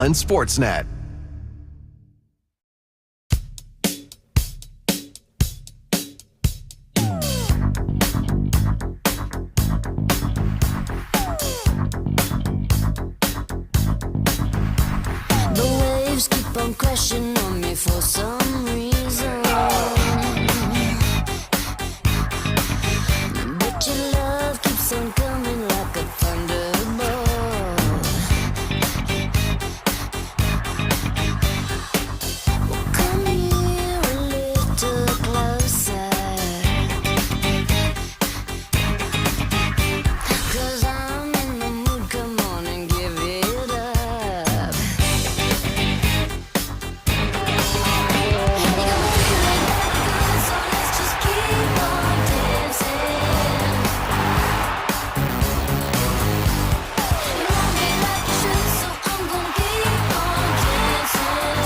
on Sportsnet. The waves keep on crashing on me for some reason, but your love keeps on coming like a thunderbolt. Come here a little closer, 'cause I'm in the mood, come on and give it up. So let's just keep on dancing. You want me like you should, so I'm gonna keep on dancing.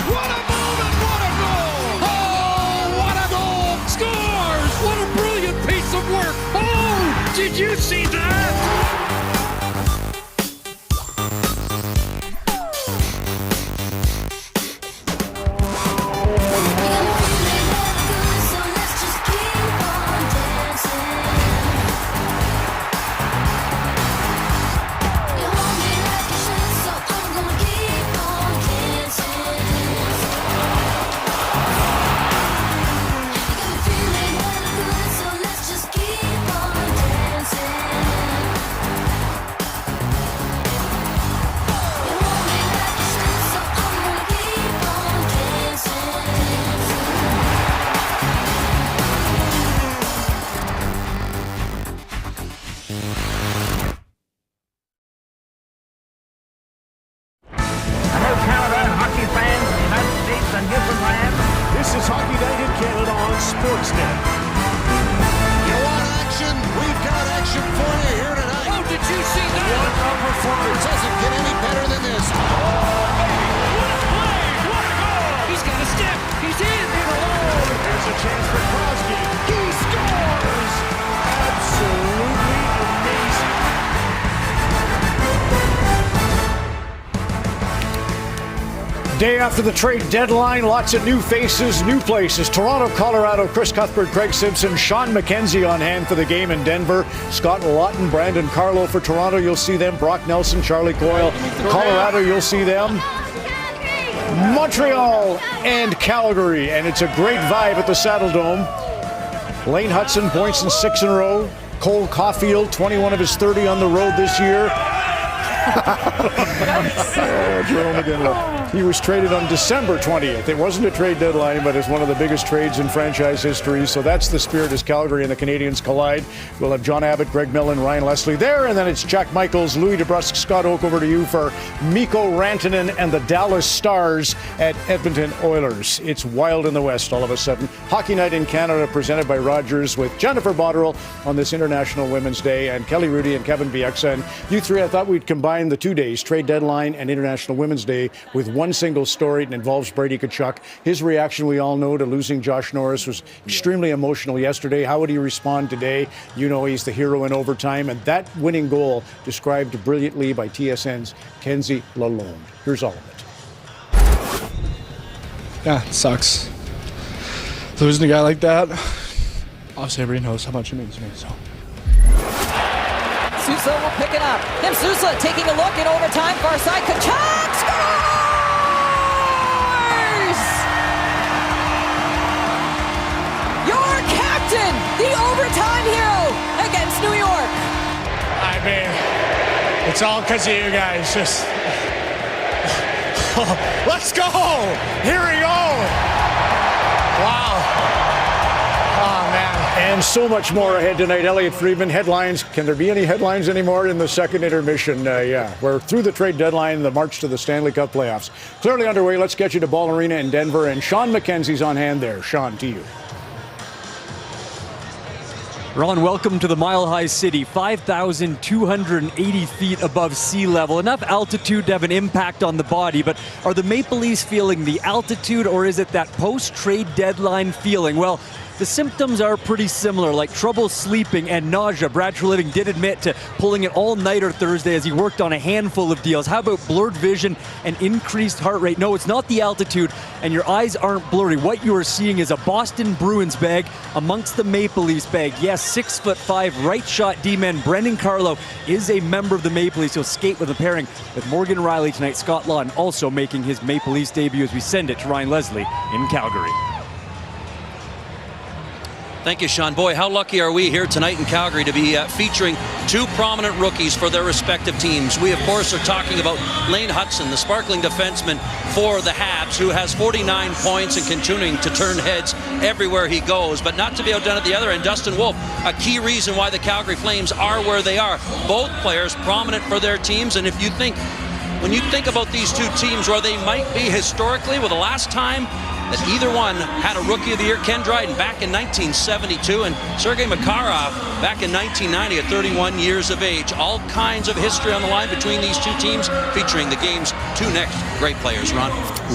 What a moment! What a goal! Oh, what a goal! Scores! What a brilliant piece of work! Oh, did you see that? So let's just keep on dancing. You want me like you should, so I'm gonna keep on dancing. You got me feeling hella good, so let's just keep on dancing. You want me like you should, so I'm gonna keep on dancing. Hello, Canada hockey fans in the United States and Newfoundland. This is Hockey Night in Canada on Sportsnet. You want action? We've got action for you here tonight. Oh, did you see that? What a performance. Doesn't get any better than this. He's got a step. He's in. There's a chance for Crosby. He scores! Absolutely amazing. Day after the trade deadline, lots of new faces, new places. Toronto, Colorado, Chris Cuthbert, Craig Simpson, Sean McKenzie on hand for the game in Denver. Scott Lawton, Brandon Carlo for Toronto. You'll see them. Brock Nelson, Charlie Coyle. Colorado, you'll see them. Montreal and Calgary. And it's a great vibe at the Saddle Dome. Lane Hudson points in 6 in a row. Cole Caulfield, 21 of his 30 on the road this year. Jerome again. He was traded on December 20th. It wasn't a trade deadline, but it's one of the biggest trades in franchise history. So that's the spirit as Calgary and the Canadians collide. We'll have John Abbott, Greg Millen, Ryan Leslie there, and then it's Jack Michaels, Louis DeBrusk, Scott Oak over to you for Mikko Rantanen and the Dallas Stars at Edmonton Oilers. It's wild in the West all of a sudden. Hockey Night in Canada presented by Rogers with Jennifer Botterill on this International Women's Day and Kelly Rudy and Kevin Bieksa. And you three, I thought we'd combine the 2 days, trade deadline and International Women's Day, with one single story. It involves Brady Tkachuk. His reaction, we all know, to losing Josh Norris was extremely emotional yesterday. How would he respond today? You know he's the hero in overtime. And that winning goal described brilliantly by TSN's Kenzie Lalonde. Here's all of it. Yeah, it sucks. Losing a guy like that, obviously everybody knows how much it means to me. So. Sousa will pick it up. Tim Sousa taking a look in overtime. Far side. Tkachuk scores! Your captain, the overtime hero against New York. I mean, it's all because of you guys. Just let's go! Here we go! Wow. Oh, man. And so much more ahead tonight. Elliot Friedman, headlines. Can there be any headlines anymore in the second intermission? Yeah, we're through the trade deadline, the march to the Stanley Cup playoffs. Clearly underway. Let's get you to Ball Arena in Denver. And Sean McKenzie's on hand there. Sean, to you. Ron, welcome to the Mile High City, 5,280 feet above sea level. Enough altitude to have an impact on the body, but are the Maple Leafs feeling the altitude, or is it that post-trade deadline feeling? Well, the symptoms are pretty similar, like trouble sleeping and nausea. Brad Treliving did admit to pulling an all-nighter Thursday as he worked on a handful of deals. How about blurred vision and increased heart rate? No, it's not the altitude, and your eyes aren't blurry. What you are seeing is a Boston Bruins bag amongst the Maple Leafs bag. Yes, 6'5" right shot D-man Brendan Carlo is a member of the Maple Leafs. He'll skate with a pairing with Morgan Riley tonight. Scott Lawton also making his Maple Leafs debut as we send it to Ryan Leslie in Calgary. Thank you, Sean. Boy, how lucky are we here tonight in Calgary to be featuring two prominent rookies for their respective teams. We, of course, are talking about Lane Hutson, the sparkling defenseman for the Habs, who has 49 points and continuing to turn heads everywhere he goes. But not to be outdone at the other end, Dustin Wolf, a key reason why the Calgary Flames are where they are. Both players prominent for their teams, and when you think about these two teams where they might be historically, well, the last time that either one had a Rookie of the Year, Ken Dryden back in 1972 and Sergei Makarov back in 1990 at 31 years of age. All kinds of history on the line between these two teams, featuring the game's two next great players. Ron?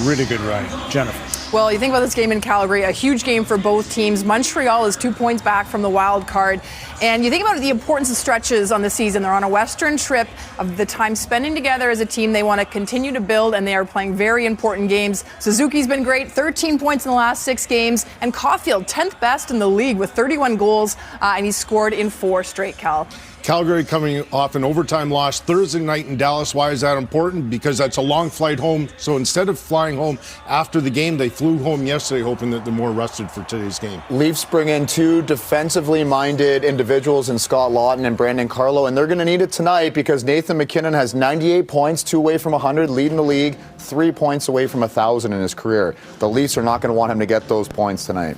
Really good ride. Jennifer. Well, you think about this game in Calgary, a huge game for both teams. Montreal is 2 points back from the wild card. And you think about the importance of stretches on the season. They're on a Western trip of the time spending together as a team. They want to continue to build, and they are playing very important games. Suzuki's been great, 13 points in the last 6 games. And Caulfield, 10th best in the league with 31 goals, and he's scored in 4 straight, Cal. Calgary coming off an overtime loss Thursday night in Dallas. Why is that important? Because that's a long flight home. So instead of flying home after the game, they flew home yesterday, hoping that they're more rested for today's game. Leafs bring in 2 defensively minded individuals in Scott Lawton and Brandon Carlo, and they're going to need it tonight because Nathan MacKinnon has 98 points, 2 away from 100, leading the league, 3 points away from 1,000 in his career. The Leafs are not going to want him to get those points tonight.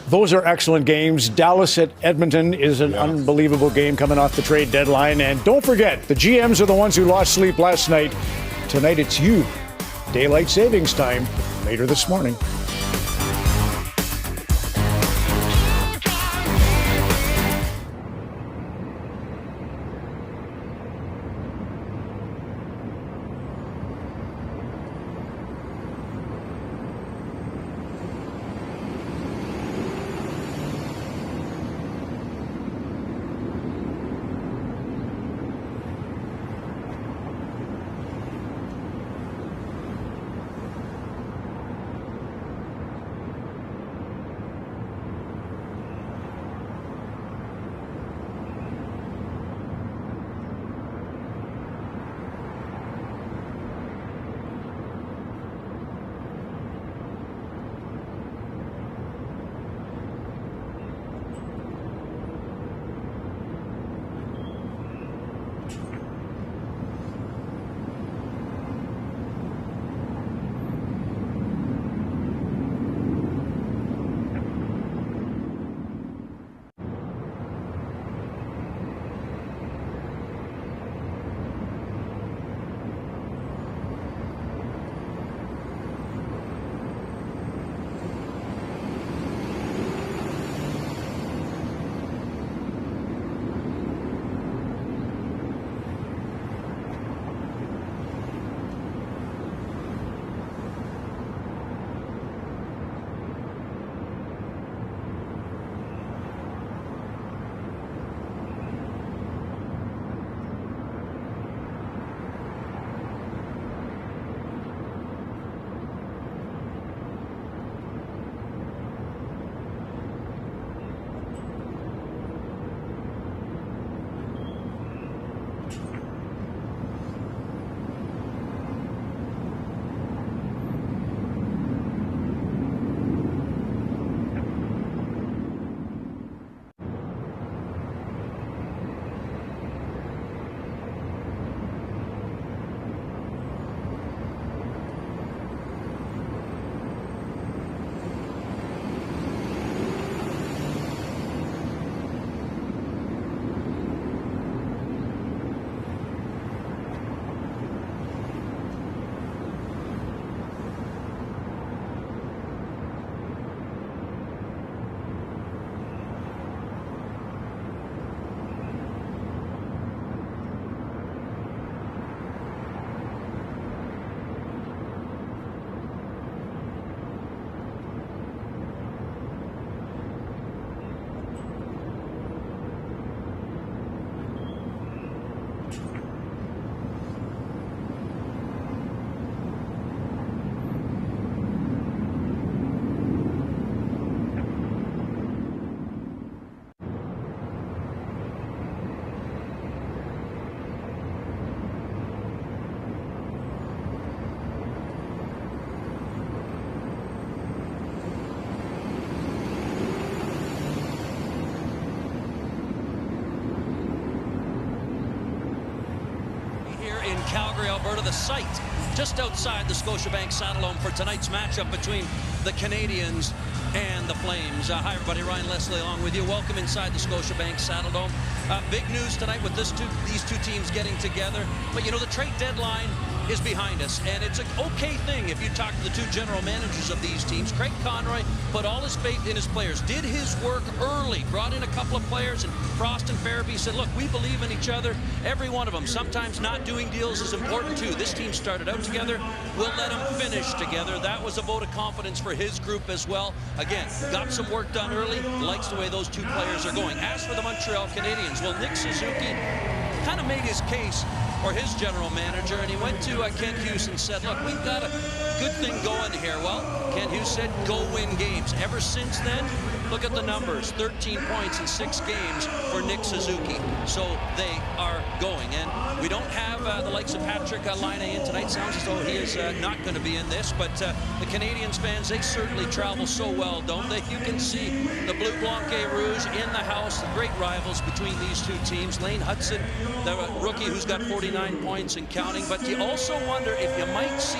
Those are excellent games. Dallas at Edmonton is an unbelievable game coming off the trade deadline. And don't forget, the GMs are the ones who lost sleep last night. Tonight it's you. Daylight savings time later this morning. Calgary, Alberta, the site just outside the Scotiabank Saddledome for tonight's matchup between the Canadians and the Flames. Hi, everybody. Ryan Leslie along with you. Welcome inside the Scotiabank Saddledome. Big news tonight with these two teams getting together. But, you know, the trade deadline is behind us, and it's an okay thing if you talk to the two general managers of these teams. Craig Conroy put all his faith in his players, did his work early, brought in a couple of players, and Frost and Farabee said, look, we believe in each other, every one of them. Sometimes not doing deals is important too. This team started out together. We'll let them finish together. That was a vote of confidence for his group as well. Again, got some work done early, likes the way those two players are going. As for the Montreal Canadiens, well, Nick Suzuki kind of made his case for his general manager, and he went to Kent Hughes and said, look, we've got a good thing going here. Well, Kent Hughes said, go win games. Ever since then, look at the numbers, 13 points in 6 games for Nick Suzuki. So they are going, and we don't have the likes of Patrick Laine in tonight. Sounds as though he is not going to be in this, but the Canadiens fans, they certainly travel so well, don't they? You can see the Bleu Blanc et Rouge in the house, the great rivals between these two teams. Lane Hudson, the rookie who's got 49 points and counting, but you also wonder if you might see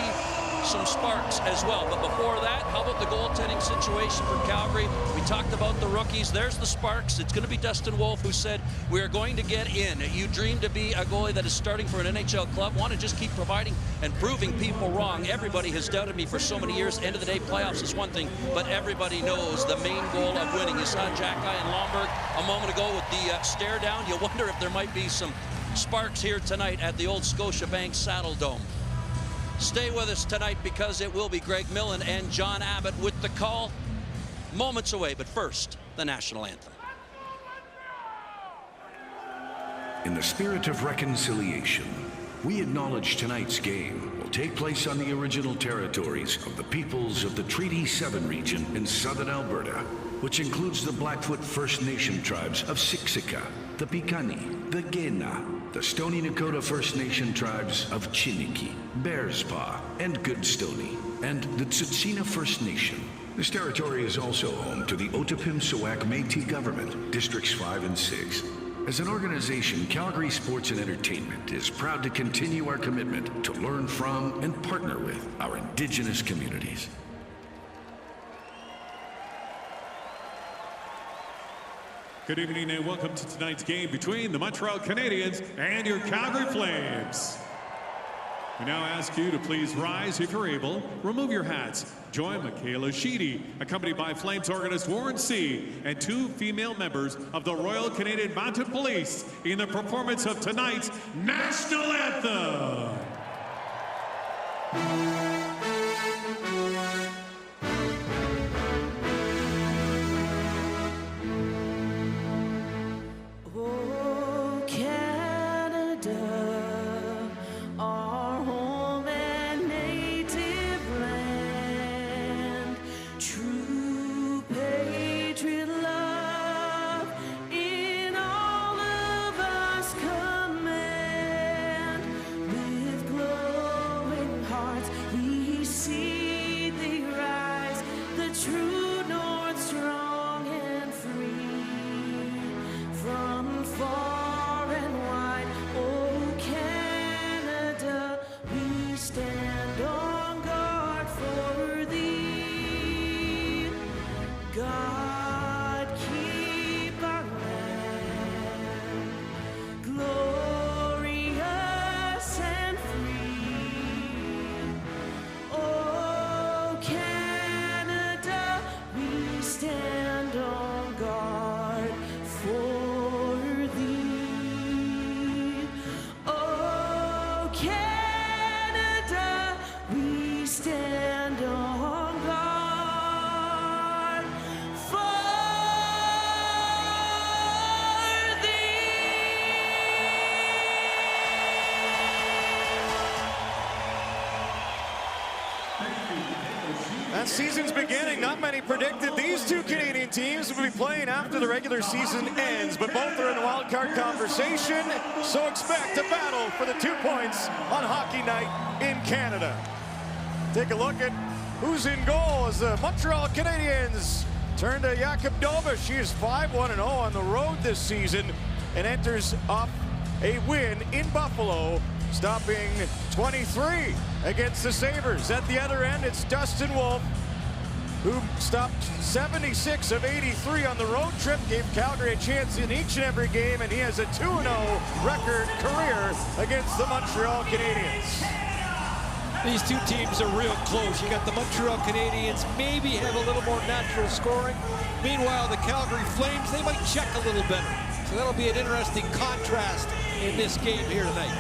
some sparks as well. But before that, how about the goaltending situation for Calgary? We talked about the rookies. There's the sparks. It's going to be Dustin Wolf who said, we're going to get in. You dream to be a goalie that is starting for an NHL club, want to just keep providing and proving people wrong. Everybody has doubted me for so many years. End of the day, playoffs is one thing, but everybody knows the main goal of winning. You saw Jack-Eye and Lomberg a moment ago with the stare down. You wonder if there might be some sparks here tonight at the old Scotiabank Saddledome. Stay with us tonight because it will be Greg Millen and John Abbott with the call moments away. But first, the national anthem. In the spirit of reconciliation, we acknowledge tonight's game will take place on the original territories of the peoples of the Treaty 7 region in southern Alberta, which includes the Blackfoot First Nation tribes of Siksika, the Piikani, the Kainai, the Stoney Nakoda First Nation tribes of Chiniki, Bearspaw, and Goodstoney, and the Tsuut'ina First Nation. This territory is also home to the Otipemisiwak Métis government, Districts 5 and 6. As an organization, Calgary Sports and Entertainment is proud to continue our commitment to learn from and partner with our Indigenous communities. Good evening and welcome to tonight's game between the Montreal Canadiens and your Calgary Flames. We now ask you to please rise if you're able, remove your hats, join Michaela Sheedy, accompanied by Flames organist Warren C. and 2 female members of the Royal Canadian Mounted Police in the performance of tonight's national anthem. That season's beginning. Not many predicted these two Canadian teams would be playing after the regular season ends, but both are in the wild card conversation, so expect a battle for the 2 points on Hockey Night in Canada. Take a look at who's in goal as the Montreal Canadiens turn to Jakub Dobeš. He is 5-1-0 on the road this season and enters off a win in Buffalo stopping 23 against the Sabres. At the other end, it's Dustin Wolf, who stopped 76 of 83 on the road trip, gave Calgary a chance in each and every game, and he has a 2-0 record career against the Montreal Canadiens. These two teams are real close. You got the Montreal Canadiens maybe have a little more natural scoring. Meanwhile, the Calgary Flames, they might check a little better. So that'll be an interesting contrast in this game here tonight.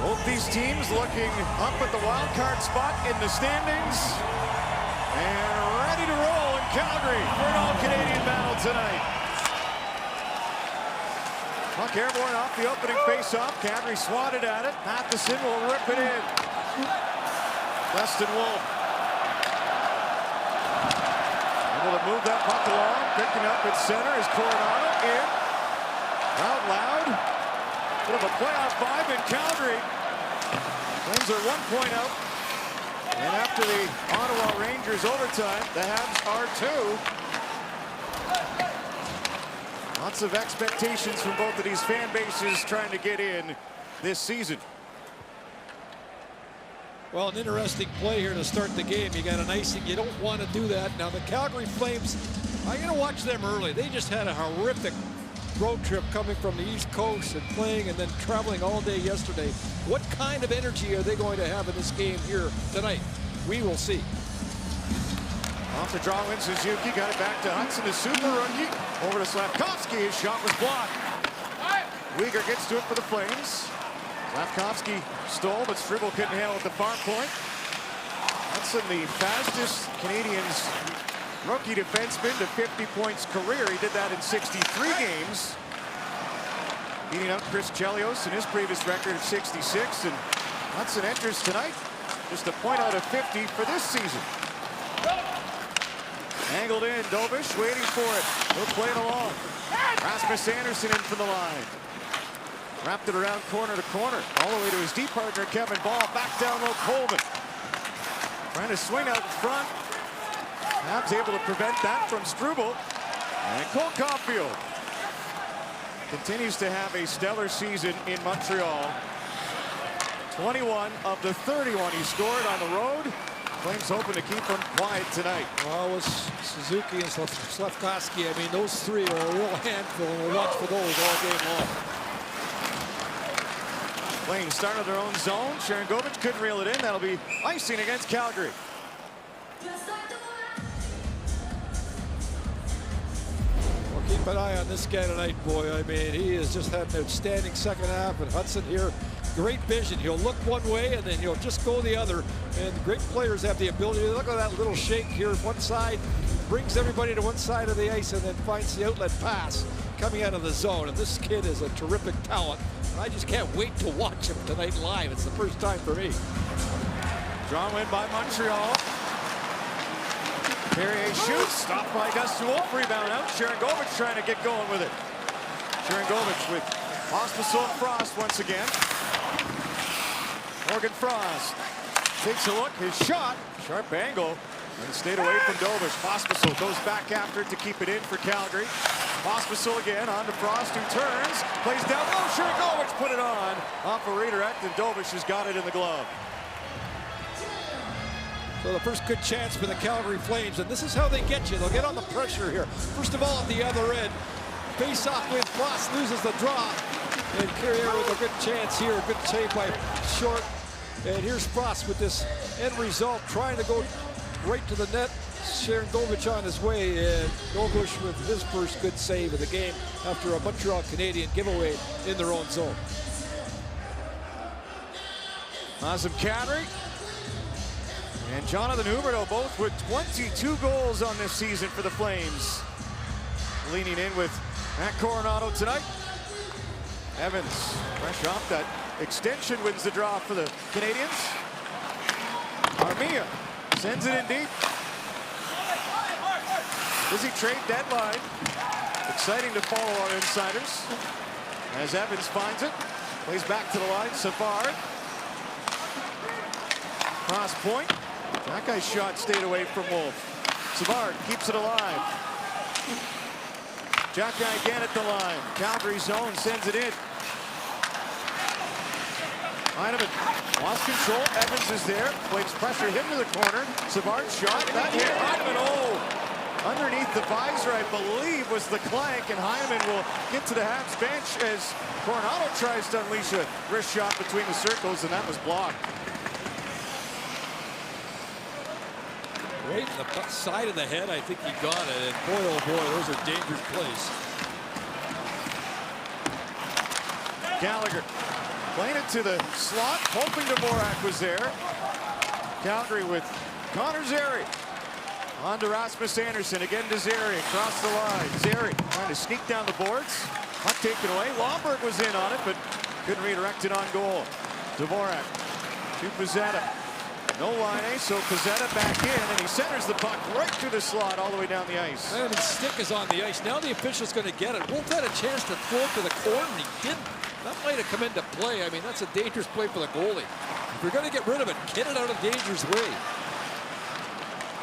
Both these teams looking up at the wild card spot in the standings and ready to roll in Calgary for an all-Canadian battle tonight. Puck airborne off the opening face-off. Calgary swatted at it. Matheson will rip it in. Dustin Wolf able to move that puck along. Picking up at center is Coronado in. Out loud. Bit of a playoff vibe in Calgary. Flames are 1 point out. And after the Ottawa Rangers overtime, the Habs are 2. Lots of expectations from both of these fan bases trying to get in this season. Well, an interesting play here to start the game. You got an icing. You don't want to do that. Now, the Calgary Flames, I'm going to watch them early. They just had a horrific road trip coming from the East Coast and playing and then traveling all day yesterday. What kind of energy are they going to have in this game here tonight? We will see. Off the draw win, Suzuki got it back to Hudson, the super rookie. Over to Slavkovsky, his shot was blocked. Uyghur gets to it for the Flames. Slavkovsky stole, but Struble couldn't handle at the far point. Hudson, the fastest Canadiens rookie defenseman to 50 points career. He did that in 63 games. Beating out Chris Chelios in his previous record of 66. And Hudson enters tonight just a point out of 50 for this season. Angled in, Dovish waiting for it. He'll play it along. Rasmus Andersson in from the line. Wrapped it around corner to corner. All the way to his deep partner, Kevin Ball. Back down low, Coleman. Trying to swing out in front. Habs able to prevent that from Struble. And Cole Caulfield continues to have a stellar season in Montreal. 21 of the 31 he scored on the road. Flames hoping to keep him quiet tonight. Well, with Suzuki and Slavkovsky, I mean, those three are a real handful, and we'll watch for those all game long. Flames started their own zone. Sharangovich couldn't reel it in. That'll be icing against Calgary. Well, keep an eye on this guy tonight, boy. I mean, he has just had an outstanding second half. And Hudson here, great vision. He'll look one way and then he'll just go the other. And great players have the ability to look at that little shake here. One side brings everybody to one side of the ice and then finds the outlet pass coming out of the zone. And this kid is a terrific talent. I just can't wait to watch him tonight live. It's the first time for me. Drawn win by Montreal. Perrier shoots, stopped by Dustin Wolf, rebound out. Sharangovich trying to get going with it. Sharangovich with Pospisil and Frost once again. Morgan Frost takes a look, his shot, sharp angle, and stayed away from Dovish. Pospisil goes back after it to keep it in for Calgary. Pospisil again, on to Frost, who turns, plays down low, Sharangovich put it on. Off a redirect, and Dovish has got it in the glove. So the first good chance for the Calgary Flames, and this is how they get you. They'll get on the pressure here. First of all, at the other end, face-off with Frost, loses the draw. And Carrier with a good chance here, a good save by Short. And here's Frost with this end result, trying to go right to the net. Sharangovich on his way, and Dovish with his first good save of the game after a Montreal Canadian giveaway in their own zone. Nazem Kadri and Jonathan Huberdeau both with 22 goals on this season for the Flames. Leaning in with Matt Coronado tonight. Evans, fresh off that extension, wins the draw for the Canadiens. Armia sends it in deep. Busy trade deadline. Exciting to follow our insiders. As Evans finds it, plays back to the line, Savard. Cross point. That guy's shot stayed away from Wolf. Savard keeps it alive. Jack guy again at the line. Calgary zone sends it in. Heineman lost control. Evans is there. Flames pressure him to the corner. Savard shot. That hit Heineman. Oh! Underneath the visor, I believe, was the clank. And Heineman will get to the Habs bench as Coronado tries to unleash a wrist shot between the circles, and that was blocked. Right in the side of the head, I think he got it. And boy, oh boy, those are dangerous plays. Gallagher playing it to the slot, hoping Dvorak was there. Calgary with Connor Zary. On to Rasmus Andersson, again to Zary, across the line. Zary trying to sneak down the boards. Puck taken away. Lomberg was in on it, but couldn't redirect it on goal. Dvorak to Pizzetta. No line, so Pizzetta back in, and he centers the puck right through the slot all the way down the ice. And his stick is on the ice. Now the official's going to get it. Wolf had a chance to throw it to the corner, and he didn't. That might have come into play. I mean, that's a dangerous play for the goalie. If you're going to get rid of it, get it out of danger's way.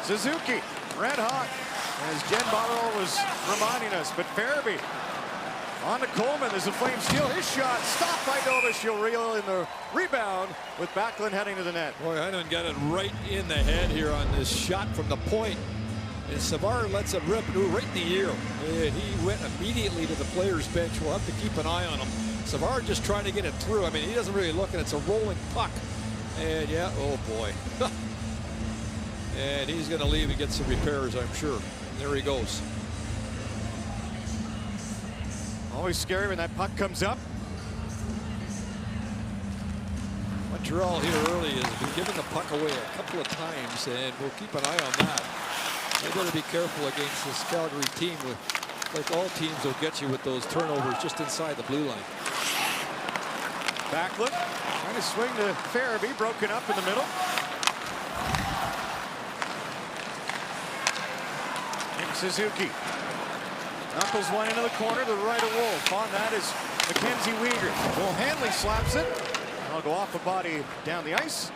Suzuki, red hot, as Jen Botterill was reminding us. But Farabee on to Coleman. There's a flame steal. His shot stopped by Dovish. He'll reel in the rebound with Backlund heading to the net. Boy, Heineman got it right in the head here on this shot from the point. And Savard lets it rip right in the ear. And he went immediately to the player's bench. We'll have to keep an eye on him. Savard just trying to get it through. I mean, he doesn't really look, and it's a rolling puck. And yeah, oh boy. And he's going to leave and get some repairs, I'm sure. There he goes. Always scary when that puck comes up. Montreal here early has been giving the puck away a couple of times, and we'll keep an eye on that. They better be careful against this Calgary team. Like all teams will get you with those turnovers just inside the blue line. Backlund trying to swing to Farabee, broken up in the middle. Nick Suzuki knuckles one into the corner to the right of Wolf. On that is Mackenzie Weegar. Will Hanley slaps it. I'll go off the body down the ice.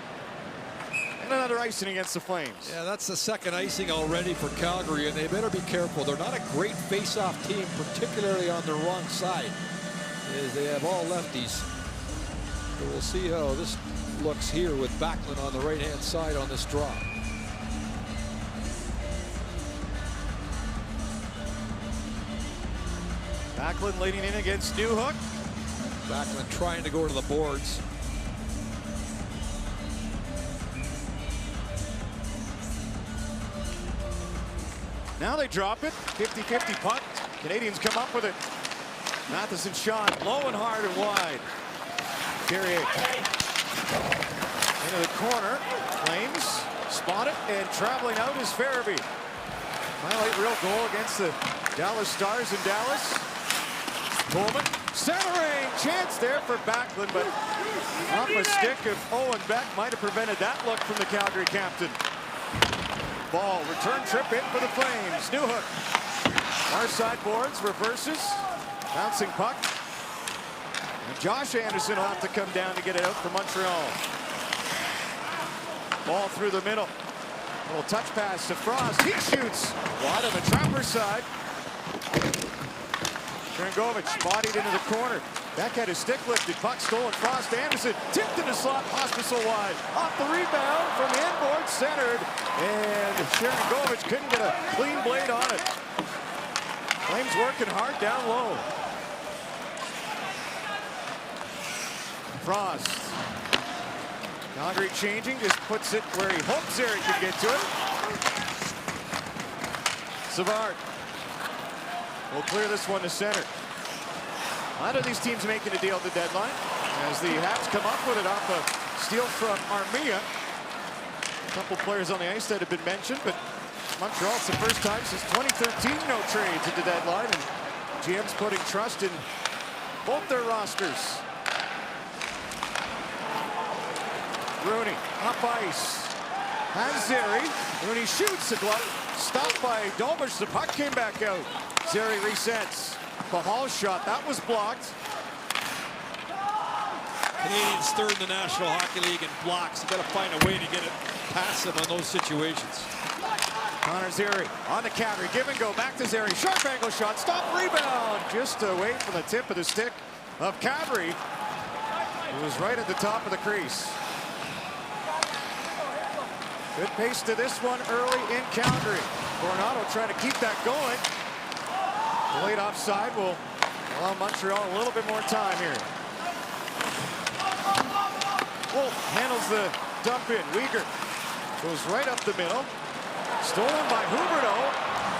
And another icing against the Flames. Yeah, that's the second icing already for Calgary, and they better be careful. They're not a great face-off team, particularly on the wrong side, as they have all lefties. So we'll see how this looks here with Backlund on the right-hand side on this draw. Backlund leading in against Newhook. Backlund trying to go to the boards. Now they drop it. 50-50 punt. Canadians come up with it. Matheson shot low and hard and wide. Carrier into the corner. Flames spot it, and traveling out is Farabee. Finally, real goal against the Dallas Stars in Dallas. Coleman centering, chance there for Backlund, but off a stick of Owen Beck might have prevented that look from the Calgary captain. Ball, return trip in for the Flames. Newhook, far side boards, reverses, bouncing puck. And Josh Anderson will have to come down to get it out for Montreal. Ball through the middle. A little touch pass to Frost. He shoots wide on the Trapper side. Tringovic bodied into the corner. Beck had his stick lifted. Puck stolen. Frost Anderson tipped in the slot. Hospital wide. Off the rebound from the inboard. Centered. And Tringovic couldn't get a clean blade on it. Flames working hard down low. Frost. Calgary changing. Just puts it where he hopes Zary can get to it. Savard will clear this one to center. A lot of these teams making a deal at the deadline as the Habs come up with it off a steal from Armia. A couple players on the ice that have been mentioned, but Montreal, it's the first time since 2013 no trades at the deadline, and GM's putting trust in both their rosters. Rooney up ice. Has Zary. Rooney shoots the glove. Stopped by Dolbich. The puck came back out. Zary resets. The Hall shot. That was blocked. Canadians third in the National Hockey League in blocks. You got to find a way to get it past them on those situations. Connor Zary on the counter. Give and go. Back to Zary. Sharp angle shot. Stop. Rebound. Just away from the tip of the stick of Cabri. It was right at the top of the crease. Good pace to this one early in Calgary. Coronado trying to keep that going. The late offside will allow Montreal a little bit more time here. Wolf handles the dump in. Weegar goes right up the middle. Stolen by Huberdeau.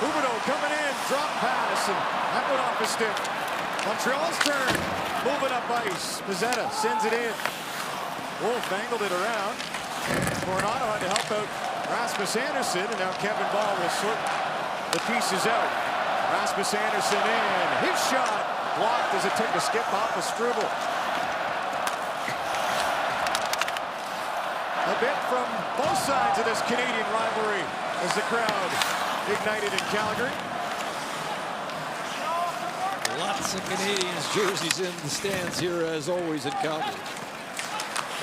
Huberdeau coming in. Drop pass, and that went off a stick. Montreal's turn. Moving up ice. Pizzetta sends it in. Wolf angled it around. Coronado had to help out Rasmus Andersson, and now Kevin Ball will sort the pieces out. Rasmus Andersson in. His shot blocked as it took a skip off of Struble. A bit from both sides of this Canadian rivalry as the crowd ignited in Calgary. Lots of Canadians jerseys in the stands here, as always, in Calgary.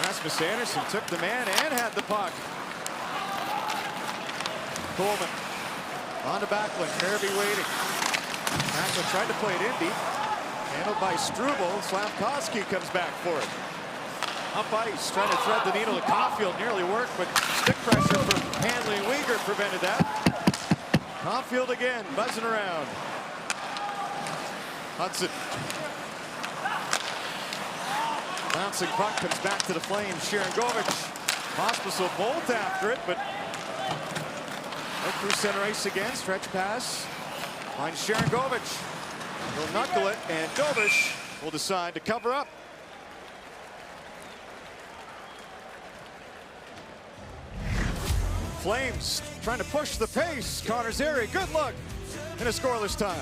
Rasmus Andersson took the man and had the puck. Coleman on to Backlund. Kirby waiting. Backlund tried to play it in deep. Handled by Struble. Slavkovsky comes back for it. Up ice, trying to thread the needle to Caulfield. Nearly worked, but stick pressure from Hanley and Weegar prevented that. Caulfield again, buzzing around. Hudson. Bouncing puck comes back to the Flames. Sharangovich. Pospisil bolt after it, but right through center ice again. Stretch pass. Finds Sharangovich. He'll knuckle it, and Dobish will decide to cover up. Flames trying to push the pace. Connor Zary, good luck in a scoreless tie.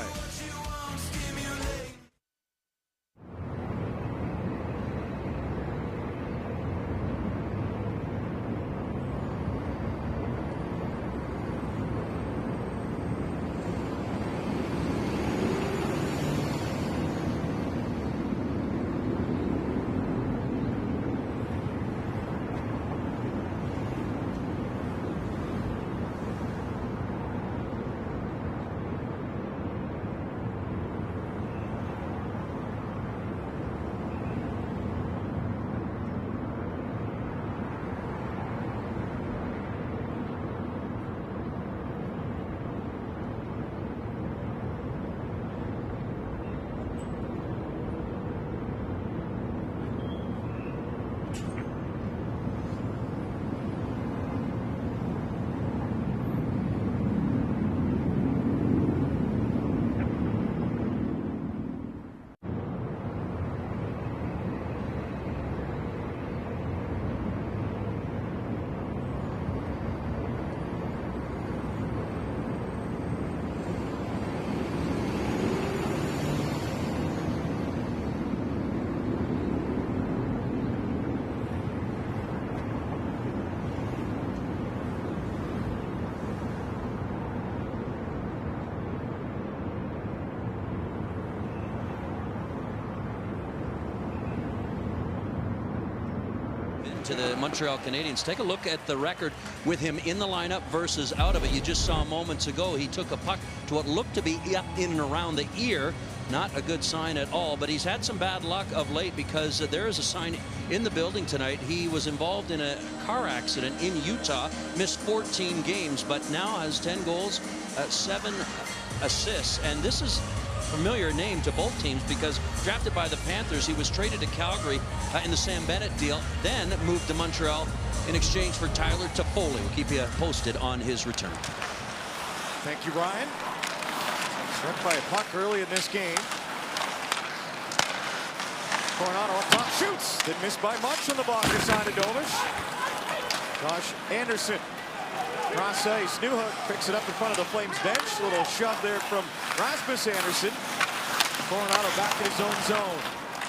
To the Montreal Canadiens. Take a look at the record with him in the lineup versus out of it. You just saw moments ago he took a puck to what looked to be in and around the ear. Not a good sign at all, but he's had some bad luck of late because there is a sign in the building tonight. He was involved in a car accident in Utah, missed 14 games, but now has 10 goals, 7 assists, and this is familiar name to both teams because drafted by the Panthers, he was traded to Calgary in the Sam Bennett deal, then moved to Montreal in exchange for Tyler Toffoli. We'll keep you posted on his return. Thank you, Ryan. Struck by a puck early in this game. Coronado up top, shoots. Didn't miss by much on the blocker side of Dovish. Josh Anderson. Cross ice, Newhook picks it up in front of the Flames bench. Little shove there from Rasmus Anderson. Coronado back in his own zone.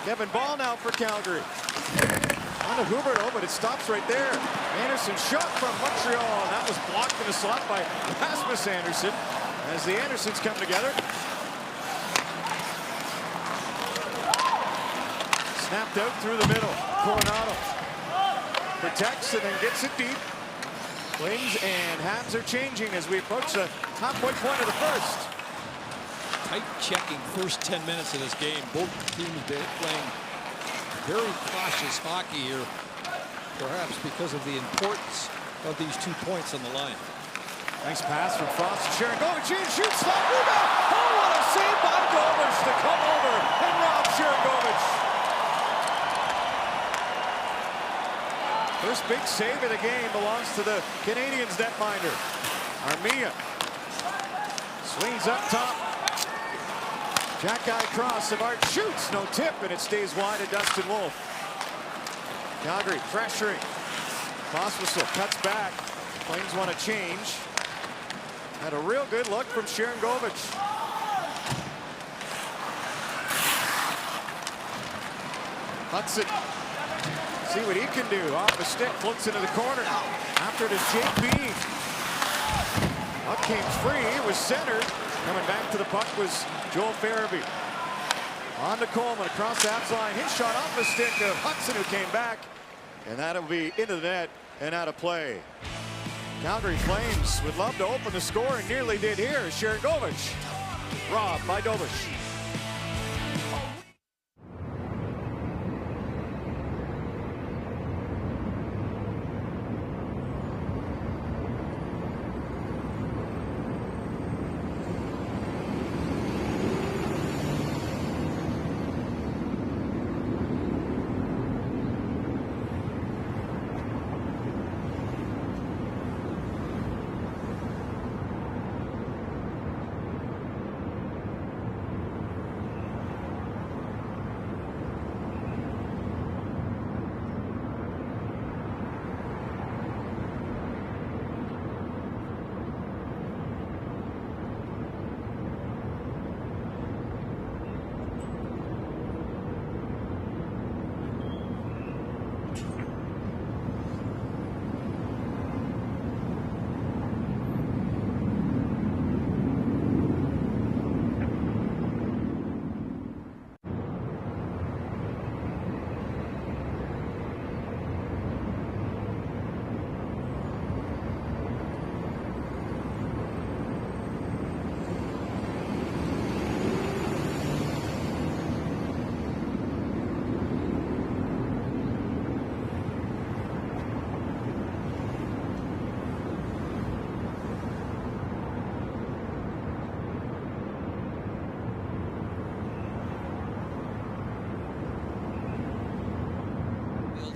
Kevin Ball now for Calgary. On to Huberdeau, but it stops right there. Anderson shot from Montreal, and that was blocked in a slot by Rasmus Anderson. As the Andersons come together. Snapped out through the middle. Coronado protects and then gets it deep. Flames and Habs are changing as we approach the halfway point of the first. Tight checking first 10 minutes of this game. Both teams playing very cautious hockey here, perhaps because of the importance of these 2 points on the line. Nice pass from Frost to Sharangovich. Shoots, slap, rebound. Oh, what a save by Govich to come over and rob Sharangovich. First big save of the game belongs to the Canadiens netminder. Armia swings up top. Jack-eye cross. Savard shoots. No tip, and it stays wide of Dustin Wolf. Calgary pressuring. Pospisil cuts back. Flames want to change. Had a real good look from Sharangovich. Hudson. See what he can do. Off the stick, floats into the corner. After it is Jake Bean. Puck came free. It was centered. Coming back to the puck was Joel Farabee. On to Coleman across that line. His shot off the stick of Hudson, who came back. And that'll be into the net and out of play. Calgary Flames would love to open the score and nearly did here. Sharangovich robbed by Dobish.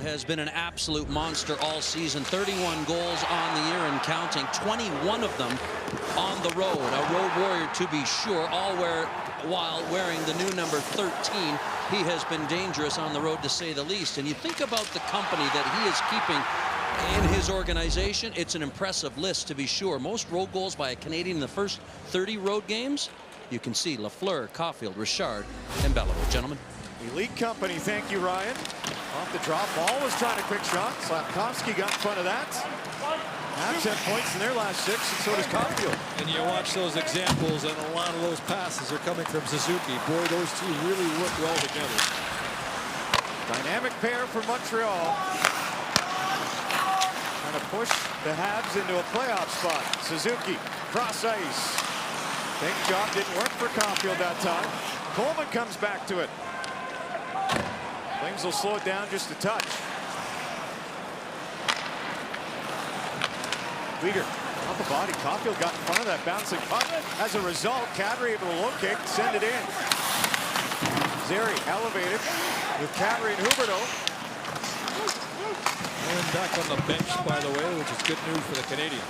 Has been an absolute monster all season. 31 goals on the year and counting, 21 of them on the road. A road warrior to be sure, all while wearing the new number 13. He has been dangerous on the road, to say the least. And you think about the company that he is keeping in his organization, it's an impressive list, to be sure. Most road goals by a Canadian in the first 30 road games. You can see Lafleur, Caulfield, Richard, and Beliveau. Gentlemen. Elite company, thank you, Ryan. Off the drop, Ball was trying a quick shot. Slafkovsky got in front of that. Habs have points in their last 6, and so does Caulfield. And you watch those examples, and a lot of those passes are coming from Suzuki. Boy, those two really work well together. Dynamic pair for Montreal. Trying to push the Habs into a playoff spot. Suzuki, cross ice. Big job didn't work for Caulfield that time. Coleman comes back to it. Flames will slow it down just a touch. Weegar off the body. Caulfield got in front of that bouncing puck. As a result, Kadri able to locate and send it in. Zary elevated with Kadri and Huberdeau. And back on the bench, by the way, which is good news for the Canadiens.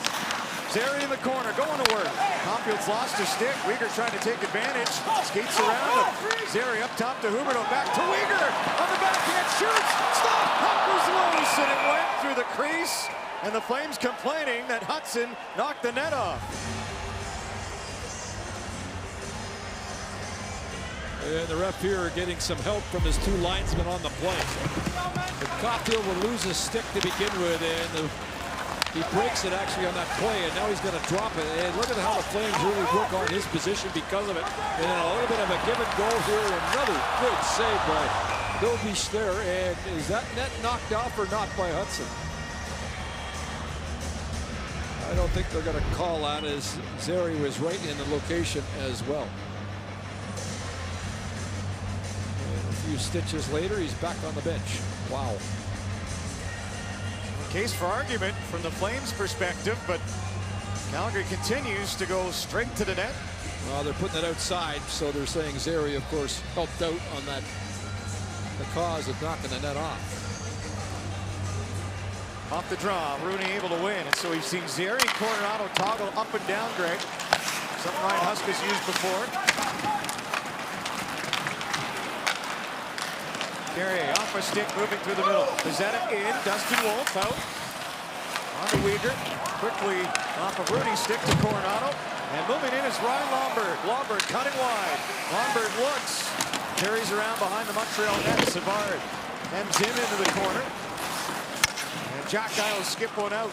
Zary in the corner, going to work. Caulfield's lost his stick. Weegar trying to take advantage. Skates around him. Zary up top to Huberdeau. Back to Weegar. On the backhand, shoots. Stop. Puck was loose, and it went through the crease. And the Flames complaining that Hudson knocked the net off. And the ref here getting some help from his 2 linesmen on the play. But Caulfield will lose his stick to begin with, and he breaks it actually on that play, and now he's going to drop it. And look at how the Flames really work on his position because of it. And then a little bit of a give and go here. Another good save by Bill Biche there. And is that net knocked off or not by Hudson? I don't think they're going to call on, as Zary was right in the location as well. And if few stitches later, he's back on the bench. Wow. Case for argument from the Flames' perspective, but Calgary continues to go straight to the net. Well, they're putting it outside, so they're saying Zary, of course, helped out on that, the cause of knocking the net off. Off the draw, Rooney able to win, and so we've seen Zary and Coronado toggle up and down, Greg. Something Ryan Husk has used before. Carrier off a stick, moving through the middle. Pezzetta in, Dustin Wolf out. On to Uyghur, quickly off of Rooney's stick to Coronado. And moving in is Ryan Lomberg. Lomberg cutting wide. Lomberg looks, carries around behind the Montreal net. Savard hems him into the corner. And Jack Guy will skip one out.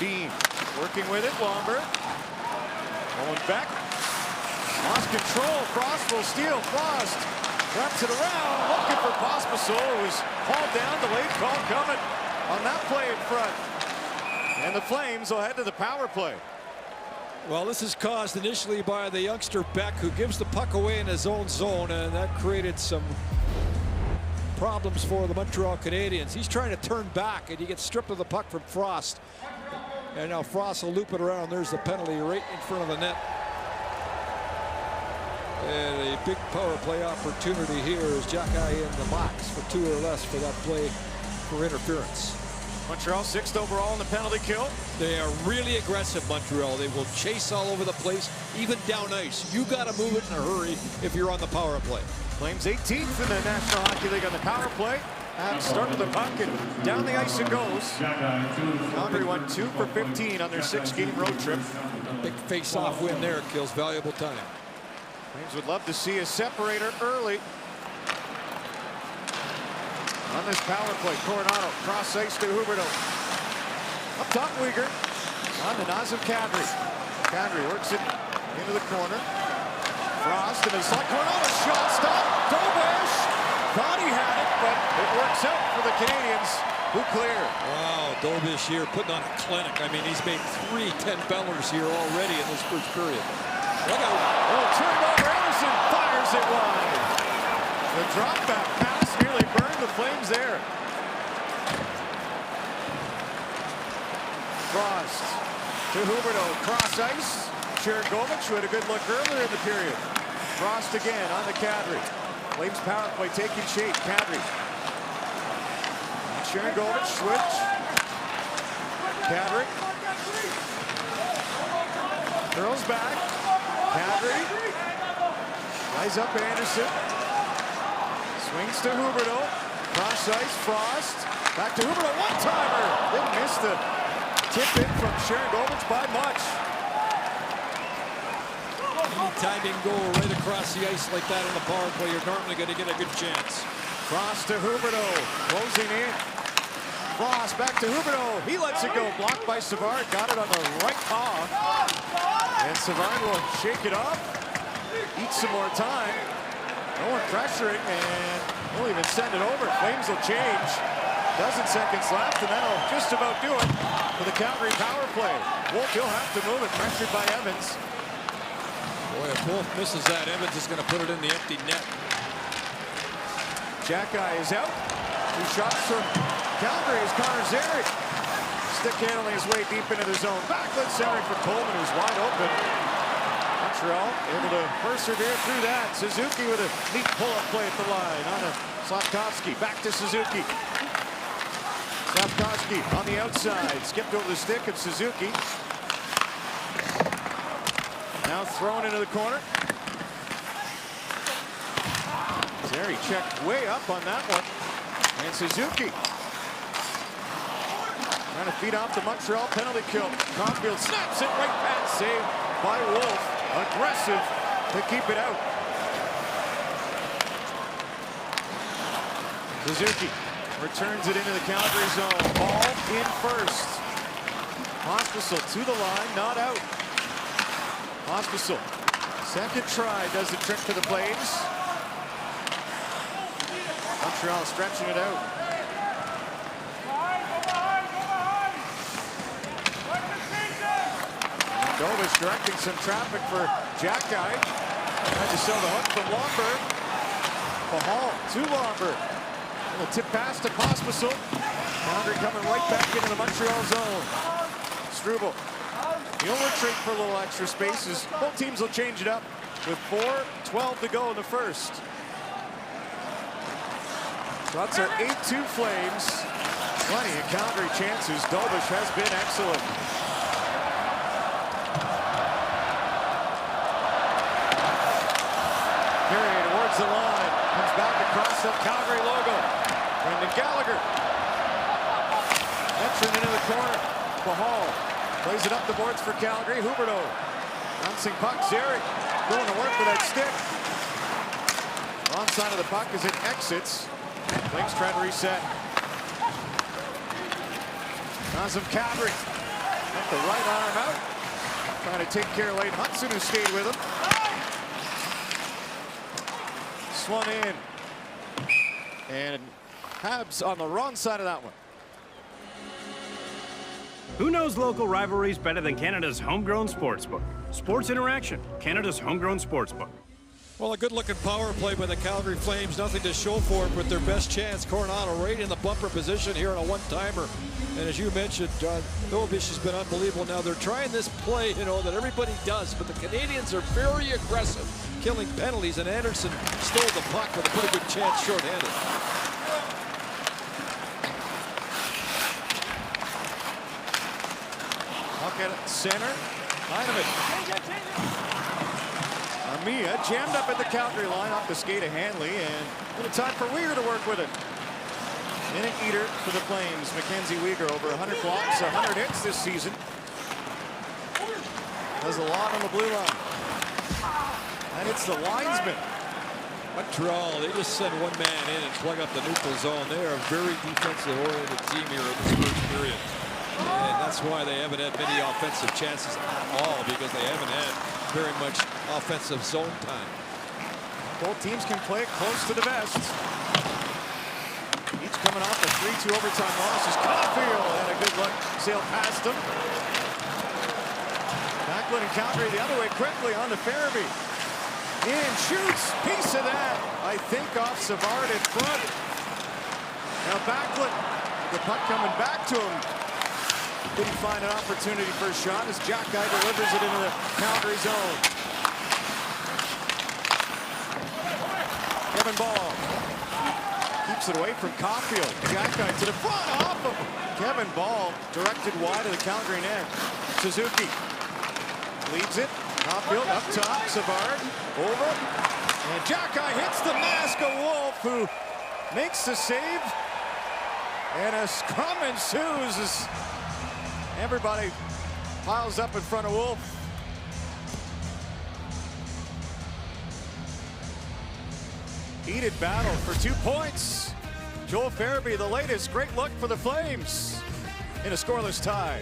Dean working with it. Lomberg going back. Lost control. Frost will steal. Frost wraps it around, looking for Pospisil. It was hauled down. The late call coming on that play in front. And the Flames will head to the power play. Well, this is caused initially by the youngster Beck, who gives the puck away in his own zone, and that created some problems for the Montreal Canadiens. He's trying to turn back, and he gets stripped of the puck from Frost. And now Frost will loop it around. There's the penalty right in front of the net. And a big power play opportunity here is Jack-Eye in the box for 2 or less for that play for interference. Montreal 6th overall in the penalty kill. They are really aggressive, Montreal. They will chase all over the place, even down ice. You got to move it in a hurry if you're on the power play. Flames 18th in the National Hockey League on the power play. And started the puck and down the ice it goes. Calgary won 2 for 15 on their 6-game road trip. Big face-off win there kills valuable time. Flames would love to see a separator early. On this power play, Coronado cross ice to Huberdeau. Up top, Uyghur. On to Nazem Kadri. Kadri works it into the corner. Frost and it's like Coronado shot stop. Dobish thought he had it, but it works out for the Canadiens, who clear. Wow, Dobish here putting on a clinic. I mean, he's made 3 10-bellers here already in this first period. Look out. Oh, turned over. Anderson fires it wide. The drop back pass nearly burned the Flames there. Frost to Huberdeau. Cross ice. Cherigovich, who had a good look earlier in the period. Frost again on the Kadri. Flames power play taking shape. Kadri. Cherigovich switch. Kadri. Curls back. Kadri. Rise up Anderson. Swings to Huberdeau. Cross ice. Frost. Back to Huberdeau. One-timer. Didn't miss the tip in from Cherigovich by much. Anytime you can go right across the ice like that in the power play, you're normally going to get a good chance. Frost to Huberdeau. Closing in. Frost back to Huberdeau. He lets it go. Blocked by Savard. Got it on the right paw. And Savard will shake it off. Eat some more time. No one pressuring, and we'll even send it over. Flames will change. Dozen seconds left, and that'll just about do it for the Calgary power play. Wolf, he'll have to move it. Pressured by Evans. Boy, if Wolf misses that, Evans is going to put it in the empty net. Jack-Eye is out. 2 shots from Calgary is Connor Zary. Stick handling his way deep into the zone. Backlid centering for Coleman, who's wide open. Montreal able to persevere through that. Suzuki with a neat pull-up play at the line on to Slafkovsky. Back to Suzuki. Slafkovsky on the outside. Skipped over the stick of Suzuki. Now thrown into the corner. Zary checked way up on that one. And Suzuki trying to feed off the Montreal penalty kill. Caulfield snaps it right past, saved by Wolf. Aggressive to keep it out. Suzuki returns it into the Calgary zone. Ball in first. Pospisil to the line, not out. Pospisil, second try, does the trick to the Flames. Montreal stretching it out. Dovish directing some traffic for Jack Guy. Tried to sell the hook from Lomberg. Pahal to Lomberg. A little tip pass to Pospisil. Calgary coming right back into the Montreal zone. Struble. He'll retreat for a little extra space as both teams will change it up with 4:12 to go in the first. Shots are 8-2 Flames. Plenty of Calgary chances. Dovish has been excellent. Carrier towards the line. Comes back across the Calgary logo. Brendan Gallagher. Veteran into the corner. Pahal plays it up the boards for Calgary. Huberdeau. Bouncing puck. Zeri going to work with that stick. Wrong side of the puck as it exits. Flames trying to reset. Nazem Kadri. Got the right arm out. Trying to take care of Lane Hudson, who stayed with him. Swung in. And Habs on the wrong side of that one. Who knows local rivalries better than Canada's homegrown sportsbook? Sports Interaction, Canada's homegrown sportsbook. Well, a good-looking power play by the Calgary Flames. Nothing to show for it, but their best chance. Coronado right in the bumper position here on a one-timer. And as you mentioned, Dovish has been unbelievable. Now they're trying this play, that everybody does, but the Canadians are very aggressive, killing penalties, and Anderson stole the puck with a pretty good chance short-handed. Puck at center. Heineman. Armia jammed up at the Calgary line off the skate of Hanley, and a little time for Weegar to work with it. Inning eater for the Flames. Mackenzie Weegar over 100 blocks, 100 hits this season. Does a lot on the blue line. And it's the linesman. Montreal, they just send one man in and plug up the neutral zone. They are a very defensive-oriented team here in this first period. And that's why they haven't had many offensive chances at all, because they haven't had very much offensive zone time. Both teams can play it close to the vest. Each coming off a 3-2 overtime loss is Caulfield, and a good look sailed past him. Backlund and Calgary the other way quickly on to Farabee. In, shoots, piece of that, I think off Savard in front. Now Backlund, the puck coming back to him. Didn't find an opportunity for a shot as Jack Guy delivers it into the Calgary zone. Kevin Ball keeps it away from Caulfield. Jack Guy to the front off of Kevin Ball, directed wide of the Calgary net. Suzuki leads it. Caulfield up top. Savard over. And Jack Guy hits the mask of Wolf, who makes the save. And a scrum ensues as everybody piles up in front of Wolf. Heated battle for 2 points. Joel Farabee, the latest. Great look for the Flames in a scoreless tie.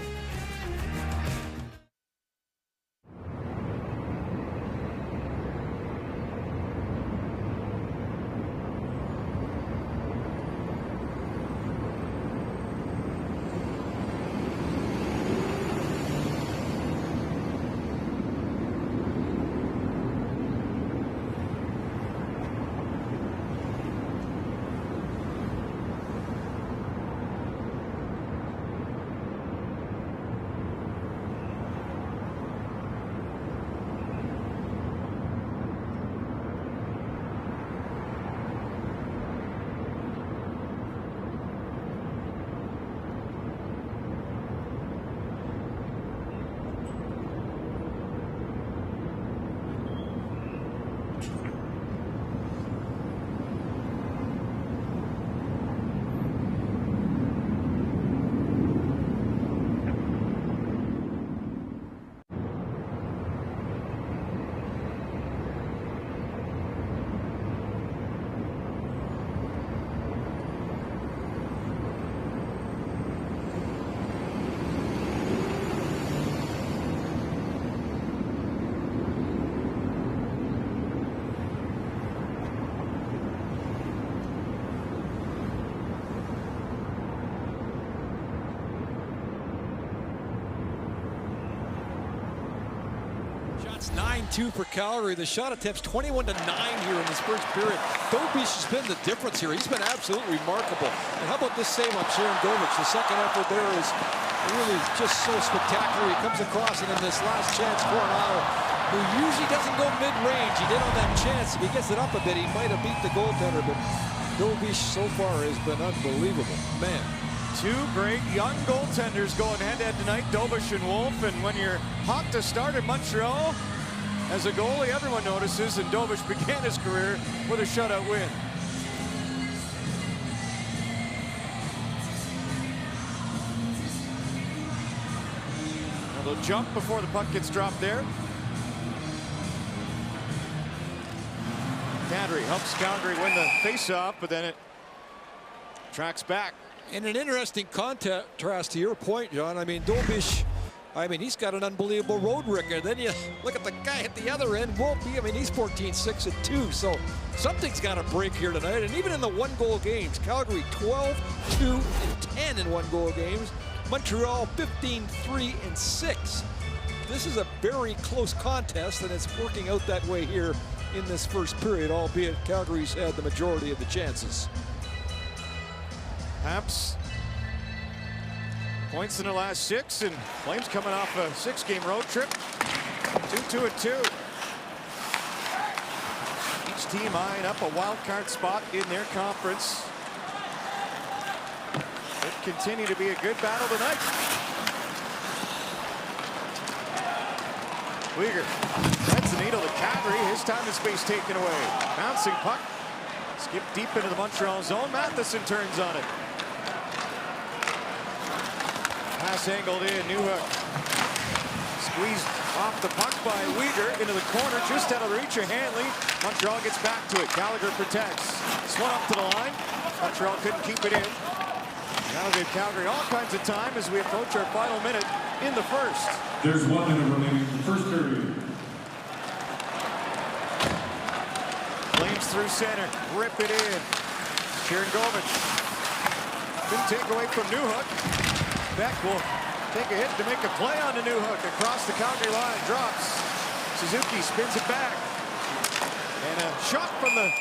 2 for Calgary. The shot attempts 21-9 here in this first period. Dobich has been the difference here. He's been absolutely remarkable. And how about this save on Sharon Dobich? The second effort there is really just so spectacular. He comes across it in this last chance for an hour, who usually doesn't go mid-range. He did on that chance. If he gets it up a bit, he might have beat the goaltender, but Dobich so far has been unbelievable. Man. Two great young goaltenders going head-to-head tonight, Dobich and Wolf. And when you're hot to start in Montreal, as a goalie, everyone notices, and Dobich began his career with a shutout win. A little jump before the puck gets dropped there. Kadri helps Calgary win the face-off, but then it tracks back. In an interesting contrast to your point, John, I mean, Dobich, I mean, he's got an unbelievable road record. Then you look at the guy at the other end, Wolpe, I mean, he's 14-6-2, so something's got to break here tonight. And even in the one-goal games, Calgary 12-2-10 in one-goal games, Montreal 15-3-6. This is a very close contest, and it's working out that way here in this first period, albeit Calgary's had the majority of the chances. Habs points in the last 6, and Flames coming off a 6-game road trip. 2-2-2. Each team eyeing up a wild card spot in their conference. It continue to be a good battle tonight. Uyghur sends the needle to Kadri. His time and space taken away. Bouncing puck. Skip deep into the Montreal zone. Matheson turns on it. Pass angled in. Newhook squeezed off the puck by Uyghur into the corner, just out of the reach of Hanley. Montreal gets back to it. Gallagher protects. Swung up to the line. Montreal couldn't keep it in. That'll give Calgary all kinds of time as we approach our final minute in the first. There's 1 minute remaining in the first period. Flames through center. Rip it in. Sharangovich couldn't take away from Newhook. Beck will take a hit to make a play on the Newhook across the Calgary line. Drops. Suzuki spins it back. And a shot from the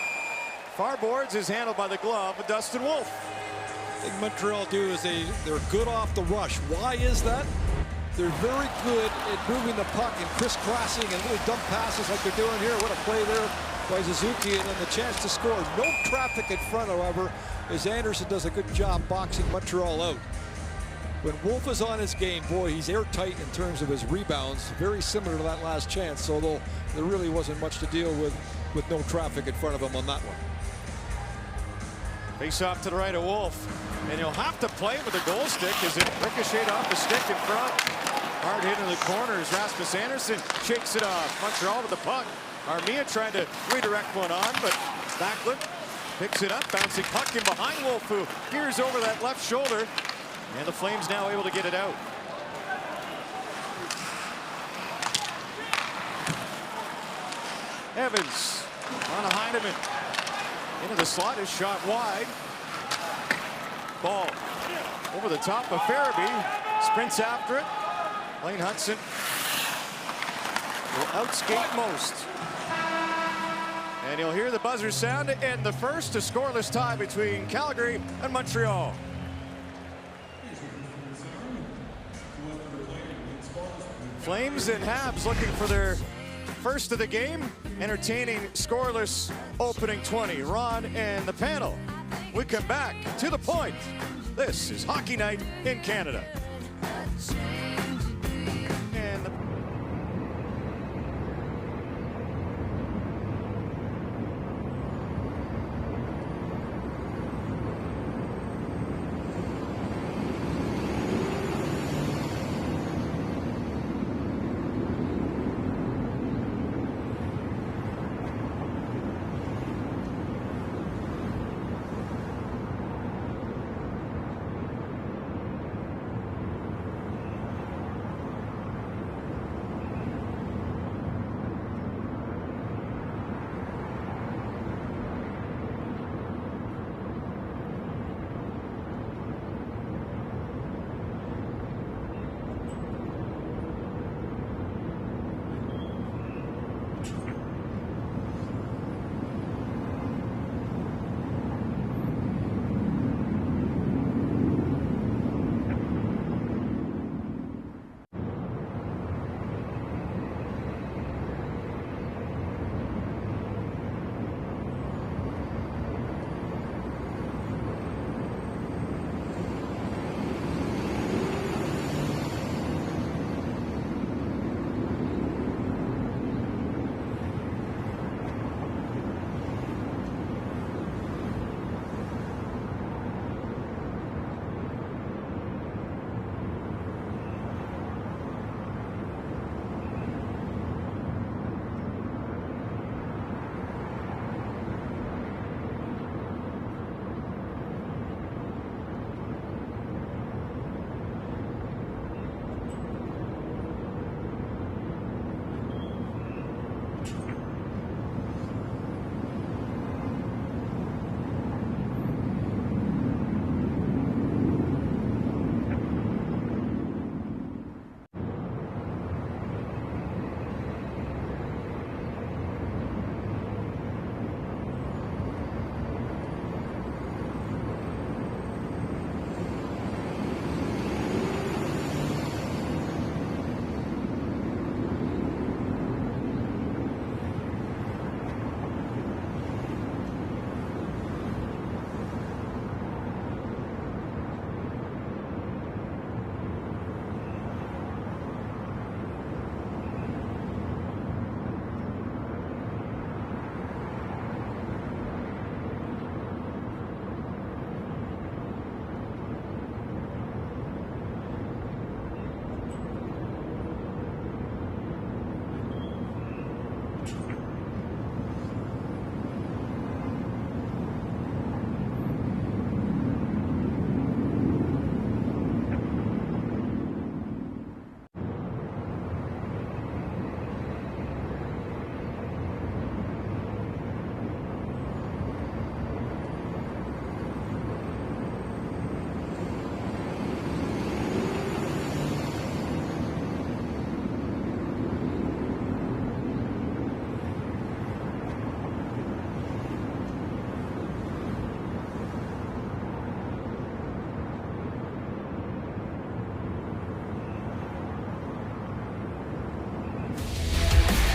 far boards is handled by the glove of Dustin Wolf. The thing Montreal do is they're good off the rush. Why is that? They're very good at moving the puck and crisscrossing and little dump passes like they're doing here. What a play there by Suzuki, and then the chance to score. No traffic in front, however, as Anderson does a good job boxing Montreal out. When Wolf is on his game, boy, he's airtight in terms of his rebounds, very similar to that last chance, although there really wasn't much to deal with no traffic in front of him on that one. Face off to the right of Wolf, and he'll have to play with the goal stick as it ricocheted off the stick in front. Hard hit in the corners. Rasmus Anderson shakes it off. Montreal with the puck. Armia trying to redirect one on, but Backlund picks it up, bouncing puck in behind Wolf, who veers over that left shoulder. And the Flames now able to get it out. Evans on a Heineman. Into the slot, is shot wide. Ball over the top of Farabee. Sprints after it. Lane Hutson will outskate most. And you'll hear the buzzer sound to end the first. A scoreless tie between Calgary and Montreal. Flames and Habs looking for their first of the game. Entertaining scoreless opening 20. Ron and the panel. We come back to the point. This is Hockey Night in Canada.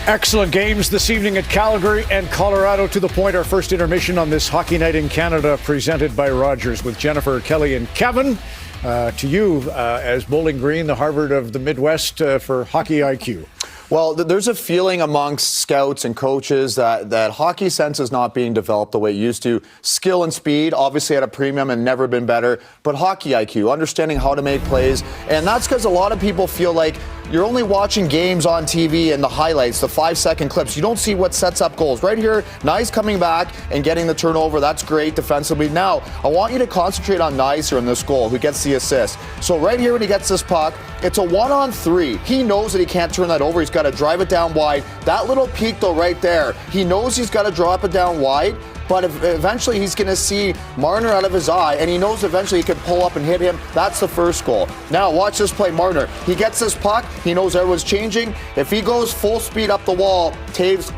Excellent games this evening at Calgary and Colorado. To the point, our first intermission on this Hockey Night in Canada presented by Rogers with Jennifer, Kelly, and Kevin. To you as Bowling Green, the Harvard of the Midwest for Hockey IQ. Well, there's a feeling amongst scouts and coaches that hockey sense is not being developed the way it used to. Skill and speed, obviously at a premium and never been better, but hockey IQ, understanding how to make plays. And that's because a lot of people feel like you're only watching games on TV and the highlights, the 5-second clips. You don't see what sets up goals. Right here, Nyes coming back and getting the turnover. That's great defensively. Now, I want you to concentrate on Nyes here in this goal, who gets the assist. So right here when he gets this puck, it's a 1-on-3. He knows that he can't turn that over. He's got to drive it down wide. That little peek, though, right there, he knows he's got to drop it down wide. But eventually he's going to see Marner out of his eye, and he knows eventually he can pull up and hit him. That's the first goal. Now watch this play, Marner. He gets this puck. He knows everyone's changing. If he goes full speed up the wall, Taves,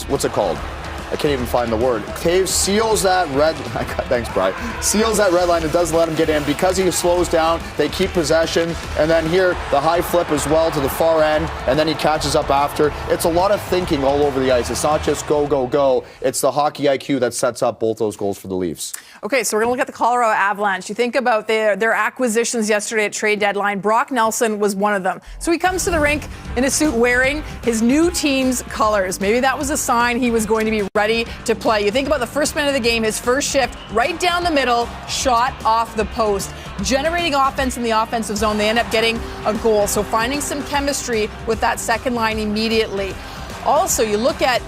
what's it called? I can't even find the word. Taves seals that red. Thanks, Brian. Seals that red line and doesn't let him get in. Because he slows down, they keep possession. And then here, the high flip as well to the far end. And then he catches up after. It's a lot of thinking all over the ice. It's not just go, go, go. It's the hockey IQ that sets up both those goals for the Leafs. Okay, so we're going to look at the Colorado Avalanche. You think about their acquisitions yesterday at trade deadline. Brock Nelson was one of them. So he comes to the rink in a suit wearing his new team's colors. Maybe that was a sign he was going to be ready to play. You think about the first minute of the game, his first shift, right down the middle, shot off the post. Generating offense in the offensive zone, they end up getting a goal. So finding some chemistry with that second line immediately. Also, you look at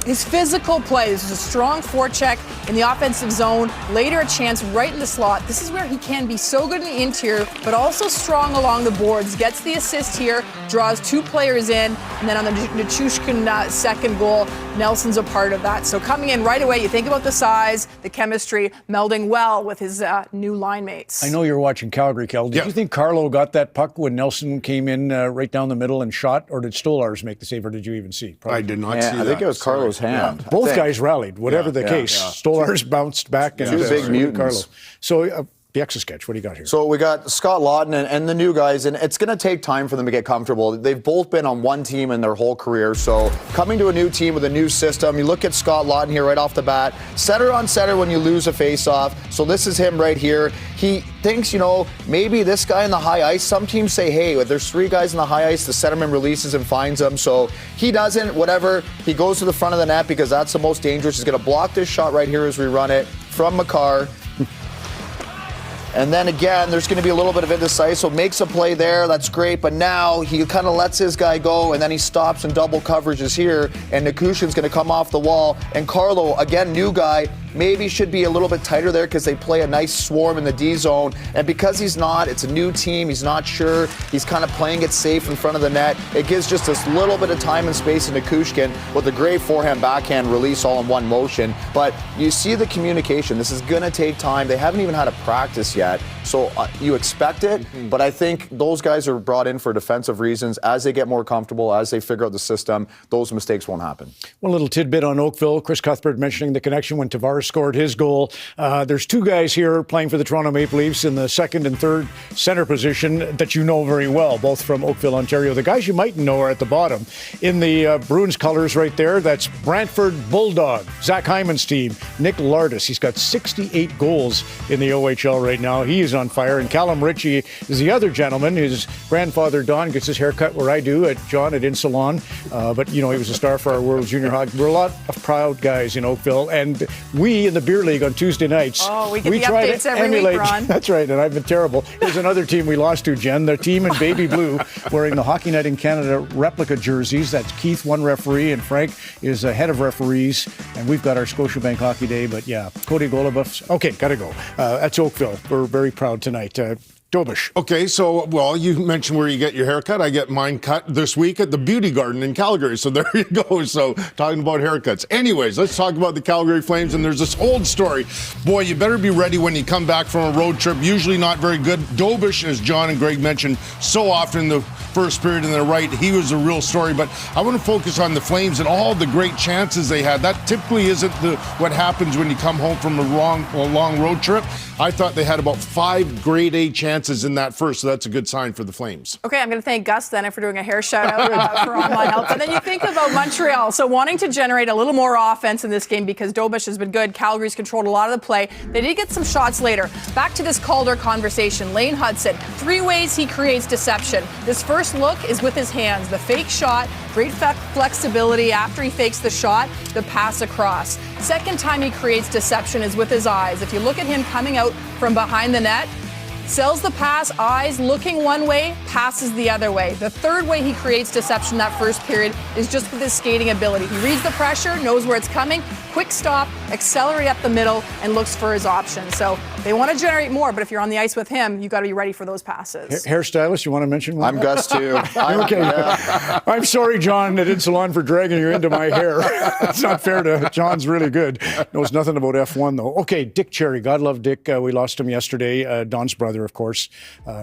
his physical play. This is a strong forecheck in the offensive zone. Later, a chance right in the slot. This is where he can be so good in the interior, but also strong along the boards. Gets the assist here, draws two players in, and then on the Nichushkin second goal, Nelson's a part of that. So coming in right away, you think about the size, the chemistry, melding well with his new line mates. I know you're watching Calgary, Kel. Did you think Carlo got that puck when Nelson came in right down the middle and shot, or did Stolars make the save, or did you even see? Probably. I did not see that. I think it was Carlo's hand. Yeah. Both guys rallied, whatever the case. Stolars bounced back. And two big mutants. Carlo. So the X-Sketch, what do you got here? So we got Scott Laughton and the new guys, and it's going to take time for them to get comfortable. They've both been on one team in their whole career, so coming to a new team with a new system, you look at Scott Laughton here right off the bat, center on center when you lose a face-off. So this is him right here. He thinks, maybe this guy in the high ice, some teams say, hey, if there's three guys in the high ice, the centerman releases and finds them. So he doesn't, whatever. He goes to the front of the net because that's the most dangerous. He's going to block this shot right here as we run it from Makar. And then again, there's going to be a little bit of indecisive, so makes a play there. That's great. But now he kind of lets his guy go, and then he stops and double coverages here. And Nichushkin's going to come off the wall. And Carlo, again, new guy, maybe should be a little bit tighter there because they play a nice swarm in the D zone. And because he's not, it's a new team, he's not sure. He's kind of playing it safe in front of the net. It gives just this little bit of time and space to Nichushkin with a great forehand backhand release all in one motion. But you see the communication. This is going to take time. They haven't even had a practice yet. So you expect it, but I think those guys are brought in for defensive reasons. As they get more comfortable, as they figure out the system, those mistakes won't happen. One little tidbit on Oakville. Chris Cuthbert mentioning the connection when Tavares scored his goal. There's two guys here playing for the Toronto Maple Leafs in the second and third center position that you know very well, both from Oakville, Ontario. The guys you might know are at the bottom. In the Bruins colors right there, that's Brantford Bulldog, Zach Hyman's team, Nick Lardis. He's got 68 goals in the OHL right now. He is on fire. And Callum Ritchie is the other gentleman. His grandfather, Don, gets his haircut where I do at John at In Salon. But, he was a star for our World Junior Hockey. We're a lot of proud guys in Oakville. And we in the Beer League on Tuesday nights. Oh, we get the updates every week, Ron. That's right. And I've been terrible. There's another team we lost to, Jen. The team in baby blue wearing the Hockey Night in Canada replica jerseys. That's Keith, one referee, and Frank is a head of referees. And we've got our Scotiabank Hockey Day. But, yeah, Cody Goluboff. Okay, got to go. That's Oakville. We're very proud tonight. Dobish. Okay, so, you mentioned where you get your haircut. I get mine cut this week at the Beauty Garden in Calgary. So there you go. So talking about haircuts. Anyways, let's talk about the Calgary Flames. And there's this old story. Boy, you better be ready when you come back from a road trip. Usually not very good. Dobish, as John and Greg mentioned, so often the first period and they're right. He was a real story. But I want to focus on the Flames and all the great chances they had. That typically isn't what happens when you come home from a long road trip. I thought they had about 5 grade A chances chances in that first, so that's a good sign for the Flames. Okay, I'm going to thank Gus then for doing a hair shout out for all my help. And then you think about Montreal. So wanting to generate a little more offense in this game because Dobish has been good. Calgary's controlled a lot of the play. They did get some shots later. Back to this Calder conversation. Lane Hudson, 3 ways he creates deception. This first look is with his hands. The fake shot, great flexibility after he fakes the shot, the pass across. Second time he creates deception is with his eyes. If you look at him coming out from behind the net, sells the pass, eyes looking one way, passes the other way. The third way he creates deception that first period is just with his skating ability. He reads the pressure, knows where it's coming, quick stop, accelerate up the middle, and looks for his options. So they want to generate more, but if you're on the ice with him, you got to be ready for those passes. Hairstylist, you want to mention one? I'm Gus too. Okay. I'm sorry, John, at Insalon for dragging you into my hair. It's not fair to John's really good. Knows nothing about F1 though. Okay, Dick Cherry. God love Dick. We lost him yesterday. Don's brother, of course.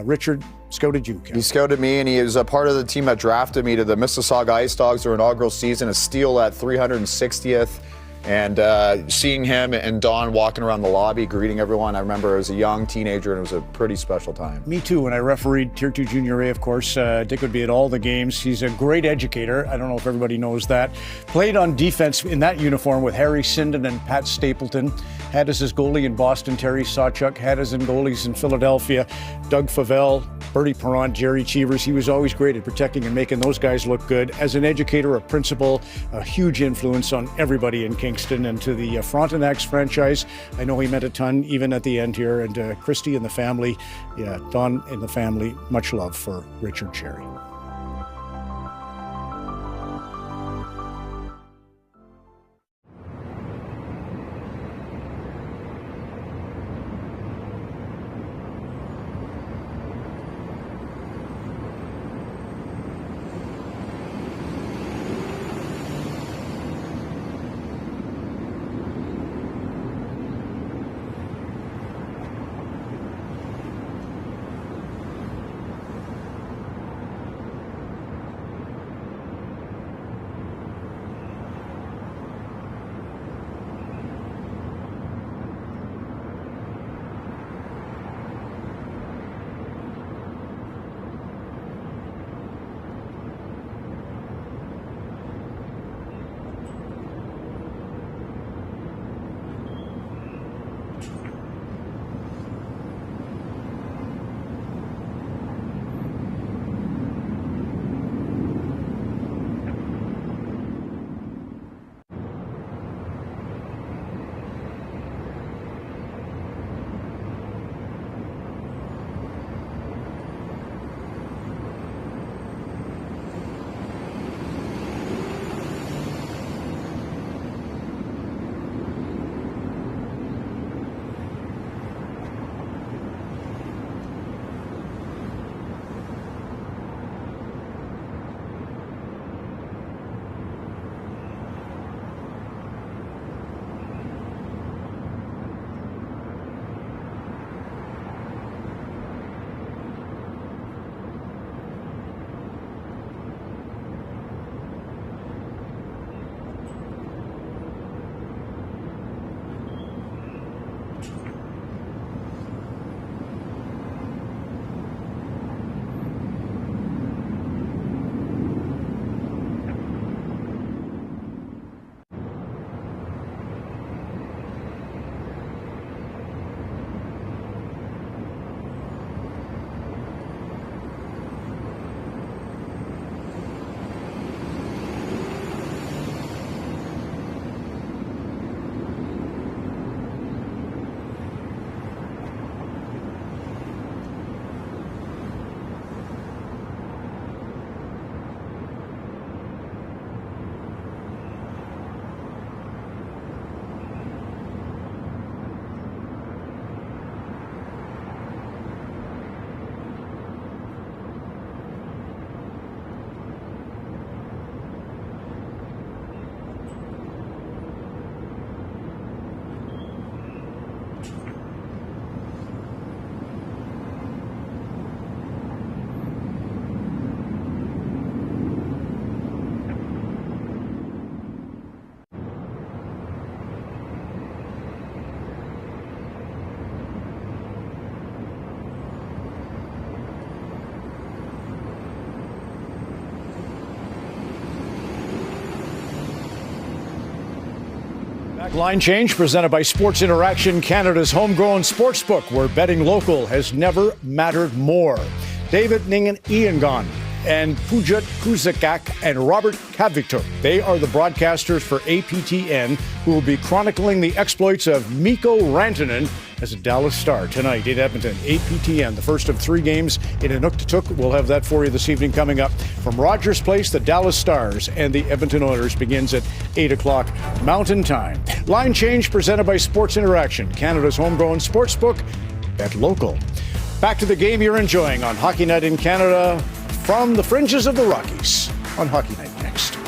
Richard scouted you, Ken. He scouted me, and he was a part of the team that drafted me to the Mississauga Ice Dogs, their inaugural season, a steal at 360th. And seeing him and Don walking around the lobby, greeting everyone, I remember as a young teenager, and it was a pretty special time. Me too. When I refereed Tier 2 Junior A, of course, Dick would be at all the games. He's a great educator. I don't know if everybody knows that. Played on defense in that uniform with Harry Sinden and Pat Stapleton. Had as his goalie in Boston, Terry Sawchuk. Had as in goalies in Philadelphia, Doug Favell, Bertie Perrant, Jerry Cheevers. He was always great at protecting and making those guys look good. As an educator, a principal, a huge influence on everybody in Kingston and to the Frontenacs franchise. I know he meant a ton even at the end here. And Christy and the family, Don and the family, much love for Richard Cherry. Line change presented by Sports Interaction, Canada's homegrown sportsbook, where betting local has never mattered more. David Ningen-Iyengar and Pujut Kuzakak and Robert Kavictor. They are the broadcasters for APTN, who will be chronicling the exploits of Mikko Rantanen as a Dallas Star tonight in Edmonton. APTN, the first of 3 games in Inuktitut. We'll have that for you this evening coming up. From Rogers Place, the Dallas Stars and the Edmonton Oilers begins at 8 o'clock Mountain Time. Line change presented by Sports Interaction, Canada's homegrown sportsbook. Bet local. Back to the game you're enjoying on Hockey Night in Canada from the fringes of the Rockies on Hockey Night next.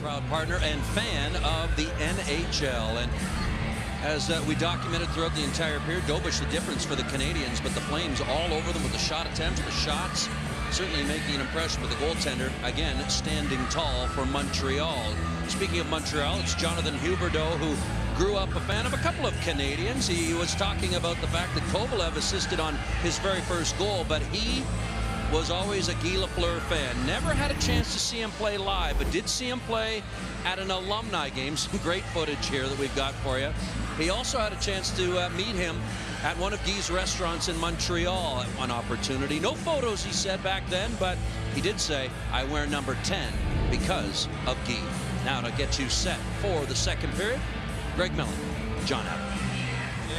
Proud partner and fan of the NHL. And as we documented throughout the entire period, Dobish the difference for the Canadians, but the Flames all over them with the shot attempts, the shots, certainly making an impression with the goaltender, again, standing tall for Montreal. Speaking of Montreal, it's Jonathan Huberdeau, who grew up a fan of a couple of Canadians. He was talking about the fact that Kovalev assisted on his very first goal, but he was always a Guy Lafleur fan. Never had a chance to see him play live, but did see him play at an alumni game. Some great footage here that we've got for you. He also had a chance to meet him at one of Guy's restaurants in Montreal at one opportunity. No photos, he said back then, but he did say, I wear number 10 because of Guy. Now to get you set for the second period, Greg Millen, John Abbott.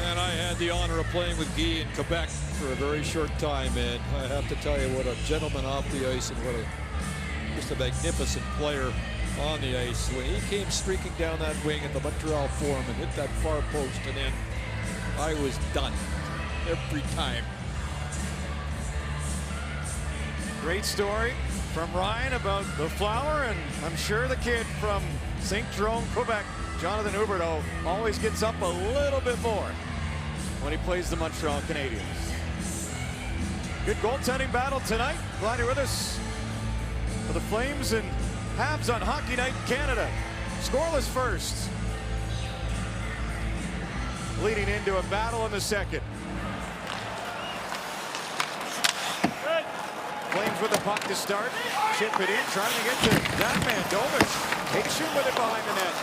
And I had the honor of playing with Guy in Quebec for a very short time, and I have to tell you what a gentleman off the ice and what just a magnificent player on the ice. When he came streaking down that wing at the Montreal Forum and hit that far post and in, I was done every time. Great story from Ryan about the flower, and I'm sure the kid from St. Jerome, Quebec, Jonathan Huberdeau, always gets up a little bit more when he plays the Montreal Canadiens. Good goaltending battle tonight. Glad you're with us for the Flames and Habs on Hockey Night in Canada. Scoreless first. leading into a battle in the second. Flames with the puck to start. Chip it in, trying to get to that man, Dovish. Patient with it behind the net.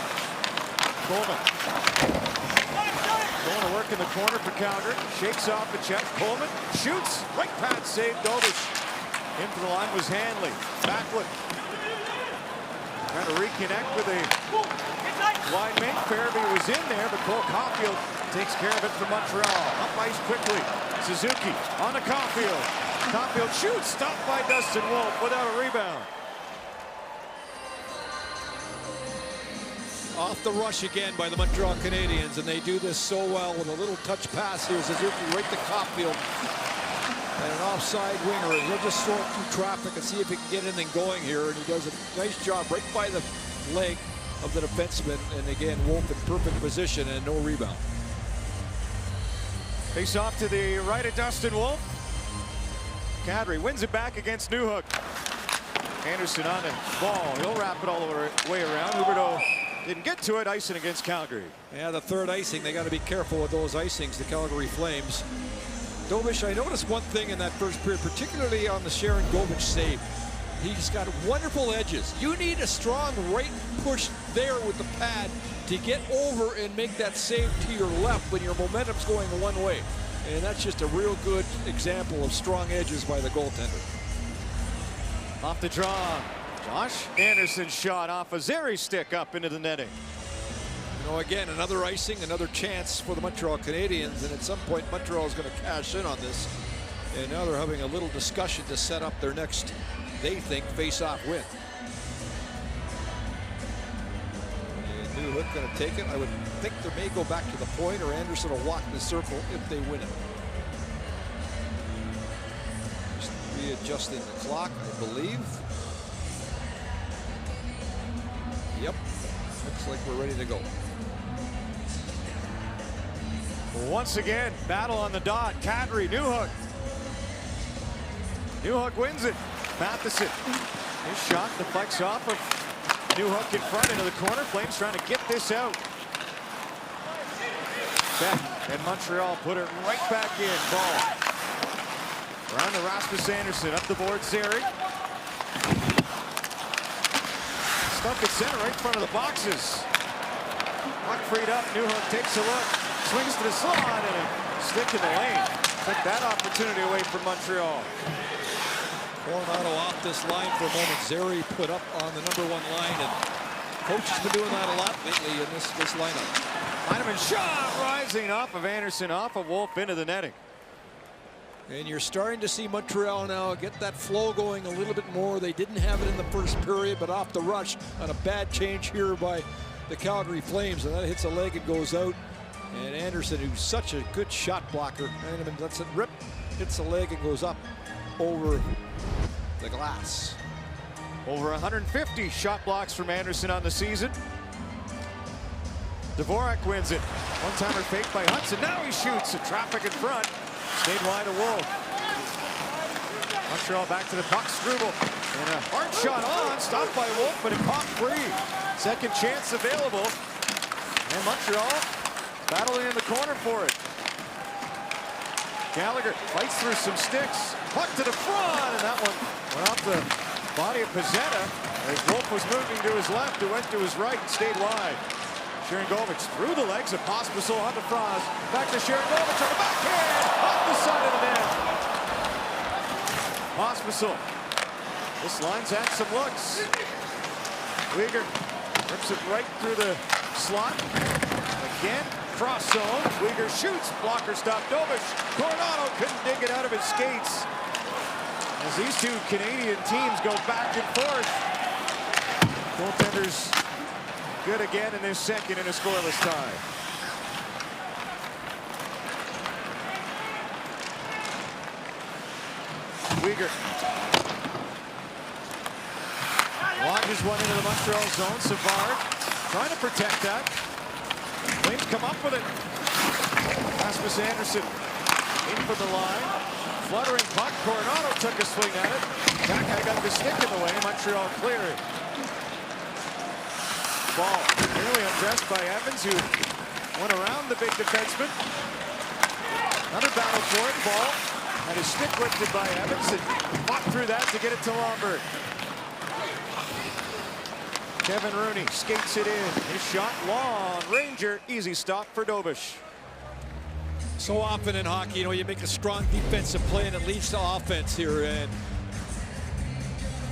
Coleman. Going to work in the corner for Calgary. Shakes off the check. Coleman shoots. Right pad save, Dovish. In for the line was Hanley. Backward. Trying to reconnect with a wide man. Fairview was in there, but Cole Caulfield takes care of it for Montreal. Up ice quickly. Suzuki on the Caulfield. Caulfield shoots, stopped by Dustin Wolf without a rebound. Off the rush again by the Montreal Canadiens, and they do this so well with a little touch pass here. Suzuki right to Caulfield. And an offside winger. He'll just sort through traffic and see if he can get anything going here. And he does a nice job right by the leg of the defenseman. And again, Wolf in perfect position and no rebound. Face off to the right of Dustin Wolf. Kadri wins it back against Newhook. Anderson on the ball. He'll wrap it all the way around. Huberdeau didn't get to it. Icing against Calgary. Yeah, the third icing. They got to be careful with those icings, the Calgary Flames. Dovish, I noticed one thing in that first period, particularly on the Sharon Govich save. He's got wonderful edges. You need a strong right push there with the pad to get over and make that save to your left when your momentum's going one way. And that's just a real good example of strong edges by the goaltender. Off the draw. Josh Anderson's shot off a Zeri stick up into the netting. You know, again, another icing, another chance for the Montreal Canadiens, and at some point Montreal is going to cash in on this. And now they're having a little discussion to set up their next, they think, face-off win. And Newhook going to take it. I would think they may go back to the point, or Anderson will walk the circle if they win it. Just readjusting the clock, I believe. Yep, looks like we're ready to go. Once again, battle on the dot. Kadri, Newhook. Newhook wins it. Matheson. His shot deflects off of Newhook in front into the corner. Flames trying to get this out. Beck and Montreal put it right back in. Ball. Around to Rasmus Anderson. Up the board, Zeri. Stuck at center right in front of the boxes. Puck freed up. Newhook takes a look. Swings to the slot and a stick in the lane. Took that opportunity away from Montreal. Coronado off this line for a moment. Zeri put up on the #1 line, and coach has been doing that a lot lately in this lineup. Heineman shot rising off of Anderson, off of Wolf into the netting. And you're starting to see Montreal now get that flow going a little bit more. They didn't have it in the first period, but off the rush on a bad change here by the Calgary Flames, and that hits a leg and goes out. And Anderson, who's such a good shot blocker, Heineman lets it rip, hits the leg and goes up over the glass. Over 150 shot blocks from Anderson on the season. Dvorak wins it. One-timer fake by Hudson. Now he shoots. A traffic in front. Stayed wide of Wolf. Montreal back to the puck. Struble. And a hard shot on. Stopped by Wolf, but it popped free. Second chance available. And Montreal battling in the corner for it. Gallagher fights through some sticks. Puck to the front, and that one went off the body of Pezzetta as Wolf was moving to his left, who went to his right and stayed wide. Sharangovich through the legs of Pospisil on the Frost. Back to Sharangovich on the backhand, off the side of the net. Pospisil. This line's had some looks. Uyghur rips it right through the slot. Again, cross zone. Uyghur shoots. Blocker stop. Dovish. Coronado couldn't dig it out of his skates. As these two Canadian teams go back and forth. Goaltenders good again in this second in a scoreless tie. Uyghur launches one into the Montreal zone. Savard trying to protect that. Flames come up with it. Rasmus Anderson in from the line. Fluttering puck. Coronado took a swing at it. Takai got the stick in the way. Montreal clear it. Ball nearly undressed by Evans, who Went around the big defenseman. Another battle for it. Ball had his stick lifted by Evans and fought through that to get it to Lomberg. Kevin Rooney skates it in. His shot long. Ranger. Easy stop for Dobish. So often in hockey, you know, you make a strong defensive play and it leads to offense here. And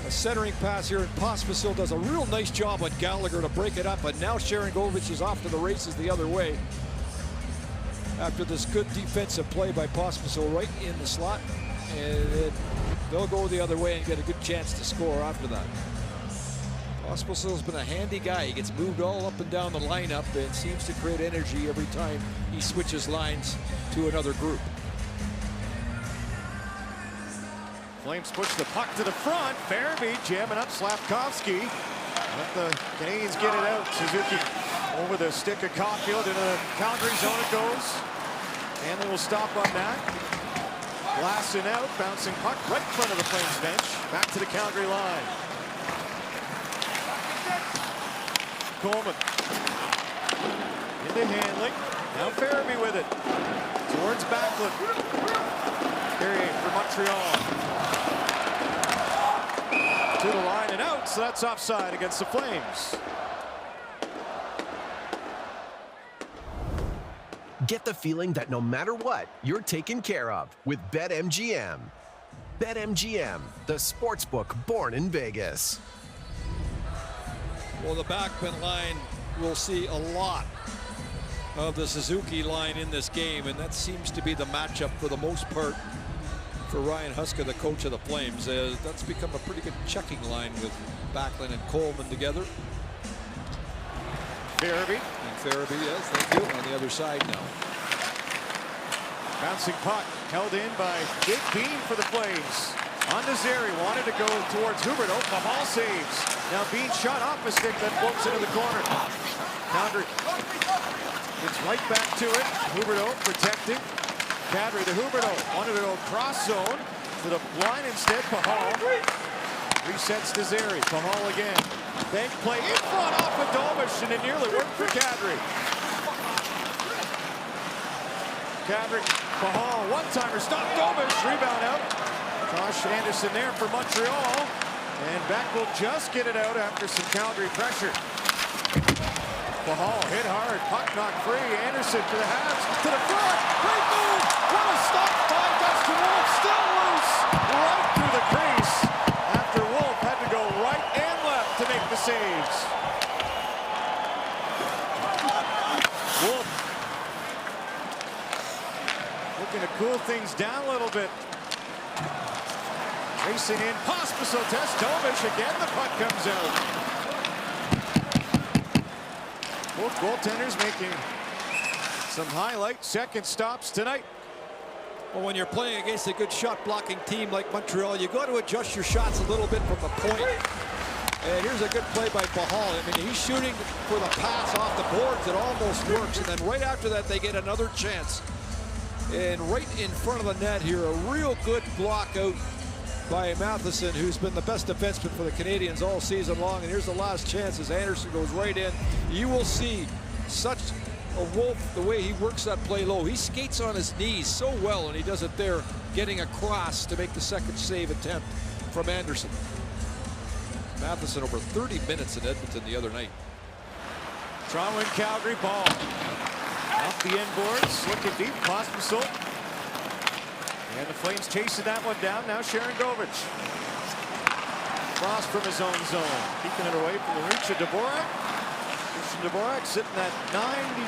a centering pass here, and Pospisil does a real nice job on Gallagher to break it up. But now Sharangovich is off to the races the other way after this good defensive play by Pospisil right in the slot. And they'll go the other way and get a good chance to score after that. Pospisil's been a handy guy. He gets moved all up and down the lineup and seems to create energy every time he switches lines to another group. Flames push the puck to the front. Farabee jamming up Slavkovsky. Let the Canadians get it out. Suzuki over the stick of Caulfield. Into the Calgary zone it goes. And they will stop on that. Blasting out. Bouncing puck right in front of the Flames bench. Back to the Calgary line. Coleman. Into Handling. Now Farabee with it. Towards Backlund. Carrier for Montreal. To the line and out, so that's offside against the Flames. Get the feeling that no matter what, you're taken care of with BetMGM. BetMGM, the sportsbook born in Vegas. Well, the backman line will see a lot of the Suzuki line in this game, and that seems to be the matchup for the most part for Ryan Huska, the coach of the Flames. That's become a pretty good checking line with Backlund and Coleman together. Farabee. And Farabee, yes, thank you, on the other side now. Bouncing puck held in by Jake Bean for the Flames. On to Zary, wanted to go towards Huberdeau. Mahal saves. Now Bean shot off a stick that floats into the corner. Calgary gets right back to it. Huberdeau protecting. Kadri to Huberdeau. Wanted to go cross zone to the line instead. Pahal resets to Zary. Pahal again. Bank play in front off of Dobish, and it nearly worked for Kadri. Kadri, Pahal, one-timer, stop Dobish, rebound out. Josh Anderson there for Montreal. And Beck will just get it out after some Calgary pressure. Pahal hit hard, puck knocked free. Anderson to the Habs, to the front. Great move! What a stop by Dustin Wolf, still loose, right through the crease. After Wolf had to go right and left to make the saves. Wolf looking to cool things down a little bit. Racing in, Pospisil test Dobish again, the puck comes out. Both goaltenders making some highlight second stops tonight. Well, when you're playing against a good shot blocking team like Montreal, you got to adjust your shots a little bit from the point. And here's a good play by Pahal. I mean, he's shooting for the pass off the boards. It almost works. And then right after that, they get another chance. And right in front of the net here, a real good block out by Matheson, who's been the best defenseman for the Canadians all season long. And here's the last chance as Anderson goes right in. You will see such a Wolf, the way he works that play low. He skates on his knees so well, and he does it there, getting across to make the second save attempt from Anderson. Matheson over 30 minutes in Edmonton the other night. Toronto and Calgary ball. Off the inboards, looking deep, Pospisil. And the Flames chasing that one down. Now Sharangovich. Cross from his own zone. Keeping it away from the reach of Dvorak. Christian Dvorak sitting at 99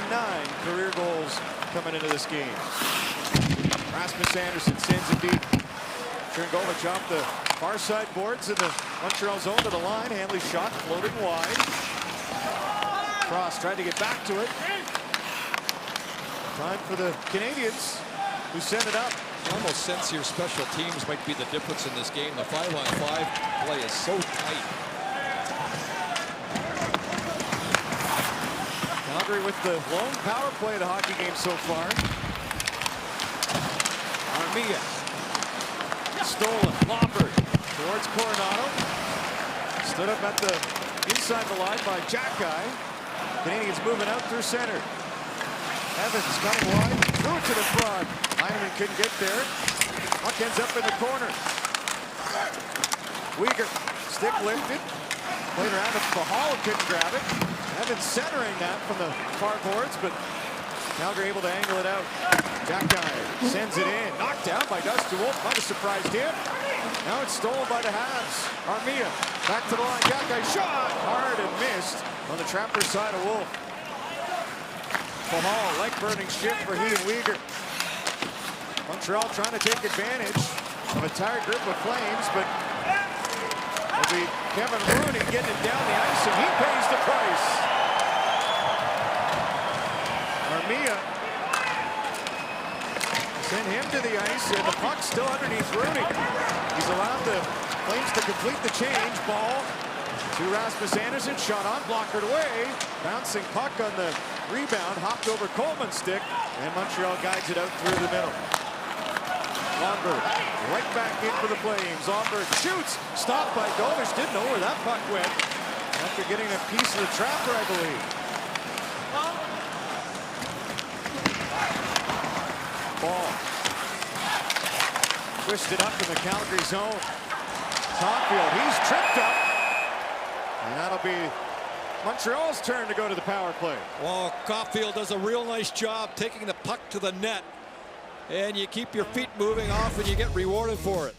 career goals coming into this game. Rasmus Anderson sends it deep. Sharangovich off the far side boards in the Montreal zone to the line. Hanley's shot floating wide. Cross tried to get back to it. Time for the Canadians who send it up. I almost sense your special teams might be the difference in this game. The 5-on-5 play is so tight. Calgary with the lone power play of the hockey game so far. Armia. Stolen. Lomberg towards Coronado. Stood up at the inside the line by Jacky. Canadians moving out through center. Evans coming wide, threw it to the front. Heineman couldn't get there. Puck ends up in the corner. Weegar, stick lifted. Played around it. Mahal couldn't grab it. Evans centering that from the far boards, but Calgary able to angle it out. Jack Dyer sends it in. Knocked down by Dustin Wolf. Might have surprised him. Now it's stolen by the Habs. Armia back to the line. Jack Dyer shot hard and missed on the Trapper side of Wolf. Mahal, like burning ship for he and Weegar. Montreal trying to take advantage of a tired group of Flames, but it'll be Kevin Rooney getting it down the ice, and he pays the price. Armia sent him to the ice, and the puck's still underneath Rooney. He's allowed the Flames to complete the change. Ball to Rasmus Andersson, shot on, blockered away. Bouncing puck on the rebound, hopped over Coleman's stick, and Montreal guides it out through the middle. Lomberg right back in for the Flames. Lomberg shoots, stopped by Dovish. Didn't know where that puck went after getting a piece of the Trapper, I believe. Ball twisted up in the Calgary zone. Caulfield, he's tripped up, and that'll be Montreal's turn to go to the power play. Well, Caulfield does a real nice job taking the puck to the net. And you keep your feet moving off and you get rewarded for it.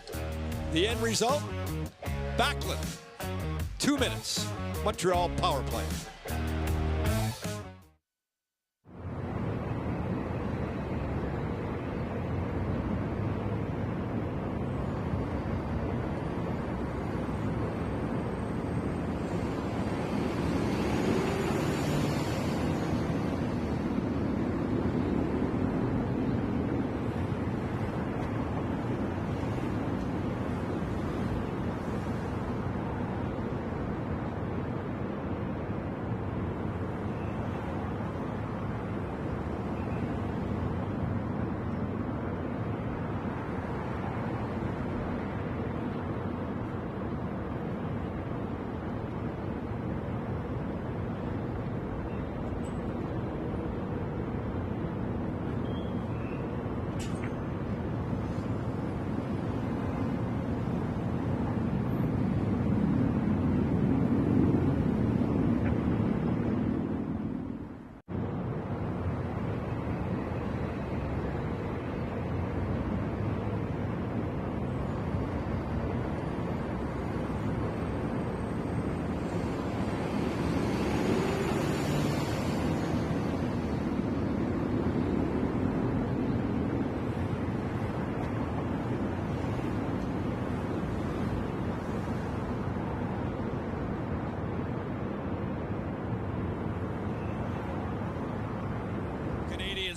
The end result, Backlund, 2 minutes, Montreal power play.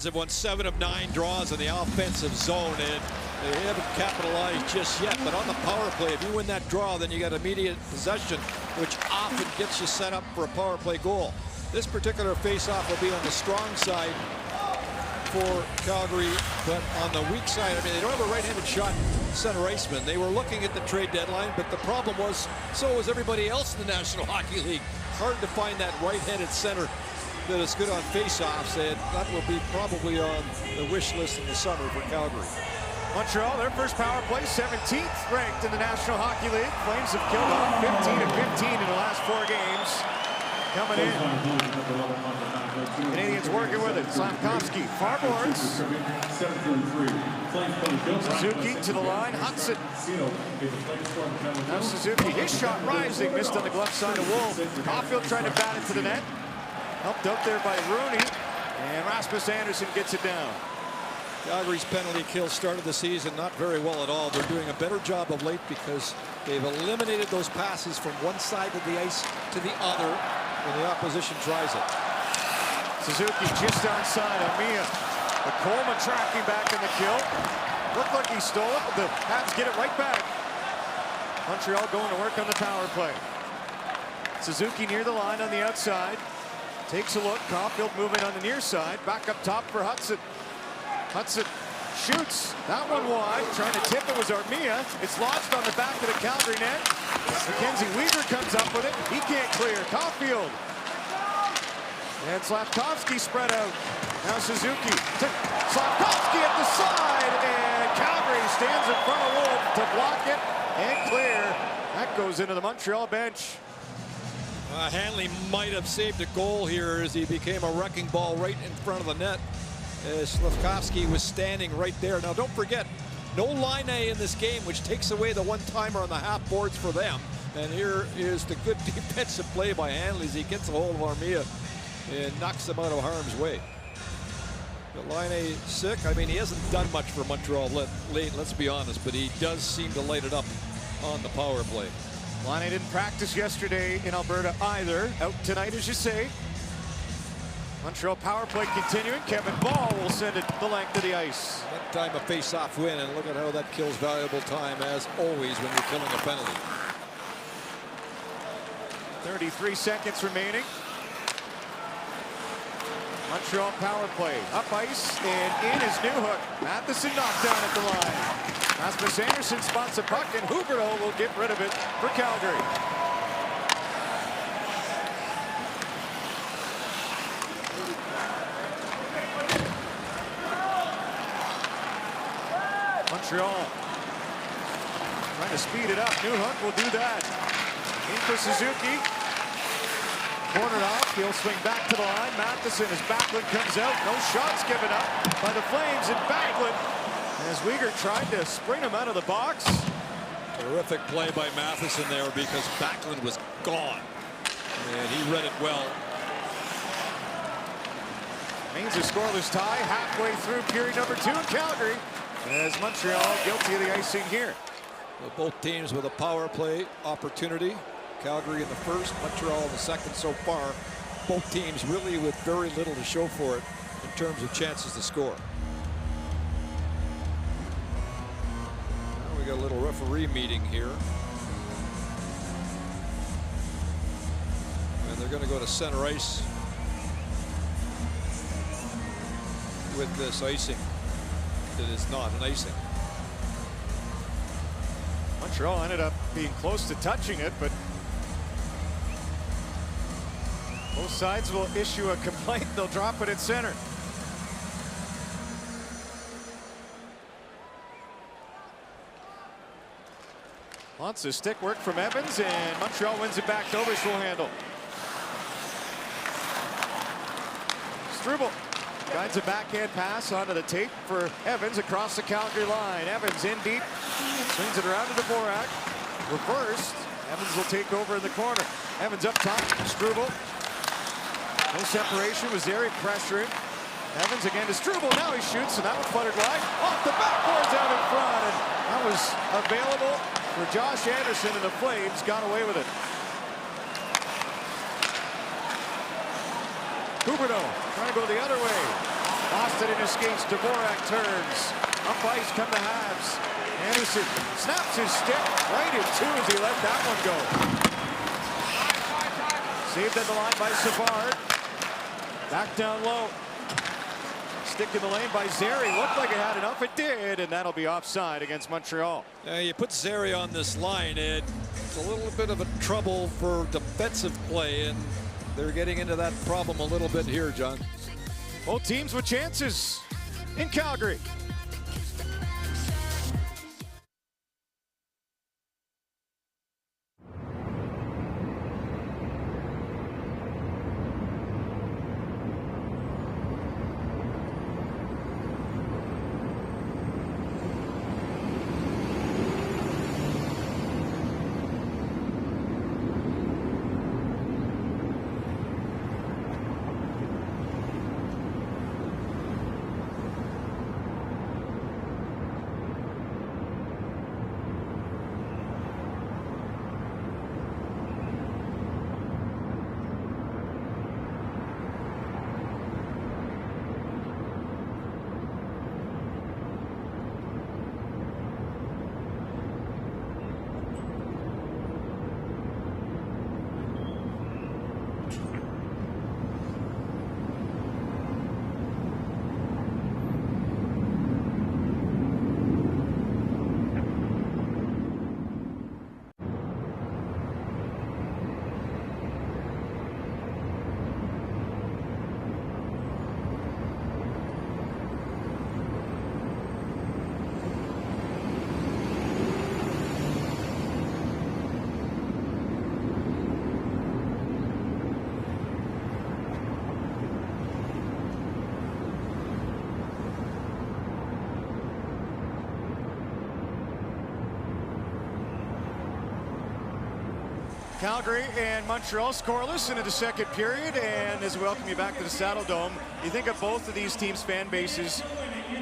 Have won 7 of 9 draws in the offensive zone, and they haven't capitalized just yet. But on the power play, if you win that draw, then you got immediate possession, which often gets you set up for a power play goal. This particular face-off will be on the strong side for Calgary, but on the weak side, I mean, they don't have a right-handed shot center iceman. They were looking at the trade deadline, but the problem was, so was everybody else in the National Hockey League. Hard to find that right-handed center that is good on face-offs, and that will be probably on the wish list in the summer for Calgary. Montreal, their first power play, 17th ranked in the National Hockey League. Flames have killed off 15 of 15 in the last 4 games. Coming in. Canadians working with it. Slavkovsky, far boards. Suzuki to the line. Hudson. Now Suzuki, his shot rising, missed on the glove side of Wolf. Caulfield trying to bat it to the net. Helped out there by Rooney, and Rasmus Andersson gets it down. Calgary's penalty kill started the season not very well at all. They're doing a better job of late because they've eliminated those passes from one side of the ice to the other when the opposition tries it. Suzuki just outside Armia. But Coleman tracking back in the kill. Looked like he stole it, but the Habs get it right back. Montreal going to work on the power play. Suzuki near the line on the outside. Takes a look. Caulfield moving on the near side. Back up top for Hudson. Hudson shoots. That one wide. Trying to tip it was Armia. It's lodged on the back of the Calgary net. Mackenzie Weegar comes up with it. He can't clear. Caulfield. And Slavkovsky spread out. Now Suzuki to Slafkovsky at the side, and Calgary stands in front of Wolf to block it and clear. That goes into the Montreal bench. Hanley might have saved a goal here as he became a wrecking ball right in front of the net. Slafkovsky was standing right there. Now don't forget, no Line A in this game, which takes away the one-timer on the half boards for them. And here is the good defensive play by Hanley as he gets a hold of Armia and knocks him out of harm's way. The Line A sick. I mean, he hasn't done much for Montreal late, let's be honest, but he does seem to light it up on the power play. Laine didn't practice yesterday in Alberta either. Out tonight, as you say. Montreal power play continuing. Kevin Ball will send it the length of the ice. That time a face-off win, and look at how that kills valuable time, as always, when you're killing a penalty. 33 seconds remaining. Montreal power play. Up ice, and in is Newhook. Matheson knocked down at the line. Rasmus Anderson spots a puck, and Huberdeau will get rid of it for Calgary. Montreal trying to speed it up. Newhook will do that. In for Suzuki. Cornered off. He'll swing back to the line. Matheson as Backlund comes out. No shots given up by the Flames, and Backlund, as Weegar tried to sprint him out of the box. Terrific play by Matheson there because Backlund was gone. And he read it well. Means a scoreless tie halfway through period number 2 in Calgary. As Montreal guilty of the icing here. Well, both teams with a power play opportunity. Calgary in the first, Montreal in the second so far. Both teams really with very little to show for it in terms of chances to score. Now we got a little referee meeting here. And they're going to go to center ice with this icing. It is not an icing. Montreal ended up being close to touching it, but both sides will issue a complaint. They'll drop it at center. Lots of stick work from Evans, and Montreal wins it back. Dovish will handle. Struble guides a backhand pass onto the tape for Evans across the Calgary line. Evans in deep, swings it around to Dvorak. Reversed. Evans will take over in the corner. Evans up top. Struble. No separation with Zary pressuring. Evans again to Struble. Now he shoots, and that one fluttered wide. Off the backboards out in front, and that was available for Josh Anderson, and the Flames got away with it. Huberdeau trying to go the other way. Lost it in his skates. Dvorak turns. Up ice come the Habs. Anderson snaps his stick right in two as he let that one go. Saved at the line by Savard. Back down low. Stick in the lane by Zary. Looked like it had enough. It did, and that'll be offside against Montreal. You put Zary on this line, and it's a little bit of a trouble for defensive play, and they're getting into that problem a little bit here, John. Both teams with chances in Calgary. Calgary and Montreal scoreless into the second period, and as we welcome you back to the Saddle Dome, you think of both of these teams' fan bases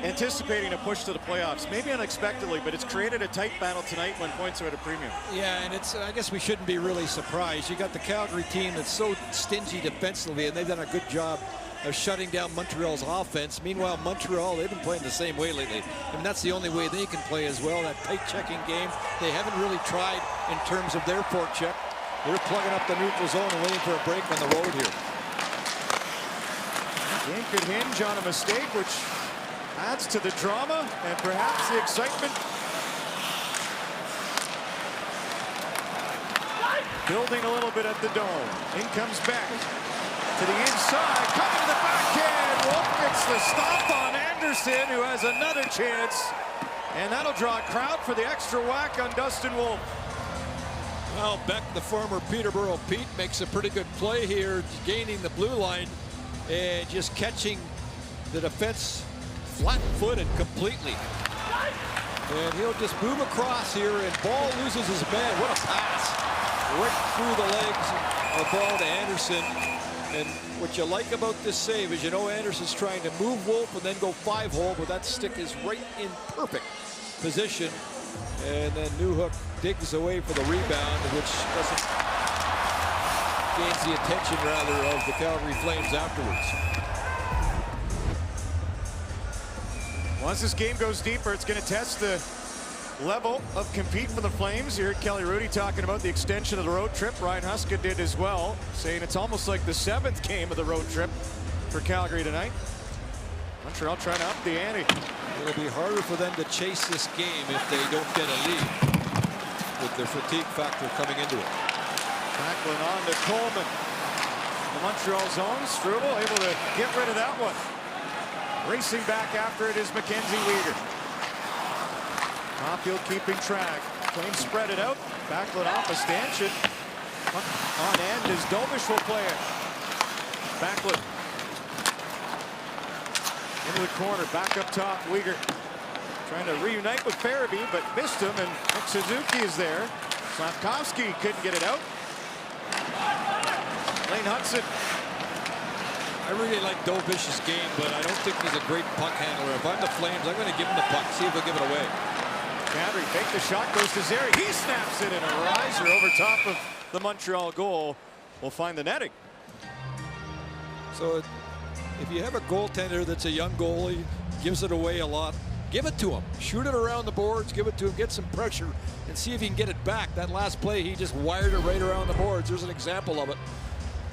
anticipating a push to the playoffs, maybe unexpectedly, but it's created a tight battle tonight when points are at a premium. Yeah, and it's, I guess we shouldn't be really surprised. You got the Calgary team that's so stingy defensively, and they've done a good job of shutting down Montreal's offense. Meanwhile, Montreal, they've been playing the same way lately. I mean, that's the only way they can play as well, that tight checking game. They haven't really tried in terms of their forecheck. They're plugging up the neutral zone and waiting for a break on the road here. Game could hinge on a mistake, which adds to the drama and perhaps the excitement. Building a little bit at the dome. In comes Beck to the inside, coming to the backhand. Wolf gets the stop on Anderson, who has another chance. And that'll draw a crowd for the extra whack on Dustin Wolf. Well, Beck, the former Peterborough Pete, makes a pretty good play here, gaining the blue line and just catching the defense flat-footed completely. And he'll just move across here, and ball loses his man. What a pass. Right through the legs of ball to Anderson. And what you like about this save is, you know, Anderson's trying to move Wolf and then go 5-hole, but that stick is right in perfect position. And then Newhook digs away for the rebound, which doesn't gains the attention, rather, of the Calgary Flames afterwards. Once this game goes deeper, it's going to test the level of compete for the Flames. You heard Kelly Hrudey talking about the extension of the road trip. Ryan Huska did as well, saying it's almost like the 7th game of the road trip for Calgary tonight. Montreal trying to up the ante. It'll be harder for them to chase this game if they don't get a lead, with their fatigue factor coming into it. Tackling on to Coleman. The Montreal zone. Struble able to get rid of that one. Racing back after it is Mackenzie Weegar. Caulfield keeping track. Flames spread it out. Backlund off a stanchion. On end is Dobish will play it. Backlund. Into the corner. Back up top. Weegar trying to reunite with Farabee, but missed him, and Nick Suzuki is there. Slavkovsky couldn't get it out. Lane Hudson. I really like Dobish's game, but I don't think he's a great puck handler. If I'm the Flames, I'm going to give him the puck, see if he'll give it away. Kadri fake the shot, goes to Zary. He snaps it in a riser over top of the Montreal goal. We'll find the netting. So if you have a goaltender that's a young goalie, gives it away a lot, give it to him. Shoot it around the boards, give it to him, get some pressure, and see if he can get it back. That last play, he just wired it right around the boards. There's an example of it.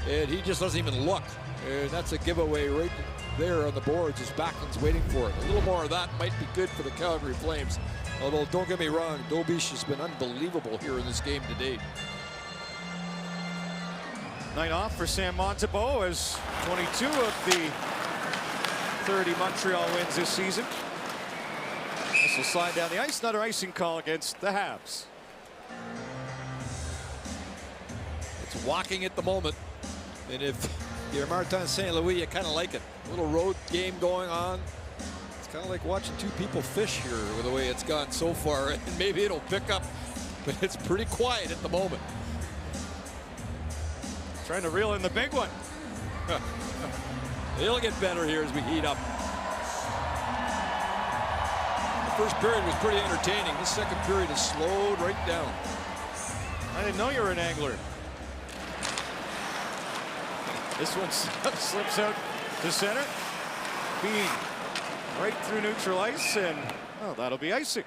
And he just doesn't even look. And that's a giveaway right there on the boards as Backlund's waiting for it. A little more of that might be good for the Calgary Flames. Although, don't get me wrong, Dobish has been unbelievable here in this game to date. Night off for Sam Montembeault as 22 of the 30 Montreal wins this season. This will slide down the ice. Another icing call against the Habs. It's walking at the moment. And if you're Martin St. Louis, you kind of like it. A little road game going on. It's kind of like watching two people fish here with the way it's gone so far. And maybe it'll pick up, but it's pretty quiet at the moment. Trying to reel in the big one. It'll get better here as we heat up. The first period was pretty entertaining. This second period has slowed right down. I didn't know you were an angler. This one slips out to center. Bean right through neutral ice, and well, that'll be icing.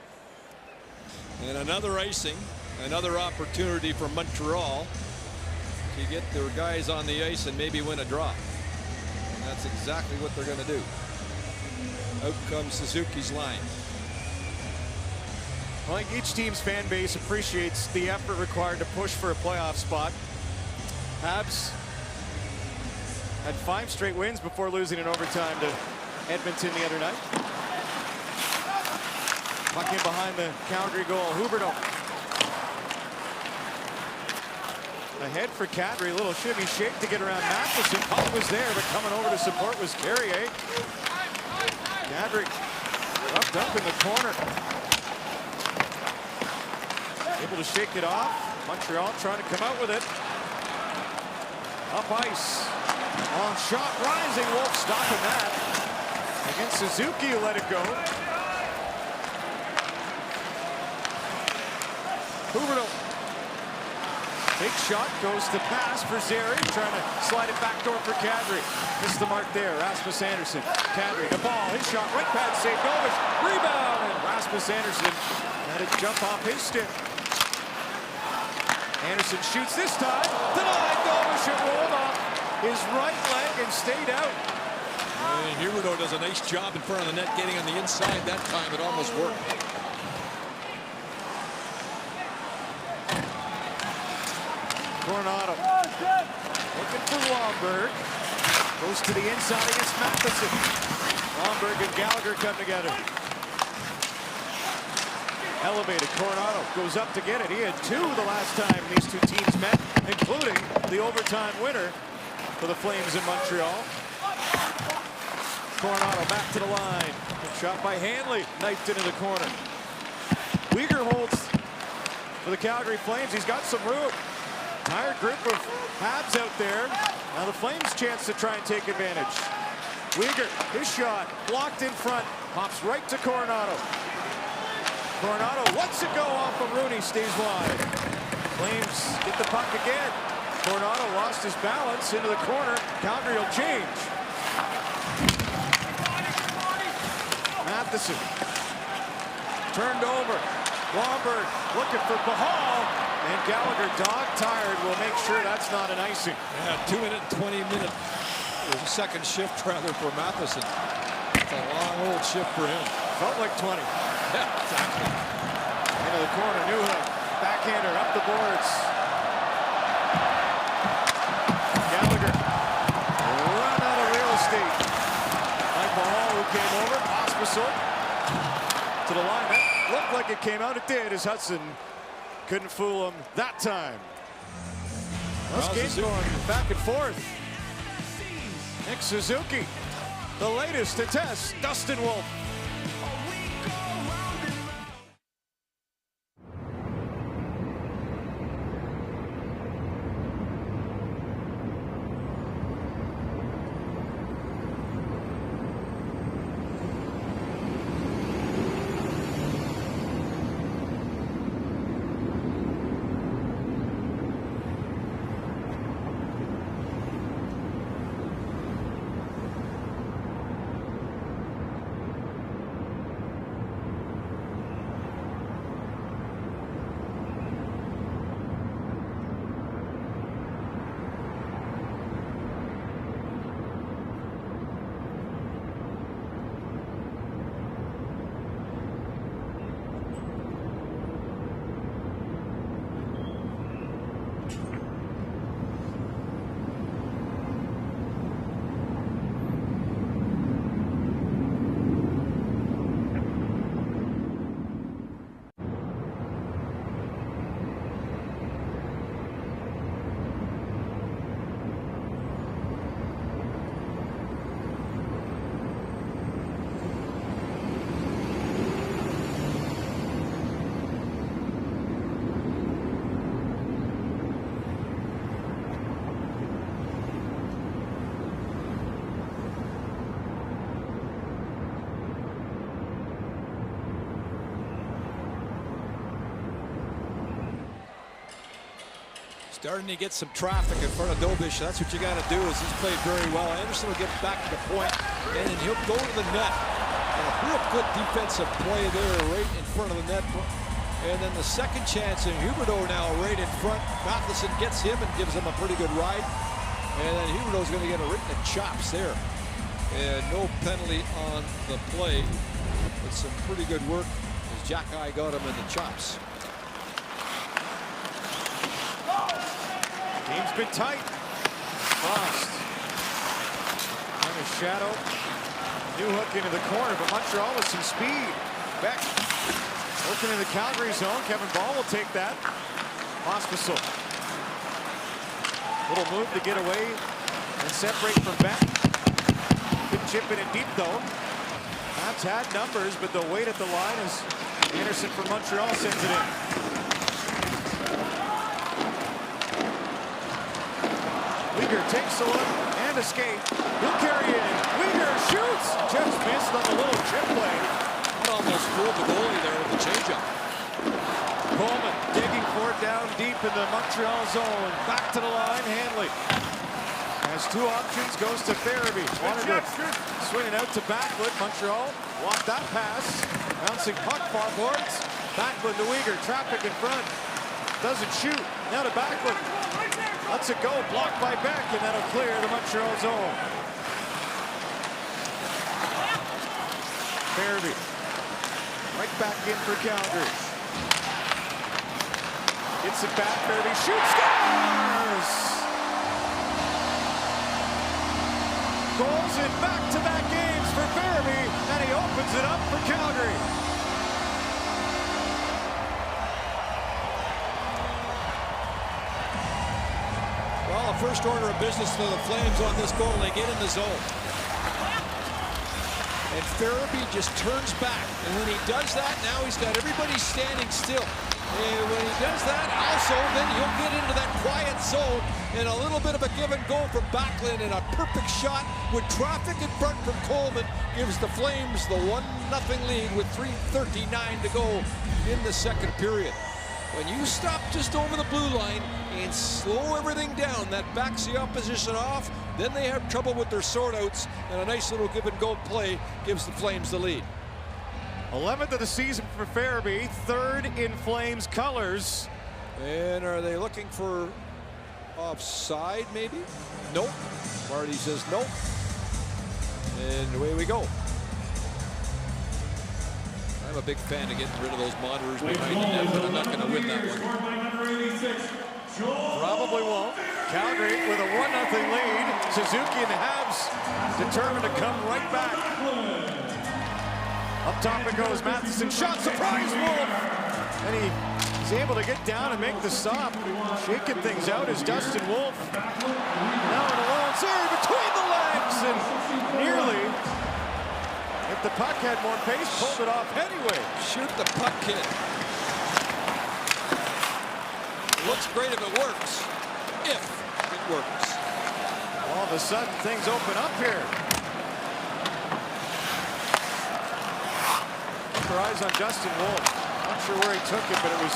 And another icing, another opportunity for Montreal to get their guys on the ice and maybe win a draw. And that's exactly what they're going to do. Out comes Suzuki's line. I think each team's fan base appreciates the effort required to push for a playoff spot. Habs had 5 straight wins before losing in overtime to Edmonton the other night. Puck in behind the Calgary goal. Huberdeau. Ahead for Kadri. A little shimmy shake to get around Matheson. Puck was there, but coming over to support was Carrier. Kadri roughed up in the corner. Able to shake it off. Montreal trying to come out with it. Up ice. Long shot, rising. Wolf stopping that. Against Suzuki, who let it go. Huberdeau. Big shot, goes to pass for Zary, trying to slide it back door for Kadri. Missed the mark there, Rasmus Andersson. Kadri, the ball, his shot, right pad save, Novish, rebound, and Rasmus Andersson had it jump off his stick. Andersson shoots this time, denied, Novish, it rolled off his right leg and stayed out. And Huberdeau does a nice job in front of the net, getting on the inside. That time it almost worked. Coronado looking for Lomberg. Goes to the inside against Matheson. Lomberg and Gallagher come together. Elevated. Coronado goes up to get it. He had two the last time these two teams met, including the overtime winner for the Flames in Montreal. Coronado back to the line. Good shot by Hanley. Knifed into the corner. Weegar holds for the Calgary Flames. He's got some room. Entire group of Habs out there. Now the Flames' chance to try and take advantage. Weegar, his shot blocked in front. Pops right to Coronado. Coronado lets it go off of Rooney, stays wide. Flames get the puck again. Coronado lost his balance into the corner. Calgary will change. Matheson turned over. Lomberg looking for Bahal. And Gallagher, dog-tired, will make sure that's not an icing. Yeah, 2 minute and 20 minute. It was a second shift, rather, for Matheson. It's a long old shift for him. Felt like 20. Yeah, exactly. Into the corner, Newhook. Backhander up the boards. Gallagher. Run out of real estate. Mike Bahal, who came over. Pospisil to the line. That looked like it came out. It did, as Hudson couldn't fool him that time. This game's going back and forth. Nick Suzuki, the latest to test Dustin Wolf. Starting to get some traffic in front of Dobish. That's what you got to do. Is he's played very well. Anderson will get back to the point, and he'll go to the net. And a real good defensive play there, right in front of the net. And then the second chance, and Huberdeau now right in front. Matheson gets him and gives him a pretty good ride. And then Huberdeau's going to get a right in the chops there. And no penalty on the play. But some pretty good work as Jack-Eye got him in the chops. Game's been tight. Frost on his shadow. Newhook into the corner, but Montreal with some speed. Beck working in the Calgary zone. Kevin Ball will take that. Pospisil. Little move to get away and separate from Beck. Couldn't chip it in deep though. Habs had numbers, but the weight at the line is Anderson from Montreal sends it in. Uyghur takes a look and escape. He'll carry in. Uyghur shoots. Just missed on the little chip play. Almost fooled the goalie there with the changeup. Coleman digging for it down deep in the Montreal zone. Back to the line, Hanley. Has two options, goes to Farabee. Wanted to swing it out to Backlund. Montreal want that pass. Bouncing puck forwards. Backlund to Uyghur. Traffic in front. Doesn't shoot. Now to Backlund. Lets it go. Blocked by Beck, and that'll clear the Montreal zone. Farabee. Right back in for Calgary. Gets it back. Farabee shoots. Scores! Goals in back-to-back games for Farabee, and he opens it up for Calgary. Well, a first order of business for the Flames on this goal. They get in the zone. And Farabee just turns back. And when he does that, now he's got everybody standing still. And when he does that, also, then you'll get into that quiet zone and a little bit of a give and go from Backlund, and a perfect shot with traffic in front from Coleman gives the Flames the 1-0 lead with 3:39 to go in the second period. When you stop just over the blue line and slow everything down, that backs the opposition off. Then they have trouble with their sort-outs, and a nice little give-and-go play gives the Flames the lead. 11th of the season for Farabee, third in Flames colors. And are they looking for offside, maybe? Nope. Marty says nope. And away we go. I'm a big fan of getting rid of those monitors behind the net, but I'm not going to win that one. Probably won't. Calgary with a 1-0 lead. Suzuki and the Habs determined to come right back. Up top it goes. Matheson shot. Surprise Wolf! And he's able to get down and make the stop. Shaking things out is Dustin Wolf. Now in a long serve between the legs, and nearly, if the puck had more pace, pulled it off anyway. Shoot the puck, kid. Looks great if it works. If it works. All of a sudden, things open up here. Keep your eyes on Dustin Wolf. Not sure where he took it, but it was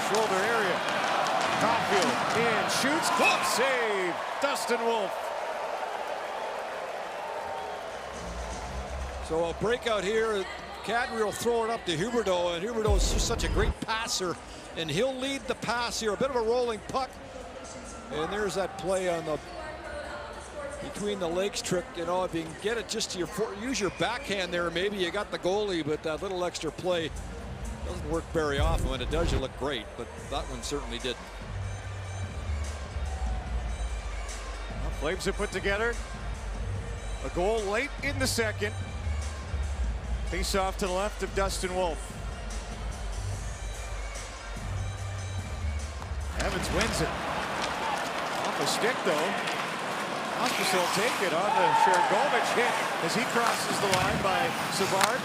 shoulder area. Caulfield in, shoots, glove save. Dustin Wolf. So a breakout here. Kadri will throw it up to Huberdeau, and Huberdeau is just such a great passer, and he'll lead the pass here. A bit of a rolling puck, and there's that play on the between the legs trick. You know, if you can get it just to your use your backhand there, maybe you got the goalie, but that little extra play doesn't work very often. When it does, you look great, but that one certainly didn't. Well, Flames have put together a goal late in the second. Face off to the left of Dustin Wolf. Evans wins it. Off a stick though. Hospital will take it on the Sharangovich hit as he crosses the line by Savard.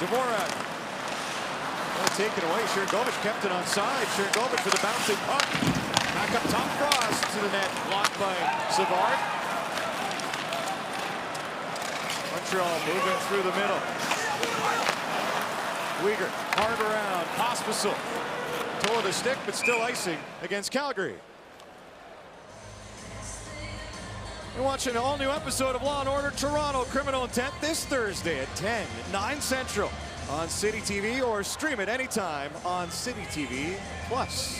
Dvorak. Well, taken away. Sharangovich kept it onside. Sharangovich with a bouncing puck. Back up top, Frost to the net. Blocked by Savard. Montreal moving through the middle. Uyghur hard around. Pospisil tore the stick, but still icing against Calgary. You're watching an all-new episode of Law & Order Toronto Criminal Intent this Thursday at 10, 9 Central on City TV, or stream it anytime on City TV Plus.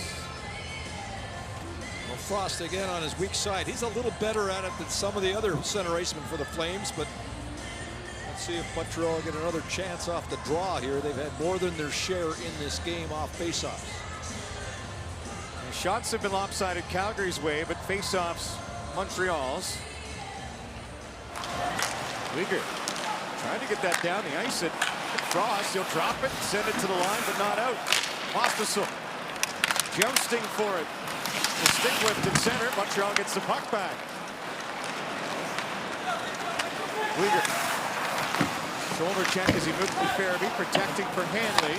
Well, Frost again on his weak side. He's a little better at it than some of the other center icemen for the Flames, but let's see if Montreal get another chance off the draw here. They've had more than their share in this game off faceoffs. Shots have been lopsided Calgary's way, but faceoffs Montreal's. Uyghur trying to get that down the ice, and Frost, he'll drop it, send it to the line, but not out. Pospisil jousting for it. The stick lift in center. Montreal gets the puck back. Uyghur. Shoulder check as he moves to Farabee, protecting for Hanley.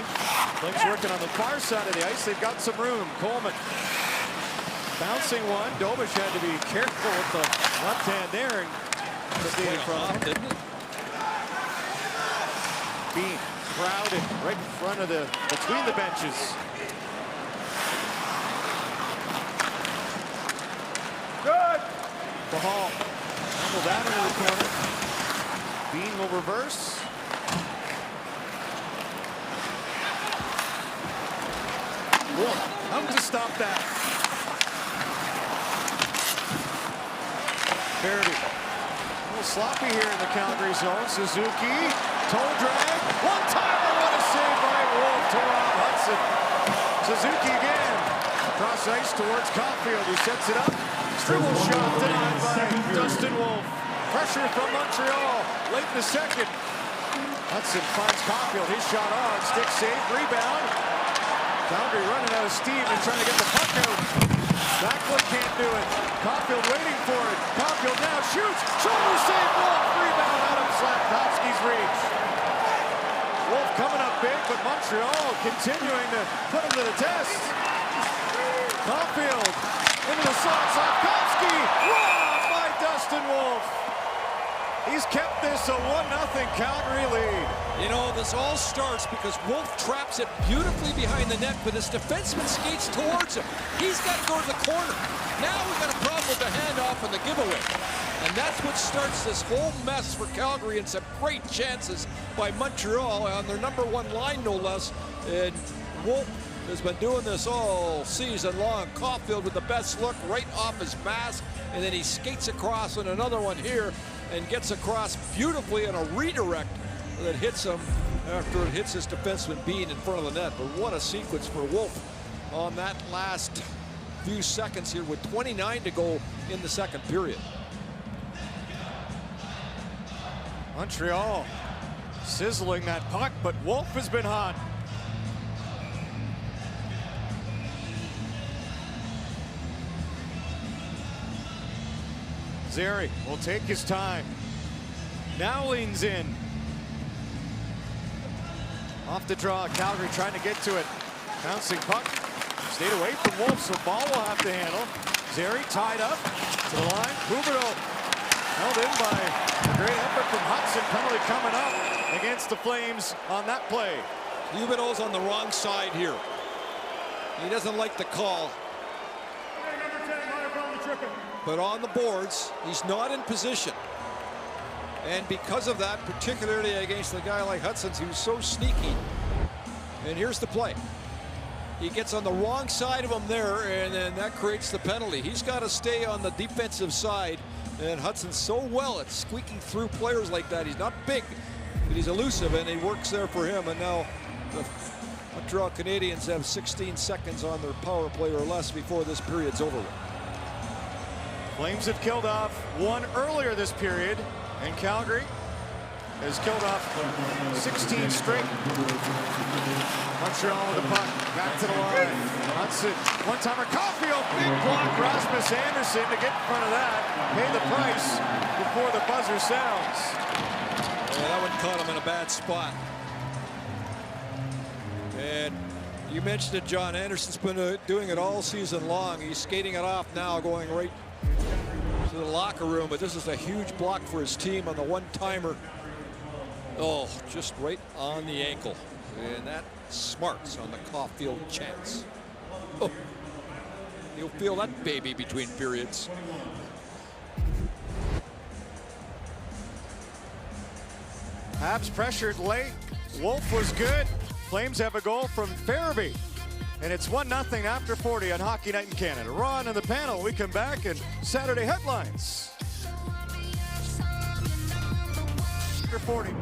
Flames working on the far side of the ice. They've got some room. Coleman Bouncing one. Dobish had to be careful with the left hand there and proceeded from it. Bean crowded right in front of between the benches. Good. The Hall. Tumble that into the corner. Bean will reverse. Wolf, how to stop that? Verity. A little sloppy here in the Calgary zone. Suzuki, toe drag, one-timer, what a save by Wolf to Rob Hudson. Suzuki again, cross ice towards Caulfield, who sets it up. Dribble shot denied by Dustin Wolf. Pressure from Montreal, late in the second. Hudson finds Caulfield, his shot on, stick save, rebound. Calgary running out of steam and trying to get the puck out. Backlund can't do it. Caulfield waiting for it. Caulfield now shoots. Shoulder save. Wolf rebound out of Slafkovsky's reach. Wolf coming up big, but Montreal continuing to put him to the test. Caulfield into the slot. Slafkovsky robbed by Dustin Wolf. He's kept this a 1-0 Calgary lead. You know, this all starts because Wolf traps it beautifully behind the net, but his defenseman skates towards him. He's got to go to the corner. Now we've got a problem with the handoff and the giveaway. And that's what starts this whole mess for Calgary, and some great chances by Montreal on their #1 line, no less. And Wolf has been doing this all season long. Caulfield with the best look right off his mask, and then he skates across on another one here and gets across beautifully in a redirect that hits him after it hits his defenseman Bean in front of the net. But what a sequence for Wolf on that last few seconds here with 29 to go in the second period. Montreal sizzling that puck, but Wolf has been hot. Zary will take his time. Now leans in. Off the draw, Calgary trying to get to it. Bouncing puck. Stayed away from Wolf, so Ball will have to handle. Zary tied up to the line. Huberdeau held in by a great effort from Hudson. Penalty coming up against the Flames on that play. Huberdeau's on the wrong side here. He doesn't like the call. But on the boards, he's not in position. And because of that, particularly against a guy like Hudson, who's so sneaky. And here's the play. He gets on the wrong side of him there, and then that creates the penalty. He's got to stay on the defensive side, and Hudson's so well at squeaking through players like that. He's not big, but he's elusive, and he works there for him. And now the Montreal Canadiens have 16 seconds on their power play or less before this period's over with. Flames have killed off one earlier this period, and Calgary has killed off 16 straight. Montreal with the puck, back to the line. Hudson, one-timer, Caulfield, big block, Rasmus Anderson to get in front of that. Pay the price before the buzzer sounds. Yeah, that one caught him in a bad spot. And you mentioned it, John. Anderson's been doing it all season long. He's skating it off now, going right to the locker room, but this is a huge block for his team on the one-timer. Oh, just right on the ankle. And that smarts on the Caulfield chance. Oh, you'll feel that baby between periods. Habs pressured late. Wolf was good. Flames have a goal from Farabee. And it's 1-0 after 40 on Hockey Night in Canada. Ron and the panel, we come back and Saturday headlines. After 40.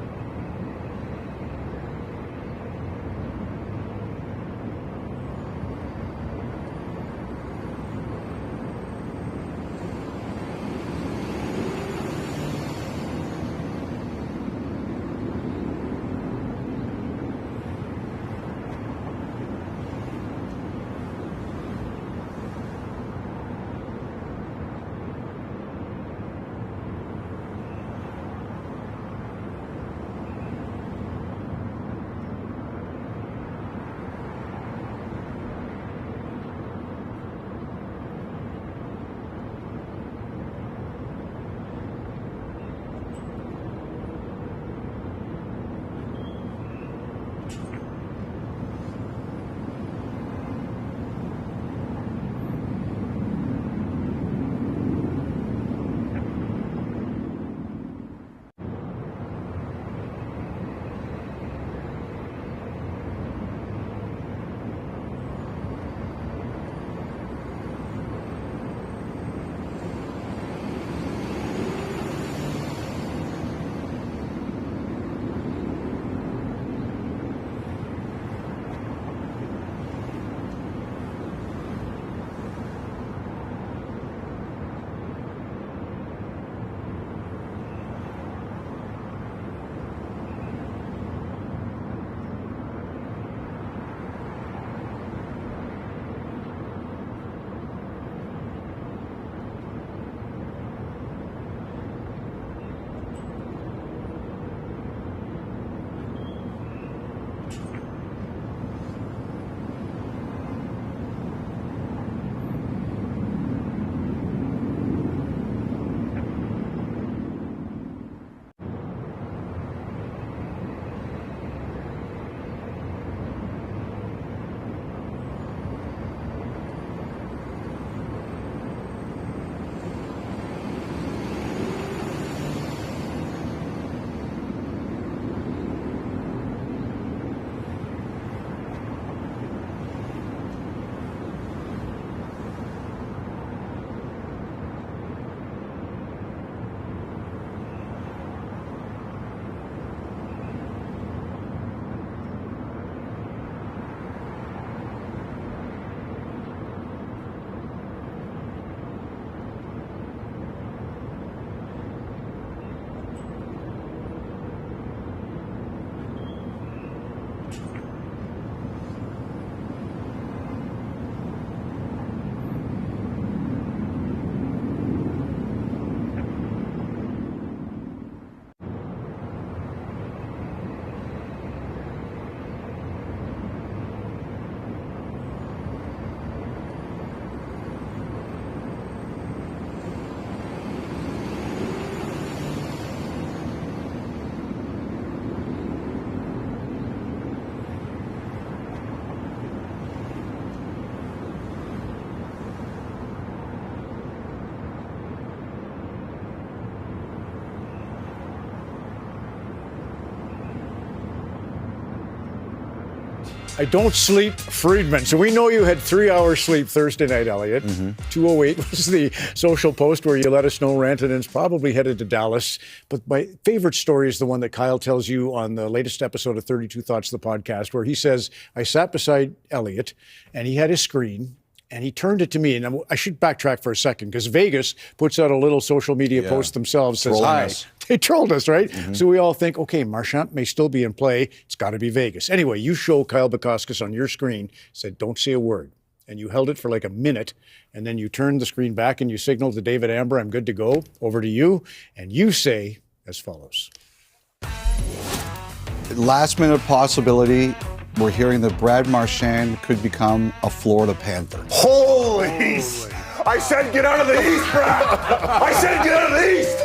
I don't sleep, Friedman. So we know you had 3 hours sleep Thursday night, Elliot. 2:08 was the social post where you let us know Rantanen's probably headed to Dallas. But my favorite story is the one that Kyle tells you on the latest episode of 32 Thoughts, the podcast, where he says, I sat beside Elliot and he had his screen. And he turned it to me, and I should backtrack for a second, because Vegas puts out a little social media post themselves, says, hi. They trolled us, right? So we all think, okay, Marchand may still be in play. It's got to be Vegas. Anyway, you show Kyle Bukauskas on your screen, said, don't say a word. And you held it for like a minute, and then you turned the screen back and you signaled to David Amber, I'm good to go. Over to you. And you say as follows. Last minute possibility. We're hearing that Brad Marchand could become a Florida Panther. Holy! I said get out of the East, Brad! I said get out of the East!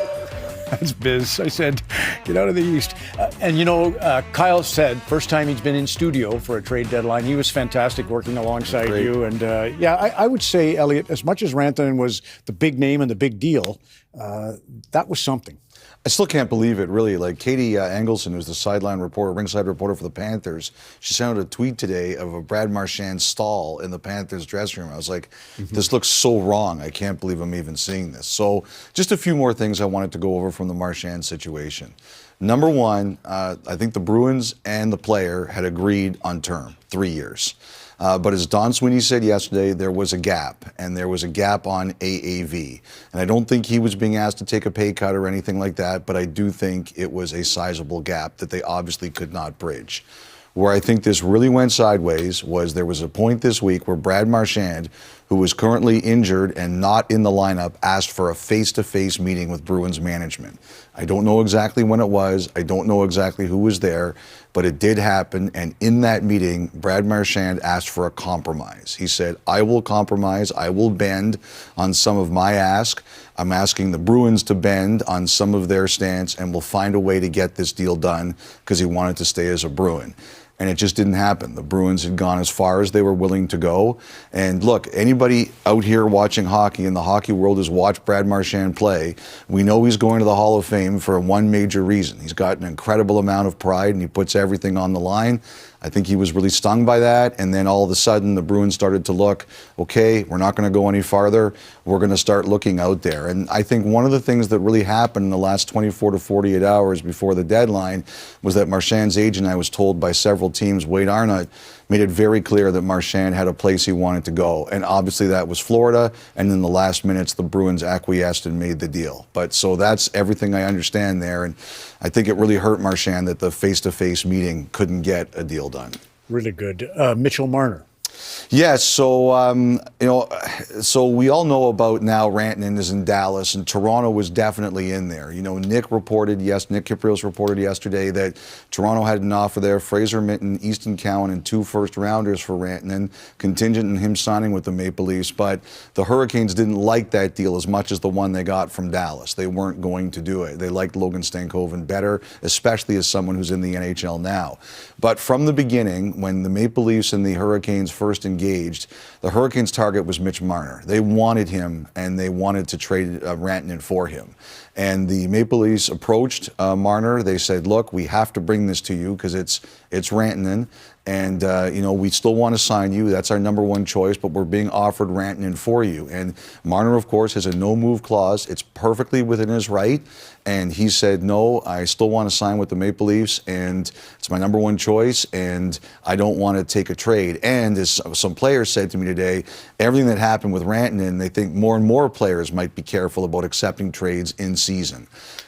That's biz. I said, get out of the East. And you know, Kyle said, first time he's been in studio for a trade deadline, he was fantastic working alongside you. And I would say, Elliot, as much as Rantanen was the big name and the big deal, that was something. I still can't believe it, really. Like Katie Engelson, who's the sideline reporter, ringside reporter for the Panthers, she sent out a tweet today of a Brad Marchand stall in the Panthers dressing room. I was like, this looks so wrong. I can't believe I'm even seeing this. So just a few more things I wanted to go over from the Marchand situation. Number one, I think the Bruins and the player had agreed on term, 3 years. But as Don Sweeney said yesterday, there was a gap, and there was a gap on AAV. And I don't think he was being asked to take a pay cut or anything like that, but I do think it was a sizable gap that they obviously could not bridge. Where I think this really went sideways was there was a point this week where Brad Marchand, who was currently injured and not in the lineup, asked for a face-to-face meeting with Bruins management. I don't know exactly when it was. I don't know exactly who was there, but it did happen. And in that meeting, Brad Marchand asked for a compromise. He said, I will compromise. I will bend on some of my ask. I'm asking the Bruins to bend on some of their stance, and we'll find a way to get this deal done, because he wanted to stay as a Bruin. And it just didn't happen. The Bruins had gone as far as they were willing to go. And look, anybody out here watching hockey in the hockey world has watched Brad Marchand play. We know he's going to the Hall of Fame for one major reason. He's got an incredible amount of pride, and he puts everything on the line. I think he was really stung by that, and then all of a sudden the Bruins started to look, okay, we're not going to go any farther. We're going to start looking out there. And I think one of the things that really happened in the last 24 to 48 hours before the deadline was that Marchand's agent, I was told by several teams, Wade Arnott, made it very clear that Marchand had a place he wanted to go. And obviously that was Florida, and in the last minutes the Bruins acquiesced and made the deal. But so that's everything I understand there, and I think it really hurt Marchand that the face-to-face meeting couldn't get a deal done. Really good. Mitchell Marner. Yes, so so we all know about now Rantanen is in Dallas, and Toronto was definitely in there. You know, Nick Kypreos reported yesterday that Toronto had an offer there, Fraser Minten, Easton Cowan, and 2 first-rounders for Rantanen, contingent on him signing with the Maple Leafs, but the Hurricanes didn't like that deal as much as the one they got from Dallas. They weren't going to do it. They liked Logan Stankoven better, especially as someone who's in the NHL now. But from the beginning, when the Maple Leafs and the Hurricanes first engaged, the Hurricanes' target was Mitch Marner. They wanted him, and they wanted to trade Rantanen for him. And the Maple Leafs approached Marner. They said, look, we have to bring this to you because it's Rantanen. And, we still want to sign you. That's our number one choice, but we're being offered Rantanen for you. And Marner, of course, has a no-move clause. It's perfectly within his right. And he said, no, I still want to sign with the Maple Leafs, and it's my number one choice, and I don't want to take a trade. And as some players said to me today, everything that happened with Rantanen, they think more and more players might be careful about accepting trades in season.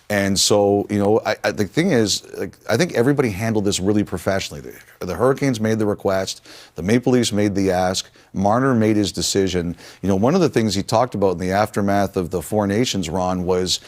And so, the thing is, I think everybody handled this really professionally. The Hurricanes made the request. The Maple Leafs made the ask. Marner made his decision. One of the things he talked about in the aftermath of the Four Nations run was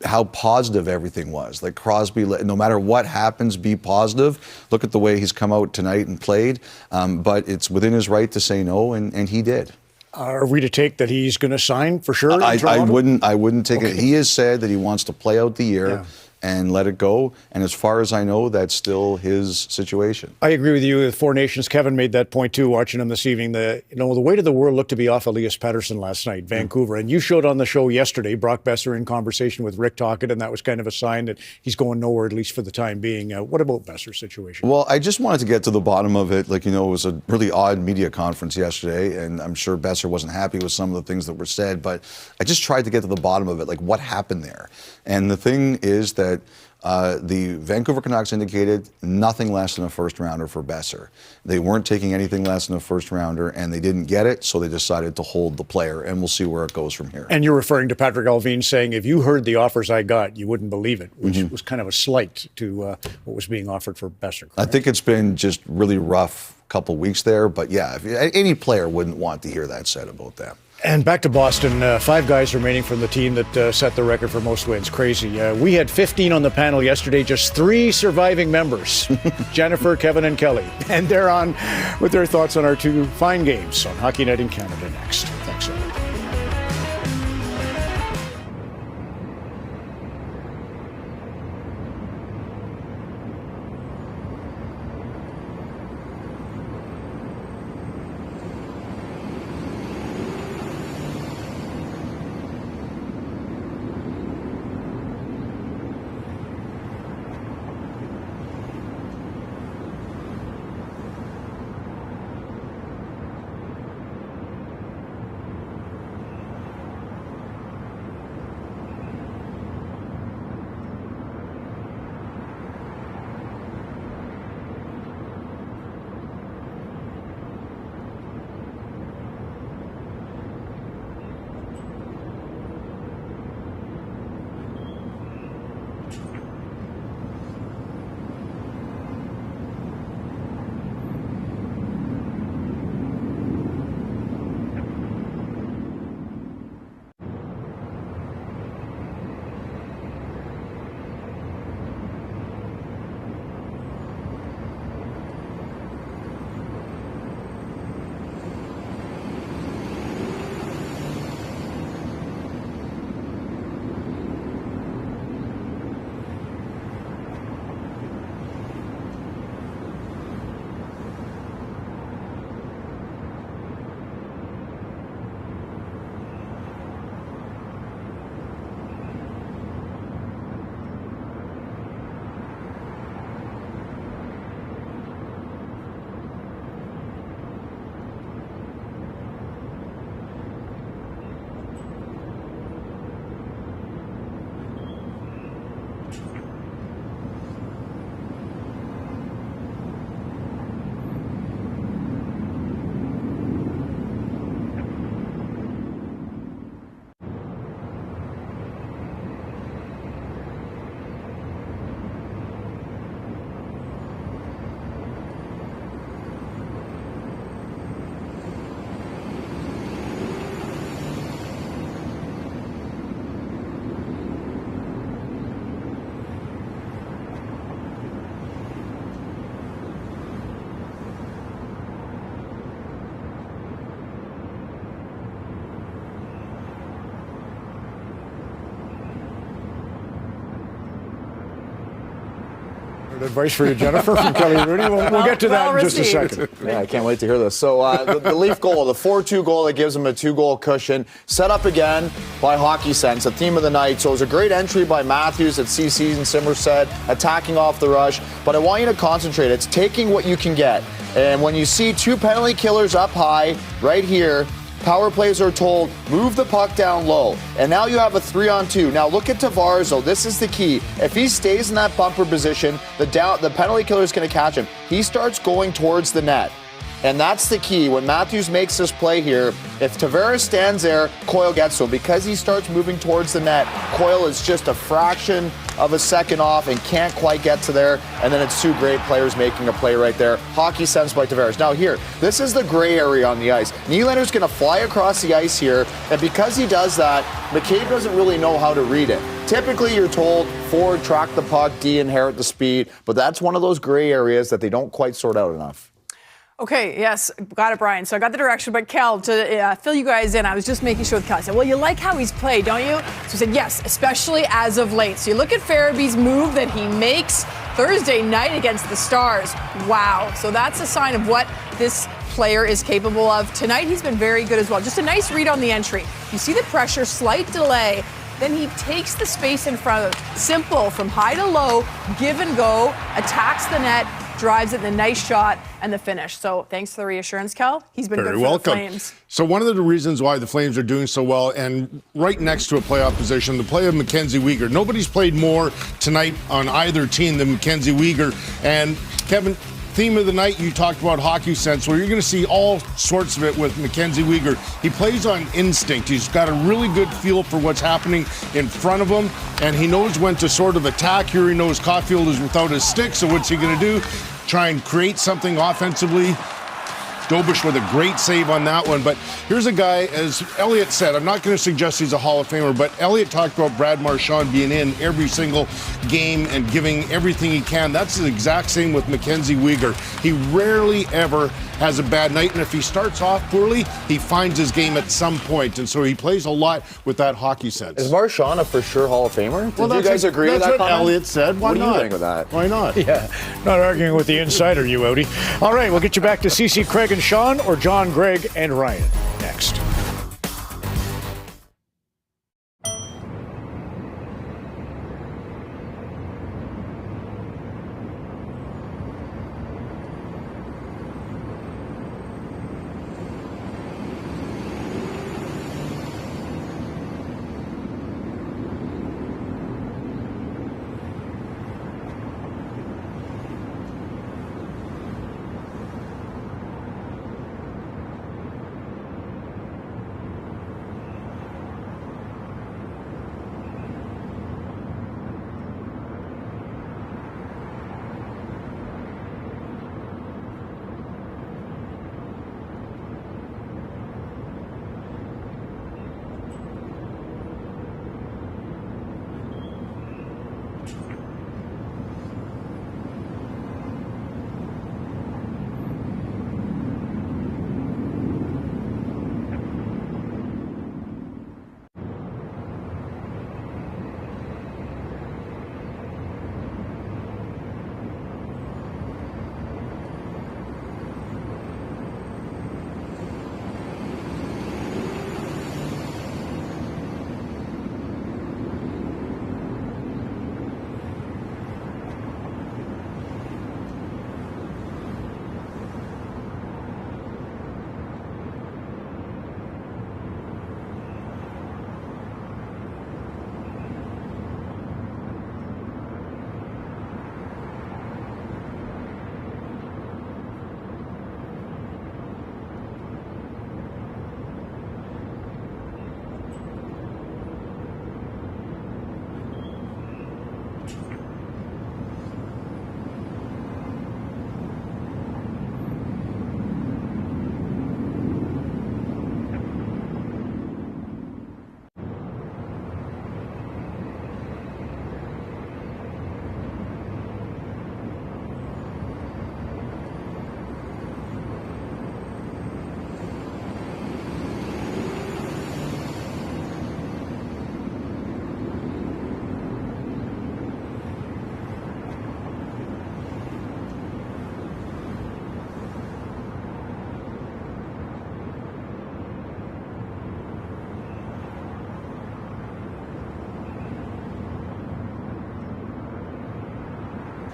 how positive everything was. Like Crosby, no matter what happens, be positive. Look at the way he's come out tonight and played. But it's within his right to say no, and he did. Are we to take that he's going to sign for sure? I wouldn't take it. He has said that he wants to play out the year. and let it go. And as far as I know, that's still his situation. I agree with you. The Four Nations, Kevin made that point too, watching him this evening. The weight of the world looked to be off Elias Pettersson last night, Vancouver. And you showed on the show yesterday, Brock Besser in conversation with Rick Tocchet, and that was kind of a sign that he's going nowhere, at least for the time being. What about Besser's situation? Well, I just wanted to get to the bottom of it. It was a really odd media conference yesterday, and I'm sure Besser wasn't happy with some of the things that were said, but I just tried to get to the bottom of it, what happened there. And the thing is that the Vancouver Canucks indicated nothing less than a first-rounder for Besser. They weren't taking anything less than a first-rounder, and they didn't get it, so they decided to hold the player, and we'll see where it goes from here. And you're referring to Patrick Allvin saying, if you heard the offers I got, you wouldn't believe it, which was kind of a slight to what was being offered for Besser. Correct? I think it's been just really rough couple weeks there, but yeah, any player wouldn't want to hear that said about them. And back to Boston, 5 guys remaining from the team that set the record for most wins. Crazy. We had 15 on the panel yesterday, just 3 surviving members, Jennifer, Kevin, and Kelly. And they're on with their thoughts on our 2 fine games on Hockey Night in Canada next. Thanks, everyone. Advice for you, Jennifer, from Kelly Rooney. We'll get to that in just a second. Yeah, I can't wait to hear this. So the Leaf goal, the 4-2 goal that gives them a 2-goal cushion, set up again by Hockey Sense, the theme of the night. So it was a great entry by Matthews at CC and Simmer said, attacking off the rush. But I want you to concentrate. It's taking what you can get. And when you see 2 penalty killers up high, right here, power plays are told, move the puck down low. And now you have a 3-on-2. Now look at Tavares, though. This is the key. If he stays in that bumper position, the penalty killer is going to catch him. He starts going towards the net. And that's the key. When Matthews makes this play here, if Tavares stands there, Coyle gets to him. Because he starts moving towards the net, Coyle is just a fraction of a second off and can't quite get to there. And then it's 2 great players making a play right there. Hockey Sense by Tavares. Now here, this is the gray area on the ice. Nylander's going to fly across the ice here. And because he does that, McCabe doesn't really know how to read it. Typically, you're told forward, track the puck, D, inherit the speed. But that's one of those gray areas that they don't quite sort out enough. Okay, yes, got it, Brian. So I got the direction, but Kel, to fill you guys in, I was just making sure with Kel. I said, well, you like how he's played, don't you? So he said, yes, especially as of late. So you look at Farabee's move that he makes Thursday night against the Stars. Wow. So that's a sign of what this player is capable of. Tonight, he's been very good as well. Just a nice read on the entry. You see the pressure, slight delay. Then he takes the space in front of it. Simple, from high to low, give and go, attacks the net, drives it, the nice shot, and the finish. So thanks for the reassurance, Kel. He's been Very good for welcome. the Flames. So one of the reasons why the Flames are doing so well, and right next to a playoff position, the play of Mackenzie Weegar. Nobody's played more tonight on either team than Mackenzie Weegar. And Kevin, theme of the night, you talked about hockey sense. Well, you're going to see all sorts of it with Mackenzie Weegar. He plays on instinct. He's got a really good feel for what's happening in front of him, and he knows when to sort of attack. Here he knows Caulfield is without his stick, so what's he going to do? Try and create something offensively. Dobish with a great save on that one. But here's a guy, as Elliott said, I'm not going to suggest he's a Hall of Famer, but Elliott talked about Brad Marchand being in every single game and giving everything he can. That's the exact same with Mackenzie Weegar. He rarely ever has a bad night, and if he starts off poorly, he finds his game at some point, and so he plays a lot with that hockey sense. Is Marchand a for sure Hall of Famer? Did you guys agree with that That's what comment? Elliott said. Why what not? do you think of that? Why not? Yeah, not arguing with the insider, you outie. All right, we'll get you back to CC, Craig, and Sean, or John, Greg, and Ryan next.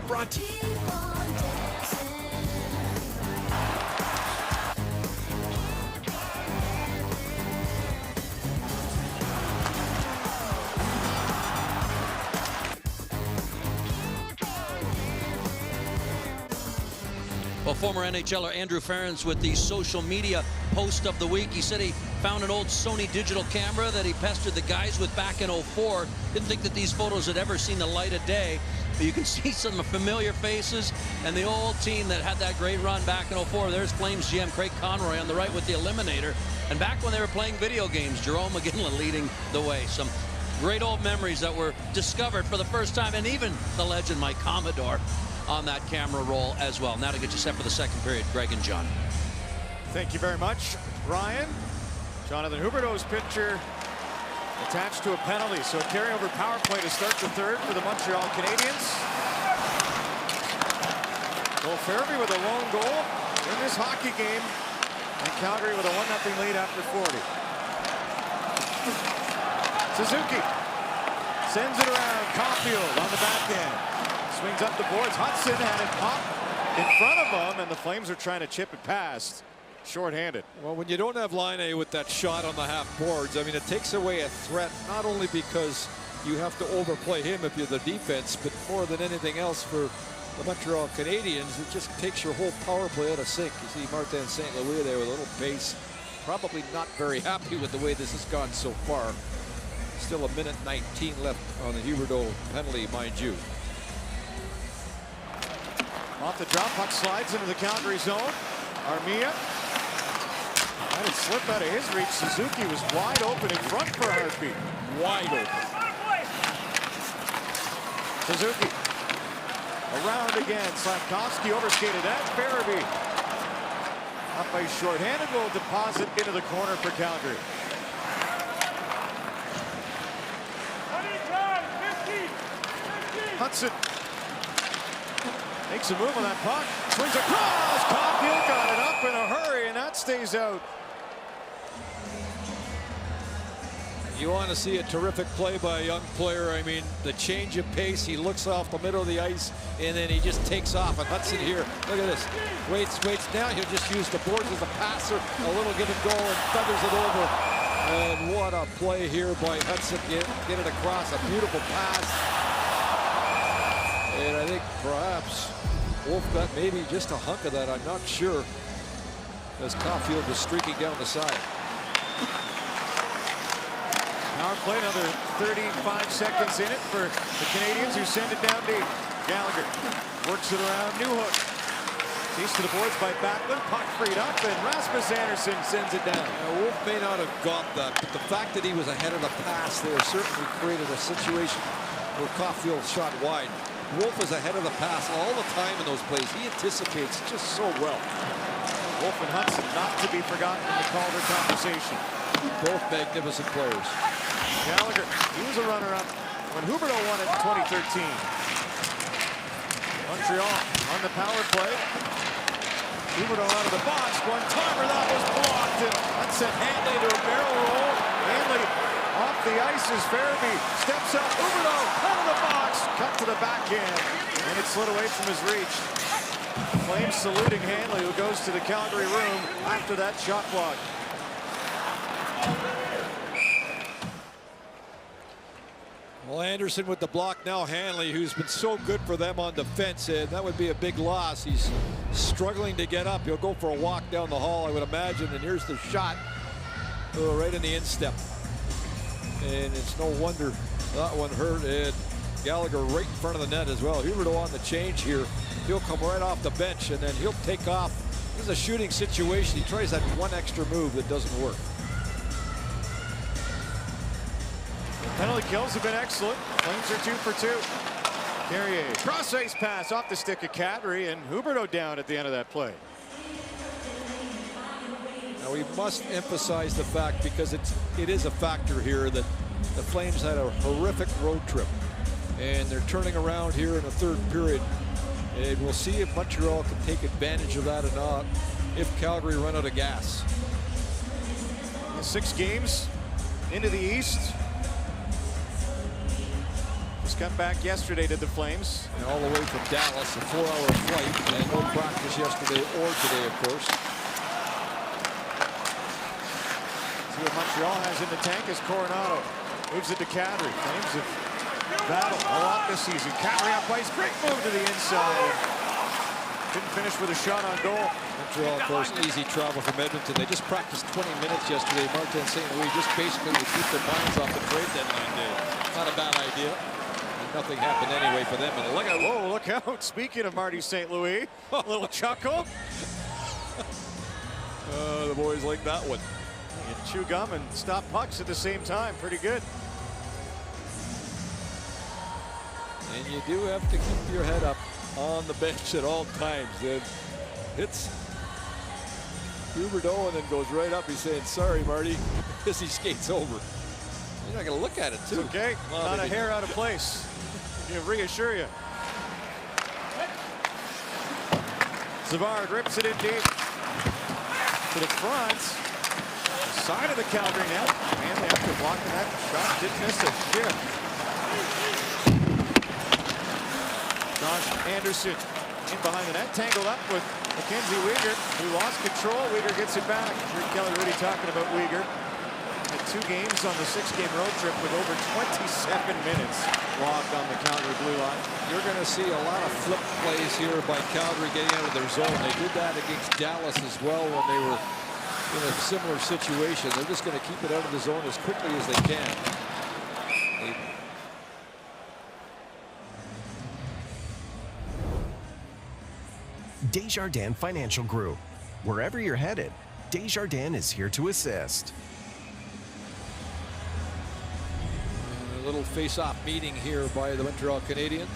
Brought to Well, former NHLer Andrew Ference with the social media post of the week. He said he found an old Sony digital camera that he pestered the guys with back in '04. Didn't think that these photos had ever seen the light of day. But you can see some familiar faces and the old team that had that great run back in '04. There's Flames GM Craig Conroy on the right with the Eliminator. And back when they were playing video games, Jerome McGinley leading the way. Some great old memories that were discovered for the first time, and even the legend Mike Commodore on that camera roll as well. Now to get you set for the second period, Greg and John. Thank you very much, Ryan. Jonathan Huberdeau's picture attached to a penalty. So a carryover power play to start the third for the Montreal Canadiens. Cole Farabee with a lone goal in this hockey game. And Calgary with a 1-0 lead after 40. Suzuki sends it around. Caulfield on the backhand. Swings up the boards. Hudson had it pop in front of him, and the Flames are trying to chip it past. Short-handed. Well, when you don't have Laine with that shot on the half boards, I mean, it takes away a threat, not only because you have to overplay him if you're the defense, but more than anything else for the Montreal Canadiens, it just takes your whole power play out of sync. You see Martin St. Louis there with a little pace. Probably not very happy with the way this has gone so far. Still a minute 19 left on the Huberdeau penalty, mind you. Off the drop, puck slides into the Calgary zone. Armia. Let it slip out of his reach. Suzuki was wide open in front for a heartbeat. Wide open. Suzuki. Around again. Slavkovsky overskated that. Farabee. Up by shorthanded, will deposit into the corner for Calgary. Hudson makes a move on that puck. Swings across. Caulfield got it up in a hurry, and that stays out. You want to see a terrific play by a young player. I mean, the change of pace. He looks off the middle of the ice, and then he just takes off. And Hudson here, look at this. Waits down. He'll just use the boards as a passer. A little give and go, and feathers it over. And what a play here by Hudson. Get it across. A beautiful pass. And I think perhaps Wolf got maybe just a hunk of that. I'm not sure, as Caulfield was streaking down the side. Power play, another 35 seconds in it for the Canadiens, who send it down deep. Gallagher works it around Newhook. Chased to the boards by Backlund. Puck freed up, and Rasmus Andersson sends it down. Wolf may not have got that, but the fact that he was ahead of the pass there certainly created a situation where Caulfield shot wide. Wolf is ahead of the pass all the time in those plays. He anticipates just so well. Wolf and Hudson not to be forgotten in the Calder conversation. Both magnificent players. Gallagher, he was a runner-up when Huberdeau won it in 2013. Montreal on the power play. Huberdeau out of the box. One-timer, that was blocked, and that sent Hanley to a barrel roll. Hanley off the ice as Farabee steps up. Huberdeau out of the box. Cut to the backhand, and it slid away from his reach. Flames saluting Hanley, who goes to the Calgary room after that shot block. Well, Anderson with the block. Now Hanley, who's been so good for them on defense, and that would be a big loss. He's struggling to get up. He'll go for a walk down the hall, I would imagine, and here's the shot right in the instep. And it's no wonder that one hurt, and Gallagher right in front of the net as well. Huberdeau on the change here. He'll come right off the bench, and then he'll take off. This is a shooting situation. He tries that one extra move that doesn't work. Penalty kills have been excellent. Flames are 2 for 2. Carrier, cross ice pass off the stick of Kadri, and Huberdeau down at the end of that play. Now we must emphasize the fact, because it is a factor here, that the Flames had a horrific road trip, and they're turning around here in the third period. And we'll see if Montreal can take advantage of that or not, if Calgary run out of gas. 6 games into the East. Just got back yesterday to the Flames. And all the way from Dallas, a 4-hour flight, and no practice yesterday or today, of course. See what Montreal has in the tank as Coronado moves it to Kadri. Flames have battled a lot this season. Kadri up ice, great move to the inside. Didn't finish with a shot on goal. Montreal, of course, easy travel from Edmonton. They just practiced 20 minutes yesterday. Martin St. Louis just basically to keep their minds off the trade deadline day. Not a bad idea. And nothing happened anyway for them. And look out! Whoa, look out! Speaking of Marty St. Louis, a little chuckle. The boys like that one. You can chew gum and stop pucks at the same time. Pretty good. And you do have to keep your head up. on the bench at all times. It hits Huberdeau and then goes right up. He's saying, sorry, Marty, as he skates over. You're not going to look at it, too. It's okay. Not a hair out of place. I can reassure you. Savard rips it in deep to the front. Side of the Calgary net. And after blocking that shot, didn't miss a shift. Josh Anderson in behind the net, tangled up with Mackenzie Weegar, who lost control. Weegar gets it back. Sure, Kelly Rudy talking about Weegar. Had 2 games on the 6-game road trip with over 27 minutes logged on the Calgary blue line. You're going to see a lot of flip plays here by Calgary getting out of their zone. They did that against Dallas as well when they were in a similar situation. They're just going to keep it out of the zone as quickly as they can. Desjardins Financial Group. Wherever you're headed, Desjardins is here to assist. A little face-off meeting here by the Montreal Canadiens.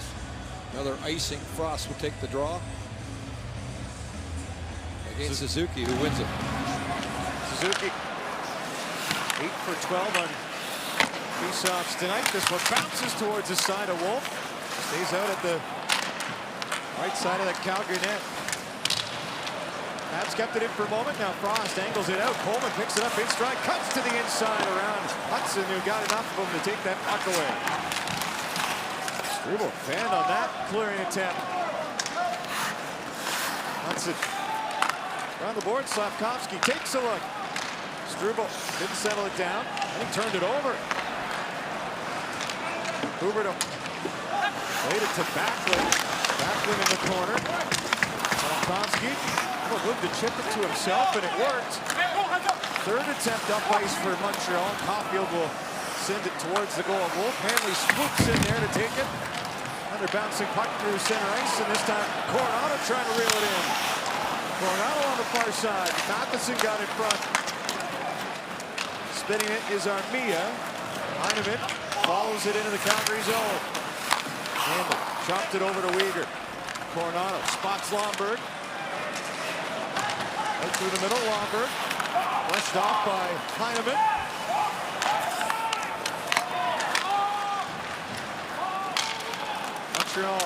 Another icing. Frost will take the draw against Suzuki, who wins it. Suzuki 8 for 12 on face-offs tonight. This one bounces towards the side of Wolf. Stays out at the right side of the Calgary net. Habs kept it in for a moment. Now Frost angles it out. Coleman picks it up in stride, cuts to the inside around Hudson, who got enough of him to take that puck away. Struble fanned on that clearing attempt. Hudson around the board. Slafkovsky takes a look. Struble didn't settle it down. And he turned it over. Huberdeau played it to Backlund. Backlund in the corner. Slafkovsky moved to chip it to himself, and it worked. Third attempt up ice for Montreal. Caulfield will send it towards the goal of Wolf. Hanley swoops in there to take it. Another bouncing puck through center ice, and this time Coronado trying to reel it in. Coronado on the far side. Matheson got in front. Spinning it is Armia. Heineman follows it into the Calgary zone. Campbell chopped it over to Weegar. Coronado spots Lomberg. Right through the middle, Lomberg. Brushed off by Heineman. Montreal.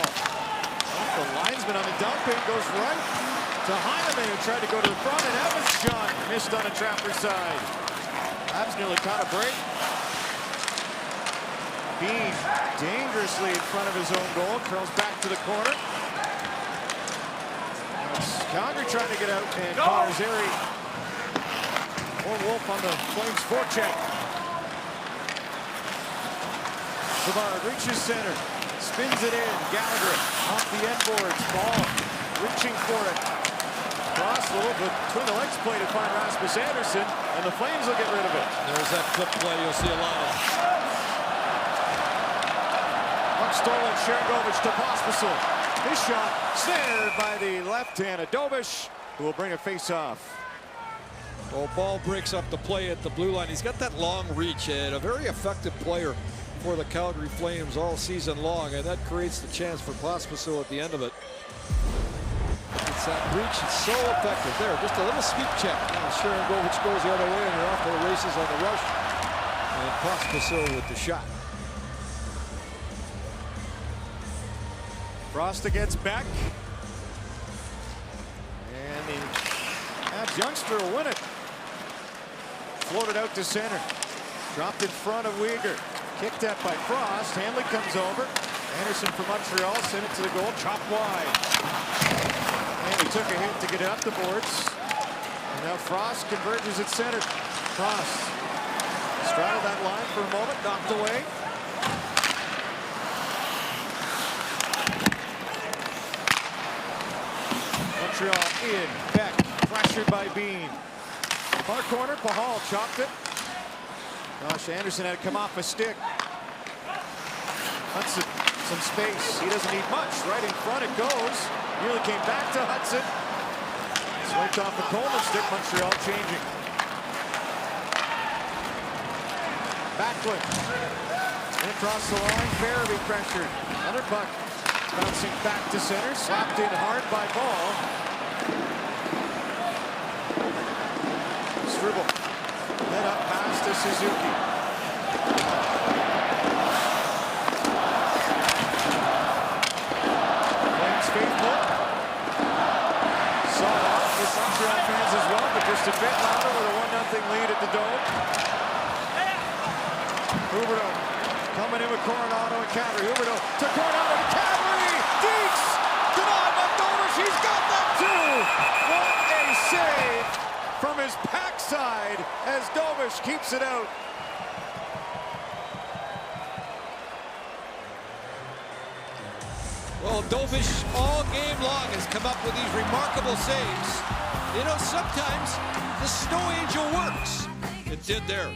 The linesman on the dumping goes right to Heineman, who tried to go to the front, and Evans' shot missed on a trapper side. Habs nearly caught a break. Bean dangerously in front of his own goal, curls back to the corner. Calgary trying to get out, and Connor Zary or Wolf on the Flames forecheck. Savard reaches center, spins it in. Gallagher off the end boards, ball reaching for it. Cross a little bit between the legs play to find Rasmus Anderson, and the Flames will get rid of it. There's that flip play you'll see a lot of. Puck stolen, Sharangovich to Pospisil. His shot snared by the left-handed Dobish, who will bring a face-off. Well, ball breaks up the play at the blue line. He's got that long reach, and a very effective player for the Calgary Flames all season long, and that creates the chance for Pospisil at the end of it. It's that reach, it's so effective. There, just a little sweep check. Now Sharangovich goes the other way, and they're off to the races on the rush. And Pospisil with the shot. Frost against Beck. And the Habs youngster will win it. Floated out to center. Dropped in front of Weegar. Kicked at by Frost. Hanley comes over. Anderson from Montreal sent it to the goal. Chopped wide. And he took a hit to get it up the boards. And now Frost converges at center. Frost straddled that line for a moment. Knocked away. Montreal in. Beck pressured by Bean. Far corner, Pahal chopped it. Josh Anderson had to come off a stick. Hudson, some space. He doesn't need much. Right in front it goes. Nearly came back to Hudson. Swiped off the Coleman stick. Montreal changing. Backlund. And across the line, Farabee pressured. Another puck to Bouncing back to center, slapped in hard by Ball. Struble, head up pass to Suzuki. Flames faithful. Saw off with Montreal fans as well, but just a bit louder with a 1-0 lead at the Dome. Huberdeau coming in with Coronado and Kadri. Huberdeau to Coronado to Kadri. Deeks denied by Dovish. He's got that too. What a save from his backside as Dovish keeps it out. Well, Dovish all game long has come up with these remarkable saves. You know, sometimes the snow angel works. It did there.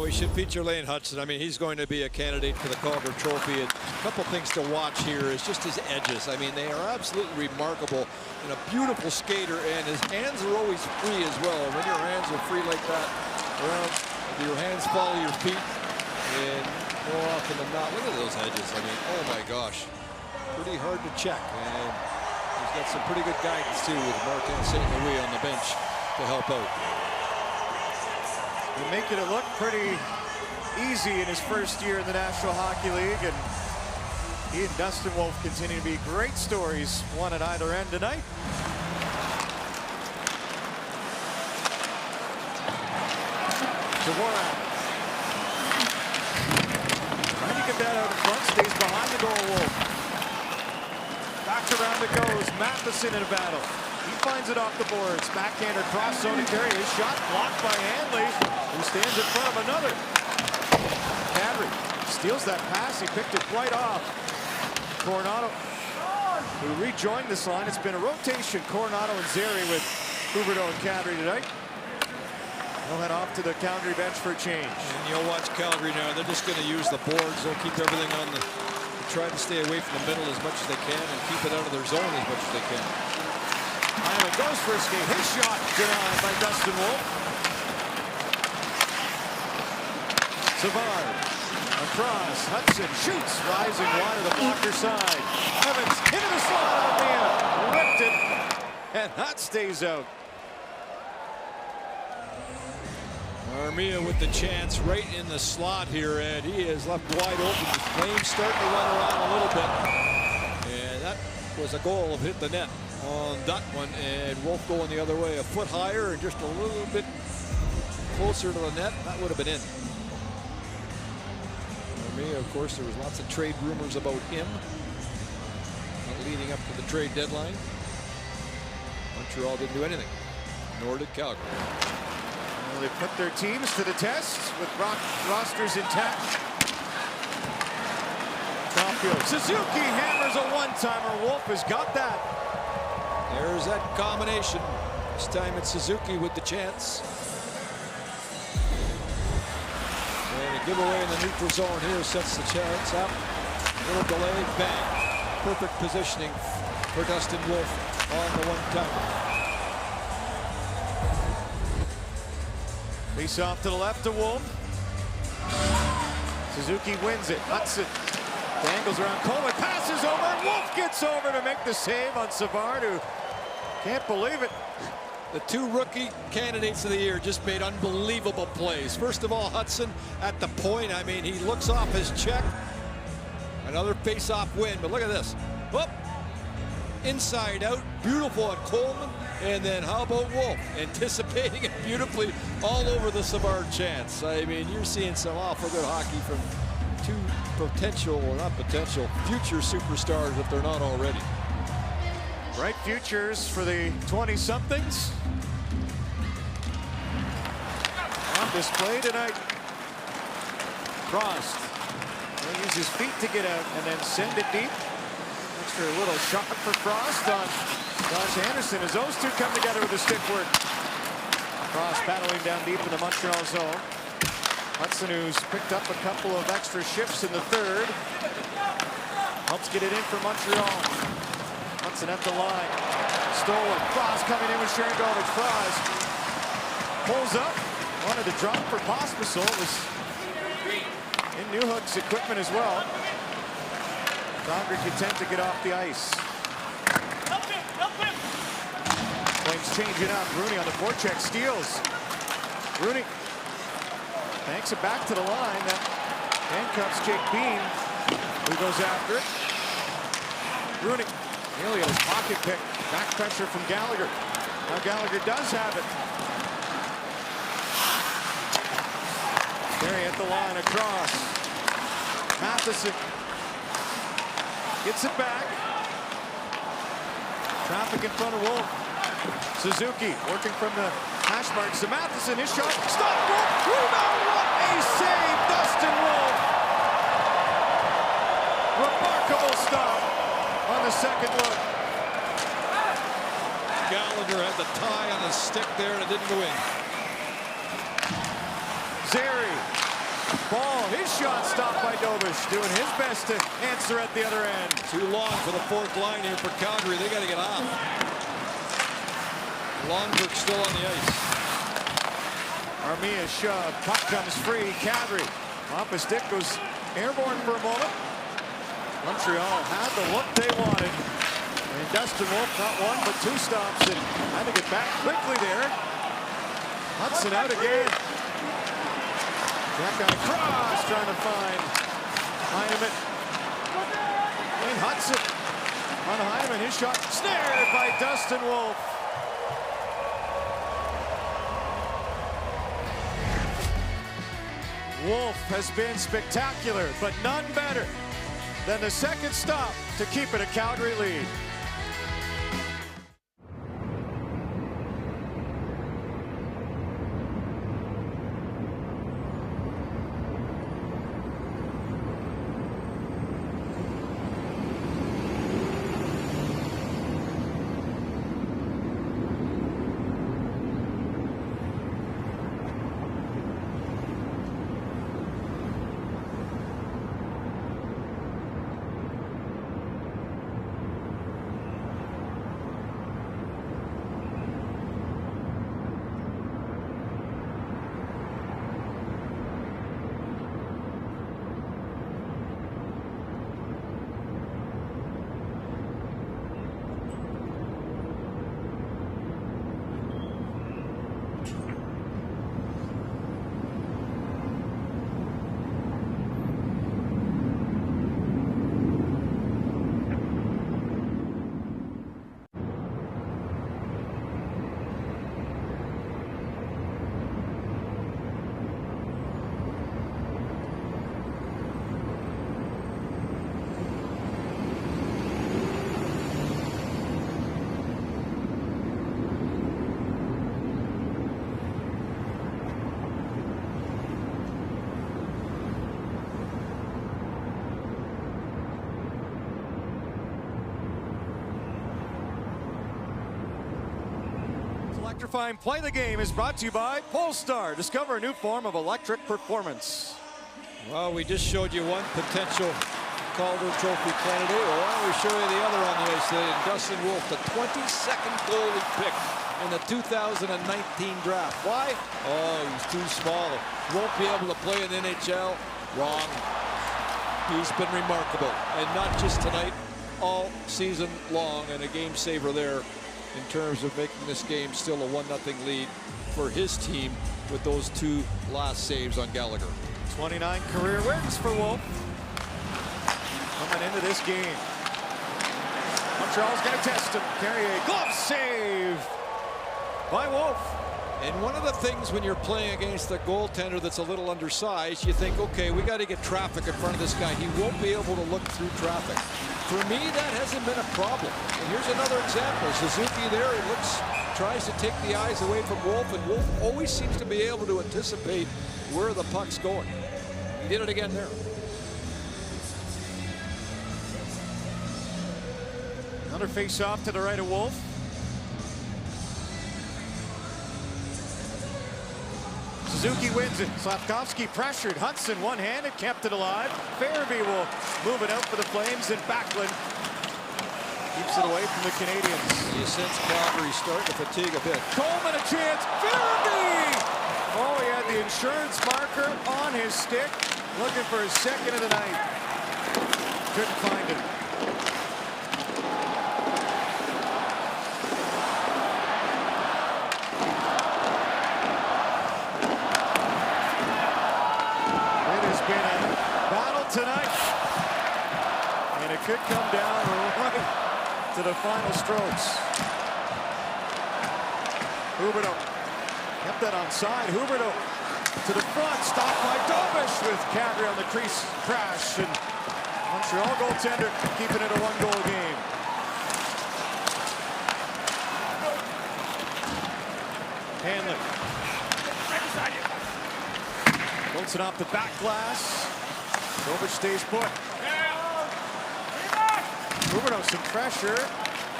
We should feature Lane Hutson. I mean, he's going to be a candidate for the Calder Trophy. And a couple things to watch here is just his edges. I mean, they are absolutely remarkable. And a beautiful skater, and his hands are always free as well. When your hands are free like that, your hands follow your feet. And more often than not, look at those edges. I mean, oh my gosh, pretty hard to check. And he's got some pretty good guidance too with Martin St. Louis on the bench to help out. They're making it look pretty easy in his first year in the National Hockey League, and he and Dustin Wolf continue to be great stories, one at either end tonight. Dvorak trying to get that out in front, stays behind the goal. Wolf back around it goes. Matheson in a battle. He finds it off the boards. Backhander cross zone to carry. His shot blocked by Hanley, who stands in front of another. Kadri steals that pass. He picked it right off. Coronado, who rejoined this line. It's been a rotation. Coronado and Zary with Huberdeau and Kadri tonight. They'll head off to the Calgary bench for a change. And you'll watch Calgary now. They're just going to use the boards. They'll keep everything on the... Try to stay away from the middle as much as they can and keep it out of their zone as much as they can. Island goes for a skate. His shot denied by Dustin Wolf. Savard across. Hudson shoots, rising wide of the blocker side. Evans into the slot. Armia ripped it, and that stays out. Armia with the chance right in the slot here, and he is left wide open. The Flames starting to run around a little bit, and that was a goal of hit the net on that one, and Wolf going the other way, a foot higher and just a little bit closer to the net. That would have been in. Armia, of course, there was lots of trade rumors about him leading up to the trade deadline. Montreal didn't do anything, nor did Calgary. Well, they put their teams to the test with rosters intact. Caulfield. Suzuki hammers a one-timer. Wolf has got that. There's that combination. This time it's Suzuki with the chance. And Give away in the neutral zone here, sets the chance up. Little delay, bang. Perfect positioning for Dustin Wolf on the one-timer. Face off to the left to Wolf. Suzuki wins it. Hudson dangles around Coleman, passes over, and Wolf gets over to make the save on Savard, who can't believe it. The two rookie candidates of the year just made unbelievable plays. First of all, Hudson at the point. I mean, he looks off his check. Another face-off win, but look at this. Whoop! Inside out, beautiful at Coleman. And then how about Wolf? Anticipating it beautifully all over the Savard chance. I mean, you're seeing some awful good hockey from two potential, or not potential, future superstars if they're not already. Bright futures for the 20-somethings. On display tonight. Frost will use his feet to get out and then send it deep. Extra little shot for Frost on Josh Anderson as those two come together with the stick work. Frost battling down deep in the Montreal zone. Hudson, who's picked up a couple of extra shifts in the third, helps get it in for Montreal. Hudson at the line. Stolen. Frost coming in with Sharangovich. Frost pulls up. Wanted to drop for Pospisil. It was in Newhook's equipment as well. Calgary content to get off the ice. Flames changing up. Rooney on the forecheck, steals. Rooney banks it back to the line. That handcuffs Jake Bean, who goes after it. Rooney nearly at his pocket pick. Back pressure from Gallagher. Now Gallagher does have it. Terry at the line across. Matheson gets it back. Traffic in front of Wolf. Suzuki working from the hash marks to Matheson. His shot. Stop. Wolf. Rebound. What a save. Dustin Wolf. Remarkable stop on the second look. Gallagher had the tie on his stick there and it didn't go in. Zary. Ball. His shot stopped by Dobish. Doing his best to answer at the other end. Too long for the fourth line here for Calgary. They got to get off. Lundberg still on the ice. Armia shove. Puck comes free. Kadri off a stick, goes airborne for a moment. Montreal had the look they wanted. And Dustin Wolf not one but two stops and had to get back quickly there. Hudson out again. Back on cross, trying to find Heineman. And Hudson on Heineman. His shot snared by Dustin Wolf. Wolf has been spectacular, but none better than the second stop to keep it a Calgary lead. Electrifying Play the Game is brought to you by Polestar. Discover a new form of electric performance. Well, we just showed you one potential Calder Trophy candidate. Well, why don't we show you the other on the ice today? Dustin Wolf, the 22nd goalie pick in the 2019 draft. Why? Oh, he's too small. Won't be able to play in the NHL. Wrong. He's been remarkable, and not just tonight, all season long, and a game saver there in terms of making this game still a 1-0 lead for his team with those 2 last saves on Gallagher. 29 career wins for Wolf. Coming into this game. Montreal's going to test him. Carrier, glove save by Wolf. And one of the things when you're playing against a goaltender that's a little undersized, you think, okay, we got to get traffic in front of this guy. He won't be able to look through traffic. For me, that hasn't been a problem. And here's another example. Suzuki there, he tries to take the eyes away from Wolf, and Wolf always seems to be able to anticipate where the puck's going. He did it again there. Another face-off to the right of Wolf. Suzuki wins it. Slavkovsky pressured. Hudson one-handed, kept it alive. Farabee will move it out for the Flames, and Backlund keeps it away from the Canadians. You sense Calgary starting to fatigue a bit. Coleman a chance. Farabee! Oh, he had the insurance marker on his stick, looking for his second of the night. Couldn't find it. Tonight, and it could come down right to the final strokes. Huberdeau kept that onside. Huberdeau to the front, stopped by Dobish with Calgary on the crease crash, and Montreal goaltender keeping it a 1-goal game. Hanley. Wilson off the back glass. Dobish stays put. Huberdeau some pressure,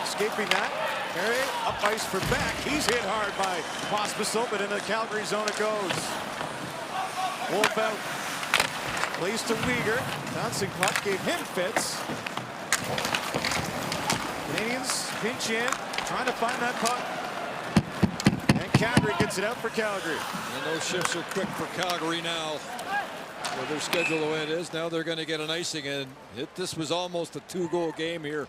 escaping that. Perry up ice for Beck. He's hit hard by Pospisil, but in the Calgary zone it goes. Wolf out. Plays to Weegar. Bouncing puck gave him fits. Canadians pinch in, trying to find that puck. And Calgary gets it out for Calgary. And those shifts are quick for Calgary now. With their schedule the way it is, now they're going to get an icing, and this was almost a 2-goal game here.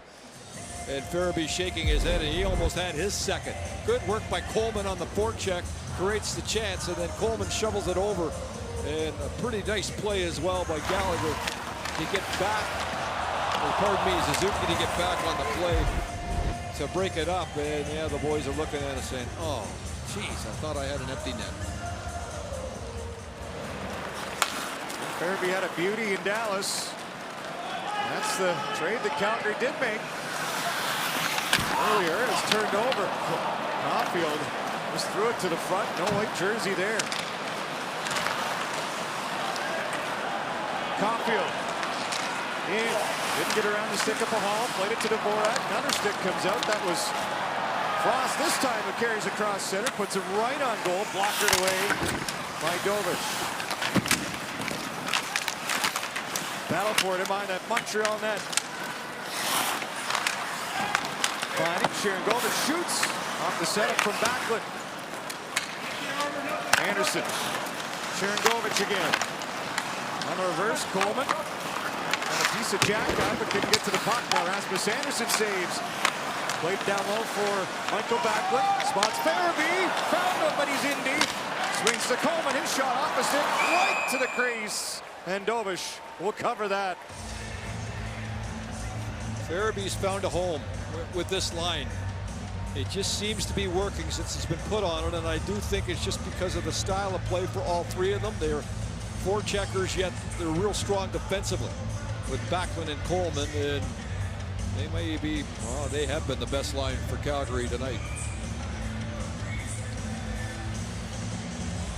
And Farabee shaking his head, and he almost had his second. Good work by Coleman on the forecheck, creates the chance, and then Coleman shovels it over. And a pretty nice play as well by Gallagher to get back, or pardon me, Suzuki to get back on the play to break it up. And yeah, the boys are looking at us saying, oh, geez, I thought I had an empty net. Farabee had a beauty in Dallas. That's the trade that Calgary did make. Earlier, it's turned over. Caulfield just threw it to the front. No white jersey there. Caulfield in. Didn't get around to stick up a Hall. Played it to Dvorak. Another stick comes out. That was Frost. This time it carries across center. Puts it right on goal. Blockered away by Dobish. Battle for it in mind that Montreal net. Finding Sharangovich shoots off the setup from Backlund. Anderson. Sharangovich again. On the reverse, Coleman. And a piece of jack up, but couldn't get to the puck. Now Rasmus Anderson saves. Played down low for Michael Backlund. Spots Farabee. Found him, but he's in deep. Swings to Coleman. His shot opposite. Right to the crease. And Dobish will cover that. Farabee's found a home with this line. It just seems to be working since it's been put on it, and I do think it's just because of the style of play for all three of them. They're forecheckers, yet they're real strong defensively with Backlund and Coleman, and they may be, well, they have been the best line for Calgary tonight.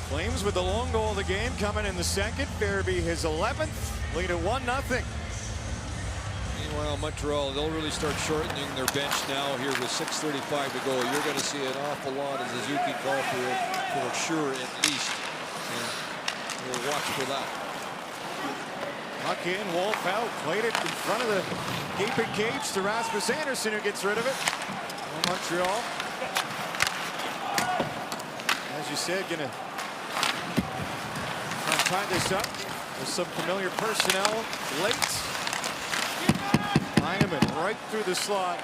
Flames with the lone goal of the game coming in the second. Farabee his 11th, lead at 1-0. Meanwhile, Montreal, they'll really start shortening their bench now here with 6:35 to go. You're going to see an awful lot of Suzuki Caulfield for sure, at least. And we'll watch for that. Puck in, Wolf out, played it in front of the gaping cage to Rasmus Anderson, who gets rid of it. And Montreal, as you said, gonna try and tie this up with some familiar personnel late. Heineman right through the slot.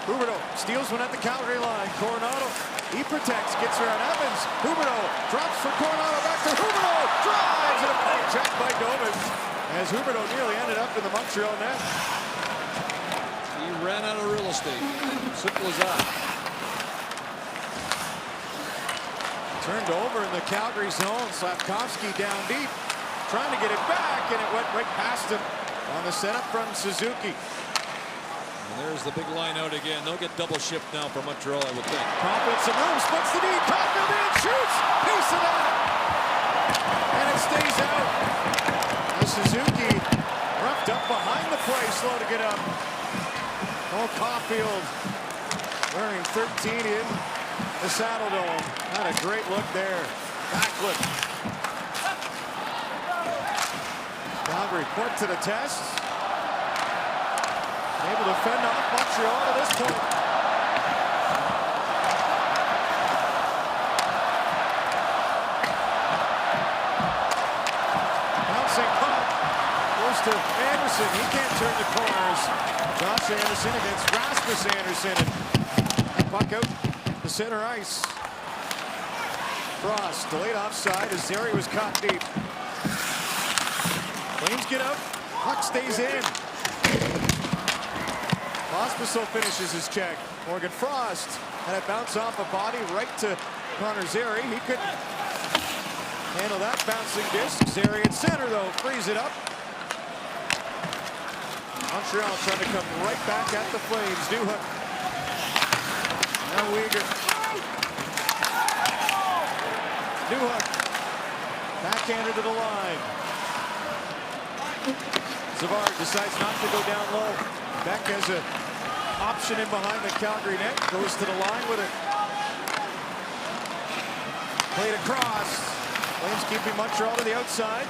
Huberdeau steals one at the Calgary line. Coronado, he protects, gets around Evans. Huberdeau drops for Coronado, back to Huberdeau, drives, and a poke check by Doman, as Huberdeau nearly ended up in the Montreal net. He ran out of real estate. Simple as that. Turned over in the Calgary zone. Slafkovsky down deep, trying to get it back, and it went right past him on the setup from Suzuki. And there's the big line out again. They'll get double shift now for Montreal, I would think. Confidence and room, splits the D. Caulfield in, shoots, piece of that, and it stays out. Now Suzuki roughed up behind the play, slow to get up. Oh, Caulfield wearing 13 in the Saddle Dome. Had a great look there. Backlip. Calgary put to the test. Able to fend off Montreal at this point. Bouncing puck goes to Anderson. He can't turn the corners. Josh Anderson against Rasmus Anderson. And puck out to center ice. Frost delayed offside as Zary was caught deep. Flames get out. Puck stays in. Pospisil finishes his check. Morgan Frost had it bounce off a body right to Connor Zary. He couldn't handle that bouncing disc. Zary at center, though, frees it up. Montreal trying to come right back at the Flames. Newhook. Now Weegar. Newhook. Backhanded to the line. Savard decides not to go down low. Beck has an option in behind the Calgary net. Goes to the line with it. Played across. Flames keeping Montreal to the outside.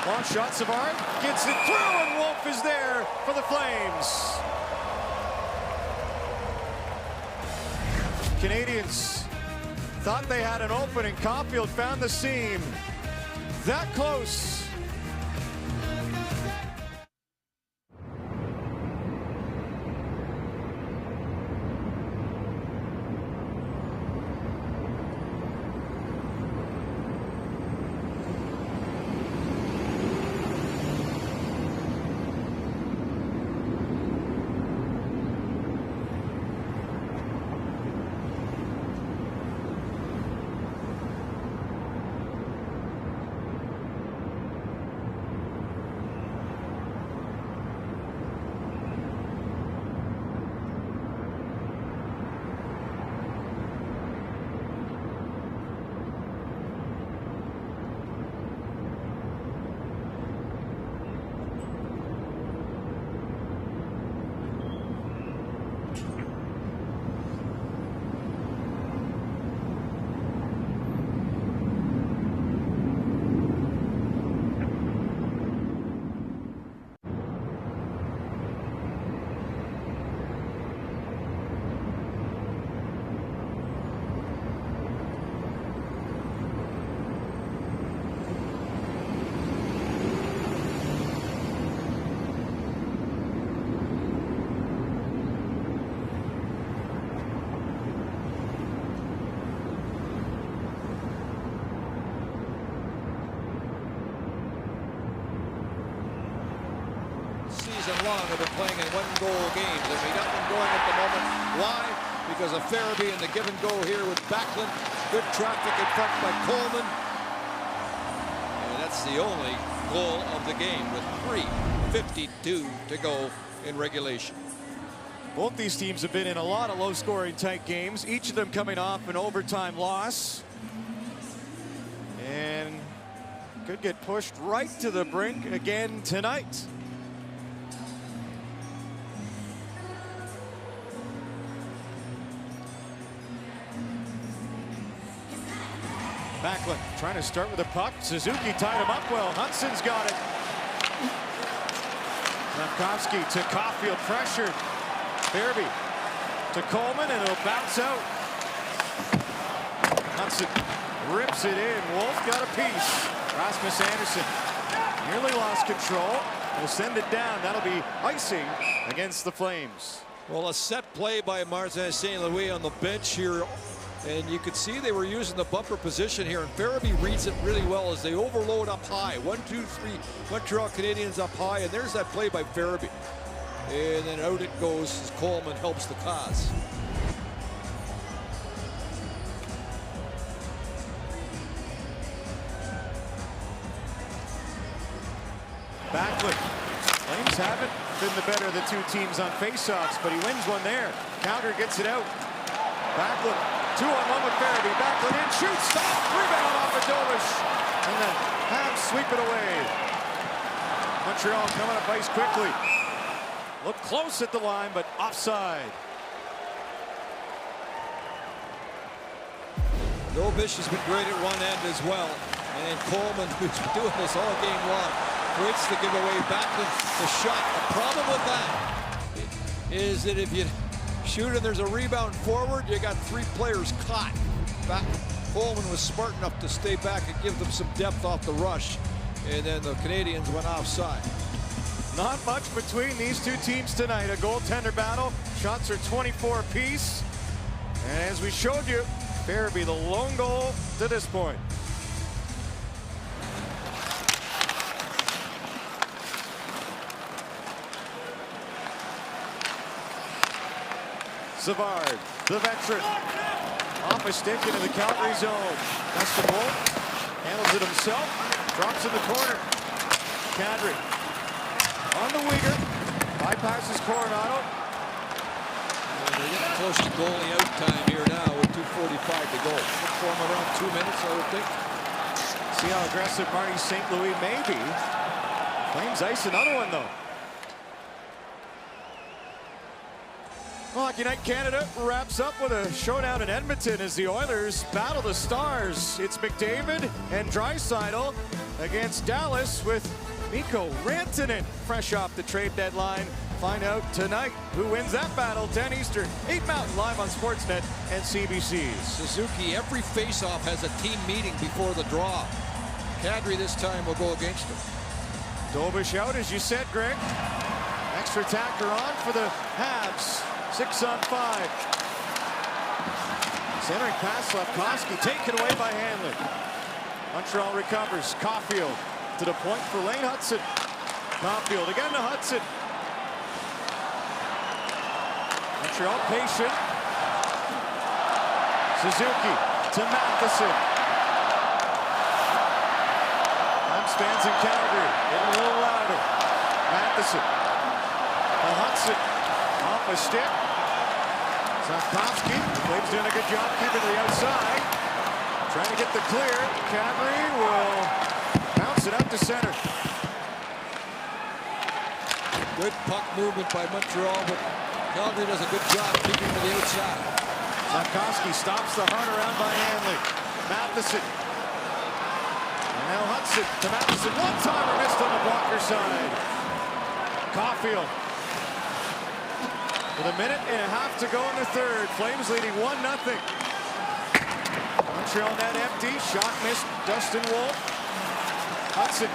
Long shot, Savard gets it through, and Wolf is there for the Flames. Canadians thought they had an opening. Caulfield found the seam. That close. Long have been playing in one-goal games, and we got them going at the moment. Why? Because of Farabee and the give and go here with Backlund. Good traffic in front by Coleman. And that's the only goal of the game with 3:52 to go in regulation. Both these teams have been in a lot of low-scoring tight games, each of them coming off an overtime loss. And could get pushed right to the brink again tonight. Backlund trying to start with a puck. Suzuki tied him up well. Hudson's got it. Slavkovsky to Caulfield, pressured. Farabee to Coleman, and it'll bounce out. Hudson rips it in. Wolf got a piece. Rasmus Anderson nearly lost control. Will send it down. That'll be icing against the Flames. Well, a set play by Martin St. Louis on the bench here. And you could see they were using the bumper position here, and Farabee reads it really well as they overload up high. 1, 2, 3, Montreal Canadiens up high, and there's that play by Farabee. And then out it goes as Coleman helps the cause. Backlund. Flames haven't been the better of the two teams on faceoffs, but he wins one there. Counter gets it out. Backlund, 2-on-1 with Farabee. Backlund in, shoots, stop, rebound off of Dovish. And then Habs sweep it away. Montreal coming up ice quickly. Look close at the line, but offside. Dovish has been great at one end as well. And Coleman, who's been doing this all game long, waits to give away Backlund the shot. The problem with that is that if you shoot and there's a rebound forward, you got 3 players caught. Coleman was smart enough to stay back and give them some depth off the rush. And then the Canadians went offside. Not much between these two teams tonight. A goaltender battle. Shots are 24 apiece. And as we showed you, Farabee the lone goal to this point. Savard, the veteran, off a stick into the Calgary zone. Dustin Wolf handles it himself, drops in the corner. Kadri on the winger, bypasses Coronado. And they're getting close to goalie out time here now with 2:45 to go. Look for them around 2 minutes, I would think. See how aggressive Marty St. Louis may be. Flames ice another one though. Hockey Night Canada wraps up with a showdown in Edmonton as the Oilers battle the Stars. It's McDavid and Draisaitl against Dallas with Mikko Rantanen fresh off the trade deadline. Find out tonight who wins that battle. 10 Eastern, 8 Mountain, live on Sportsnet and CBC. Suzuki, every faceoff has a team meeting before the draw. Kadri this time will go against him. Dovish out, as you said, Greg. Extra tacker on for the Habs. 6-on-5. Centering pass, Slavkovsky taken away by Hanley. Montreal recovers. Caulfield to the point for Lane Hudson. Caulfield again to Hudson. Montreal patient. Suzuki to Matheson. Time spans in Calgary. Getting a little louder. Matheson. Hudson off a stick. Slavkovsky, Flames doing a good job keeping to the outside. Trying to get the clear. Calgary will bounce it up to center. Good puck movement by Montreal, but Calgary does a good job keeping to the outside. Slavkovsky stops the hard around by Hanley. Matheson. And now Hudson to Matheson. One-timer missed on the blocker side. Caulfield. With a minute and a half to go in the third. Flames leading 1-0. Montreal net empty. Shot missed. Dustin Wolf. Hudson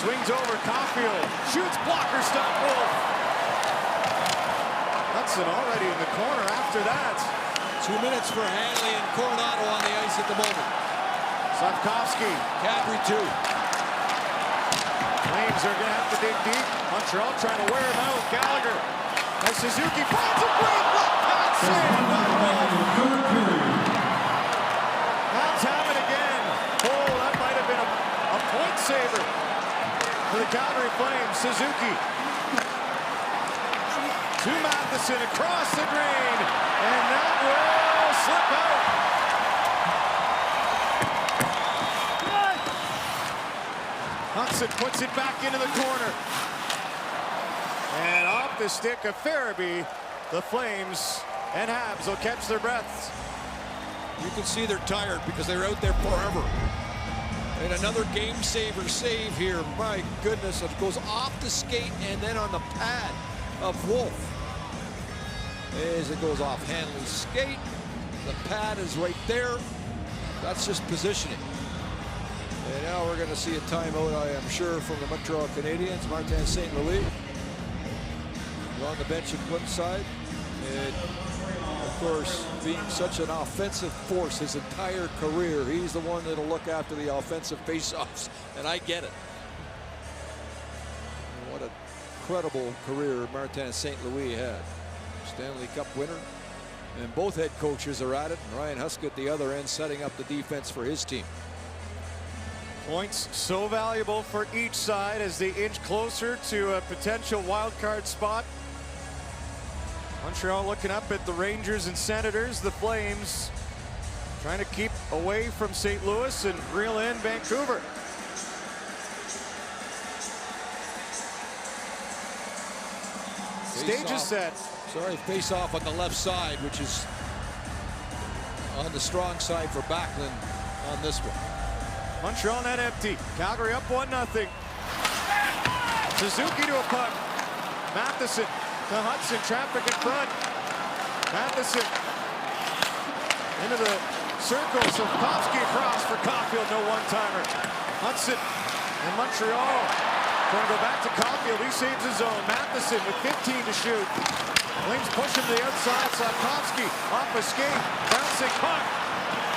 swings over. Caulfield shoots. Blocker stop. Wolf. Hudson already in the corner after that. 2 minutes for Hanley and Coronado on the ice at the moment. Slavkovsky. Kadri too. Flames are going to have to dig deep. Montreal trying to wear him out. Gallagher. As Suzuki finds a great block pass. Habs have it again. Oh, that might have been a point saver for the Calgary Flames. Suzuki to Matheson across the drain, and that will slip out. Hudson puts it back into the corner. And off the stick of Farabee, the Flames and Habs will catch their breaths. You can see they're tired because they're out there forever. And another game saver save here. My goodness, it goes off the skate and then on the pad of Wolf. As it goes off Hanley's skate, the pad is right there. That's just positioning. And now we're going to see a timeout, I am sure, from the Montreal Canadiens. Martin St. Louis on the bench at one side. And of course, being such an offensive force his entire career, he's the one that'll look after the offensive faceoffs, and I get it. What a incredible career Martin St. Louis had. Stanley Cup winner, and both head coaches are at it. And Ryan Huska at the other end setting up the defense for his team. Points so valuable for each side as they inch closer to a potential wild card spot. Montreal looking up at the Rangers and Senators. The Flames trying to keep away from St. Louis and reel in Vancouver. Stage is set. Sorry, face off on the left side, which is on the strong side for Backlund on this one. Montreal net empty. Calgary up 1-0. Suzuki to a puck. Matheson to Hudson. Traffic in front. Matheson into the circle. Slavkovsky across for Caulfield. No one-timer. Hudson and Montreal going to go back to Caulfield. He saves his own. Matheson with 15 to shoot. Flames push him to the outside. Slavkovsky off a skate. Bouncing puck.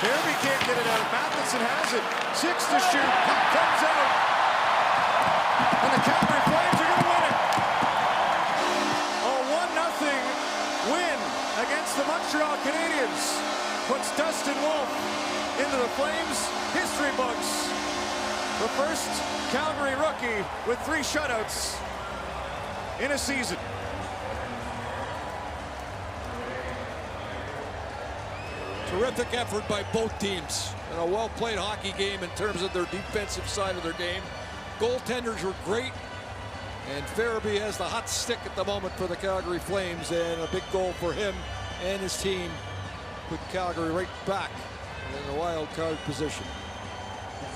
Derby can't get it out. Matheson has it. 6 to shoot. Puck comes out. And the Calgary Flames are going to win it. A 1-0 win against the Montreal Canadiens puts Dustin Wolf into the Flames history books. The first Calgary rookie with 3 shutouts in a season. Terrific effort by both teams and a well-played hockey game in terms of their defensive side of their game. Goaltenders were great, and Farabee has the hot stick at the moment for the Calgary Flames, and a big goal for him and his team put Calgary right back in the wild card position.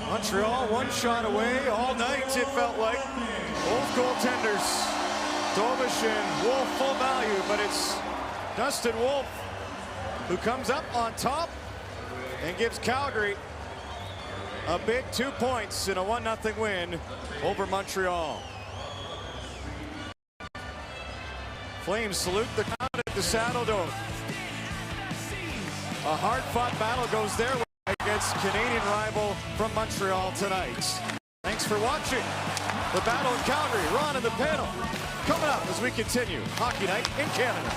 Montreal 1 shot away all night, it felt like. Both goaltenders, Dobish and Wolf, full value, but it's Dustin Wolf who comes up on top and gives Calgary a big 2 points in a 1-0 win over Montreal. Flames salute the crowd at the Saddledome. A hard-fought battle goes their way against Canadian rival from Montreal tonight. Thanks for watching the battle in Calgary. Ron and the panel coming up as we continue Hockey Night in Canada.